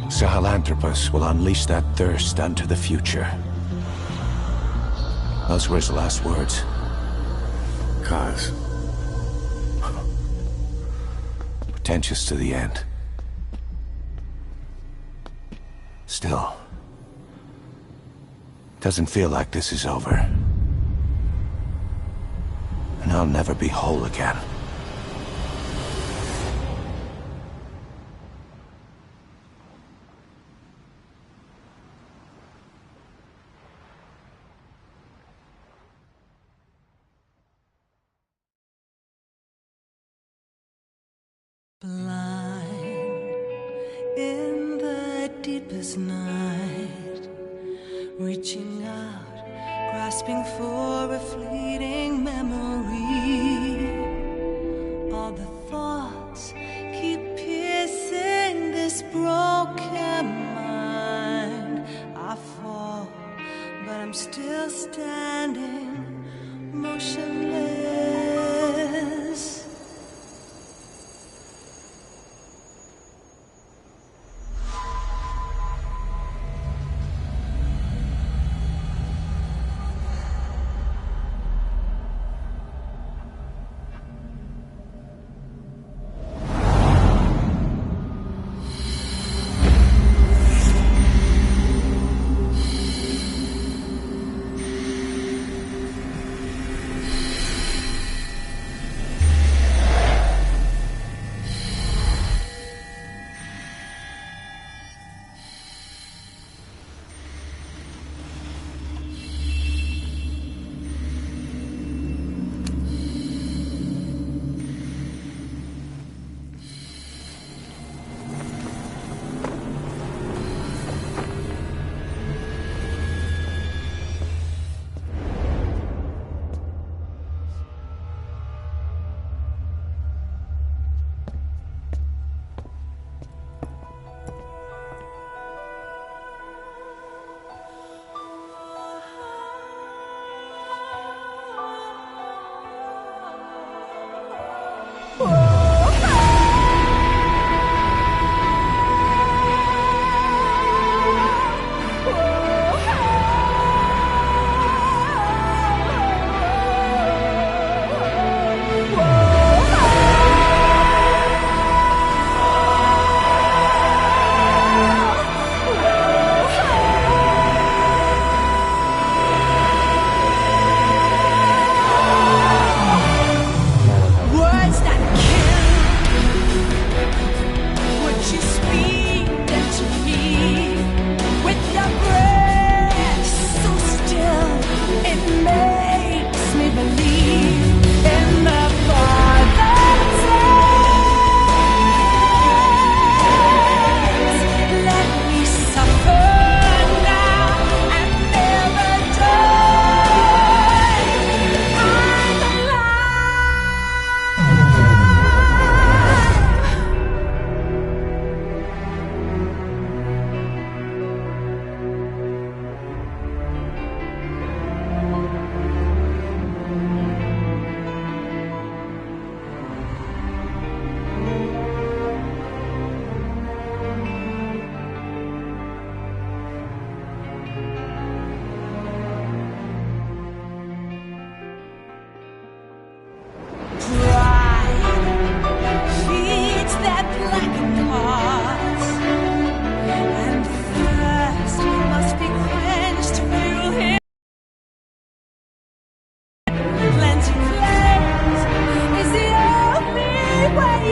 Sahelanthropus will unleash that thirst unto the future. Those were his last words. Kaz. Pretentious to the end. Still. Doesn't feel like this is over. And I'll never be whole again. Blind in the deepest night, reaching out, grasping for a fleeting memory. All the thoughts keep piercing this broken mind. I fall, but I'm still standing, motionless.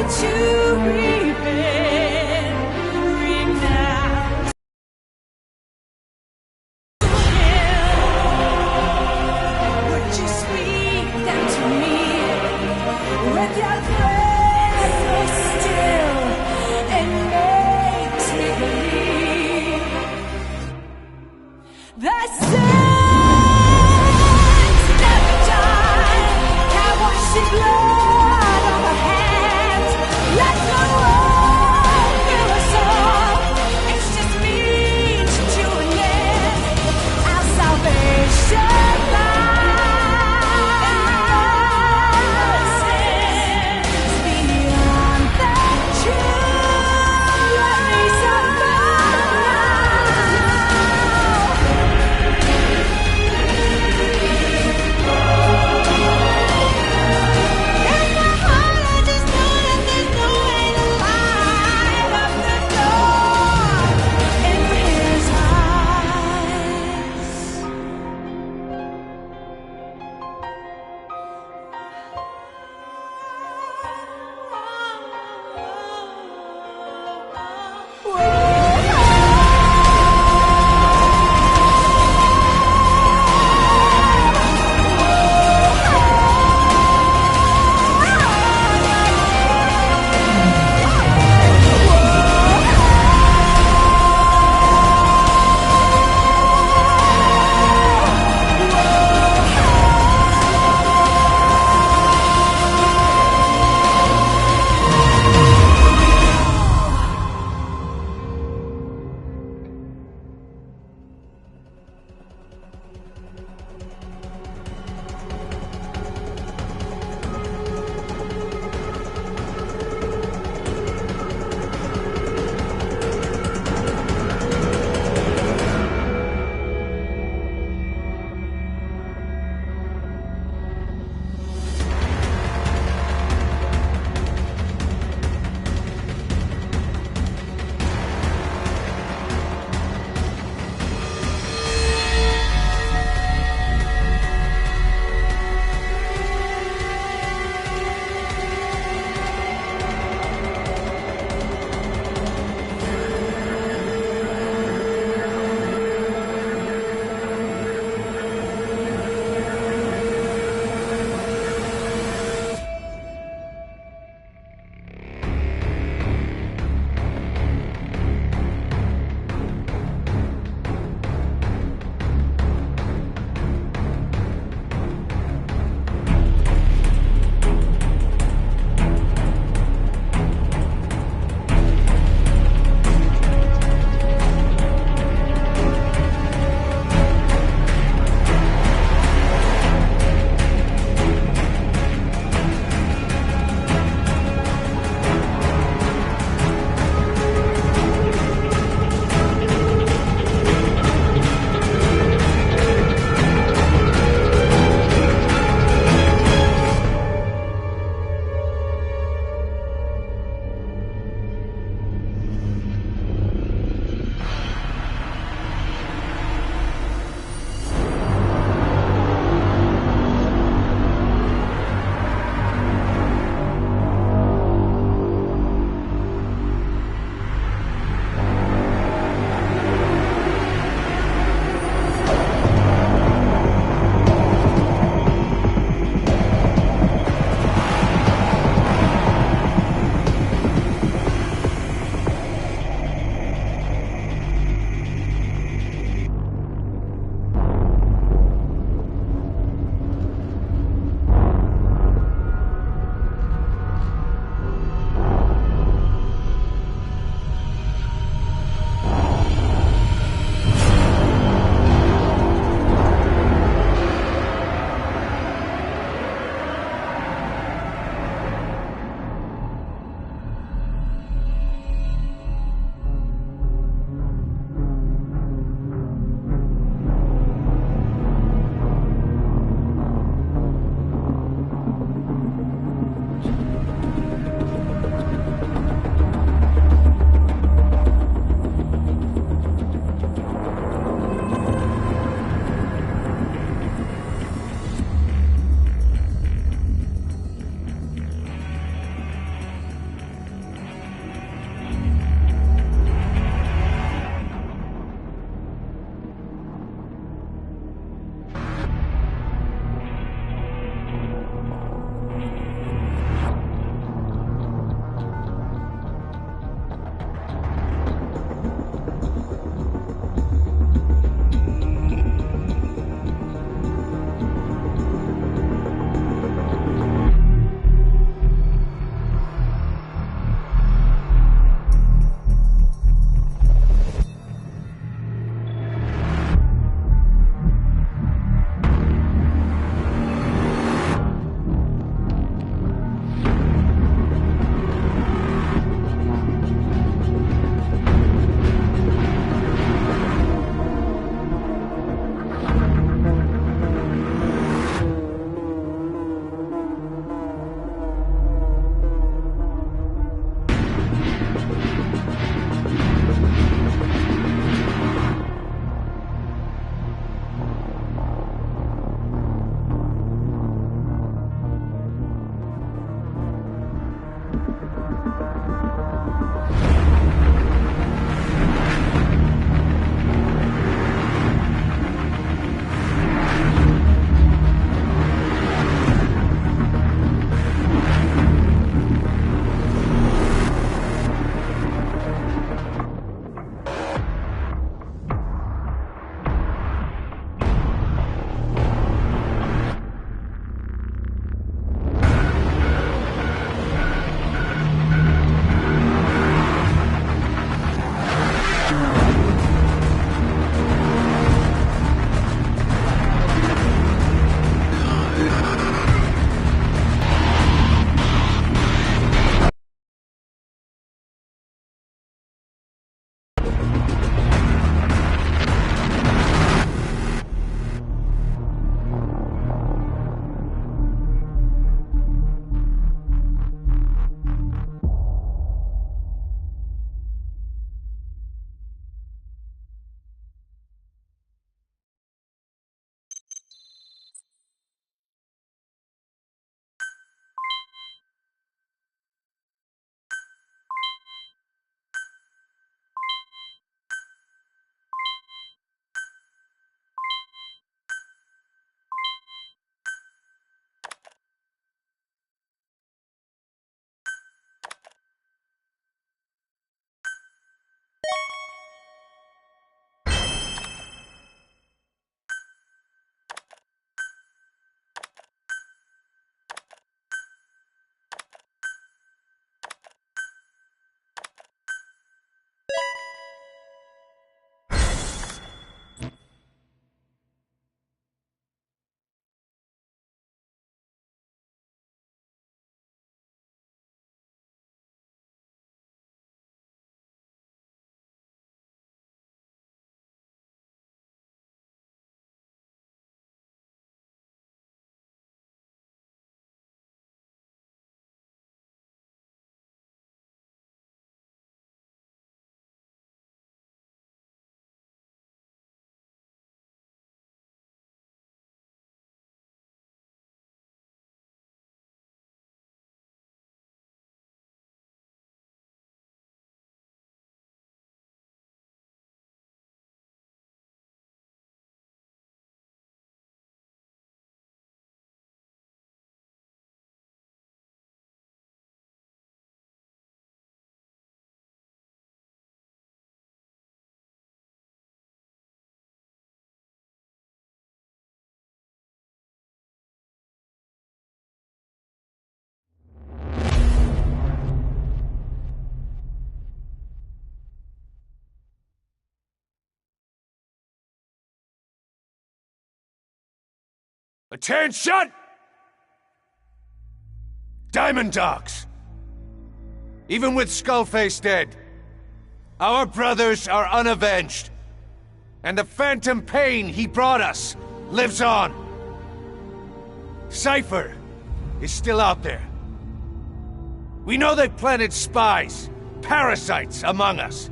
to remembering now. Would you speak down to me with your breath so still and makes me believe the saints never die? Can't wash the blood on the hands. Let go. Attention! Diamond Dogs! Even with Skullface dead, our brothers are unavenged. And the phantom pain he brought us lives on. Cypher is still out there. We know they planted spies, parasites among us.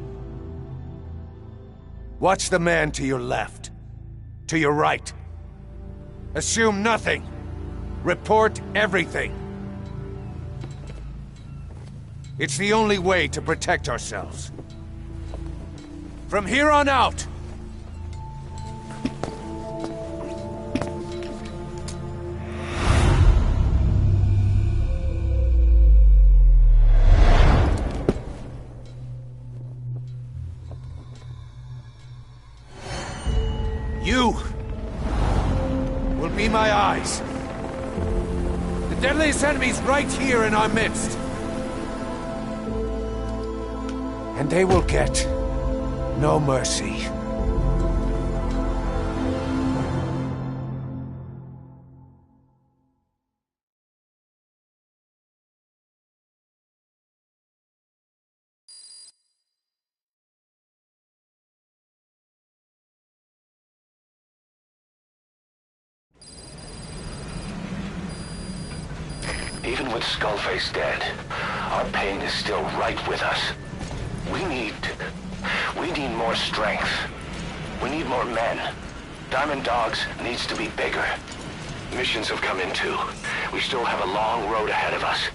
Watch the man to your left, to your right. Assume nothing. Report everything. It's the only way to protect ourselves. From here on out, you will be my eyes. The deadliest enemy's right here in our midst. And they will get no mercy. Even with Skullface dead, our pain is still right with us. We need more strength. We need more men. Diamond Dogs needs to be bigger. Missions have come in too. We still have a long road ahead of us.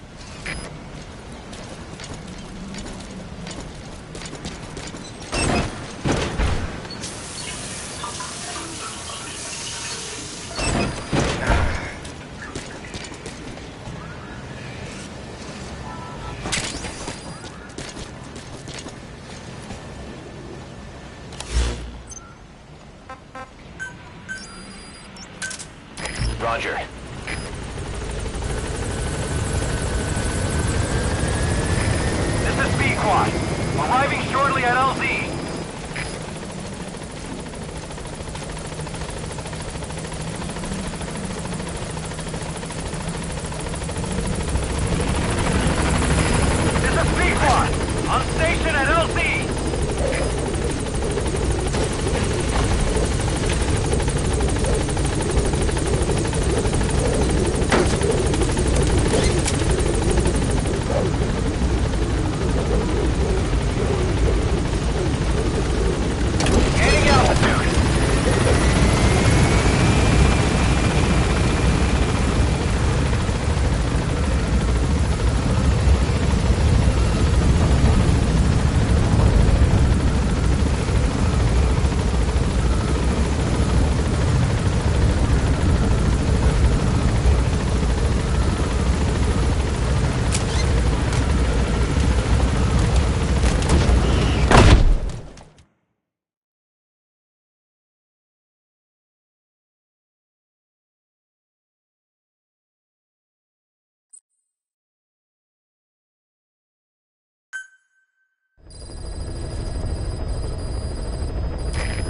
Roger. This is B-Quad. Arriving shortly at LZ. This is B-Quad. On station at LZ.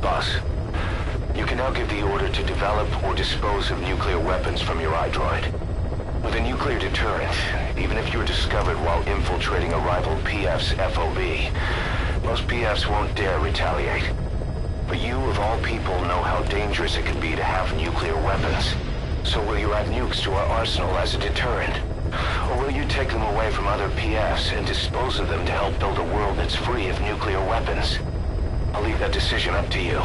Boss, you can now give the order to develop or dispose of nuclear weapons from your iDroid. With a nuclear deterrent, even if you're discovered while infiltrating a rival PF's FOB, most PFs won't dare retaliate. But you, of all people, know how dangerous it can be to have nuclear weapons. So will you add nukes to our arsenal as a deterrent? Or will you take them away from other PFs and dispose of them to help build a world that's free of nuclear weapons? I'll leave that decision up to you.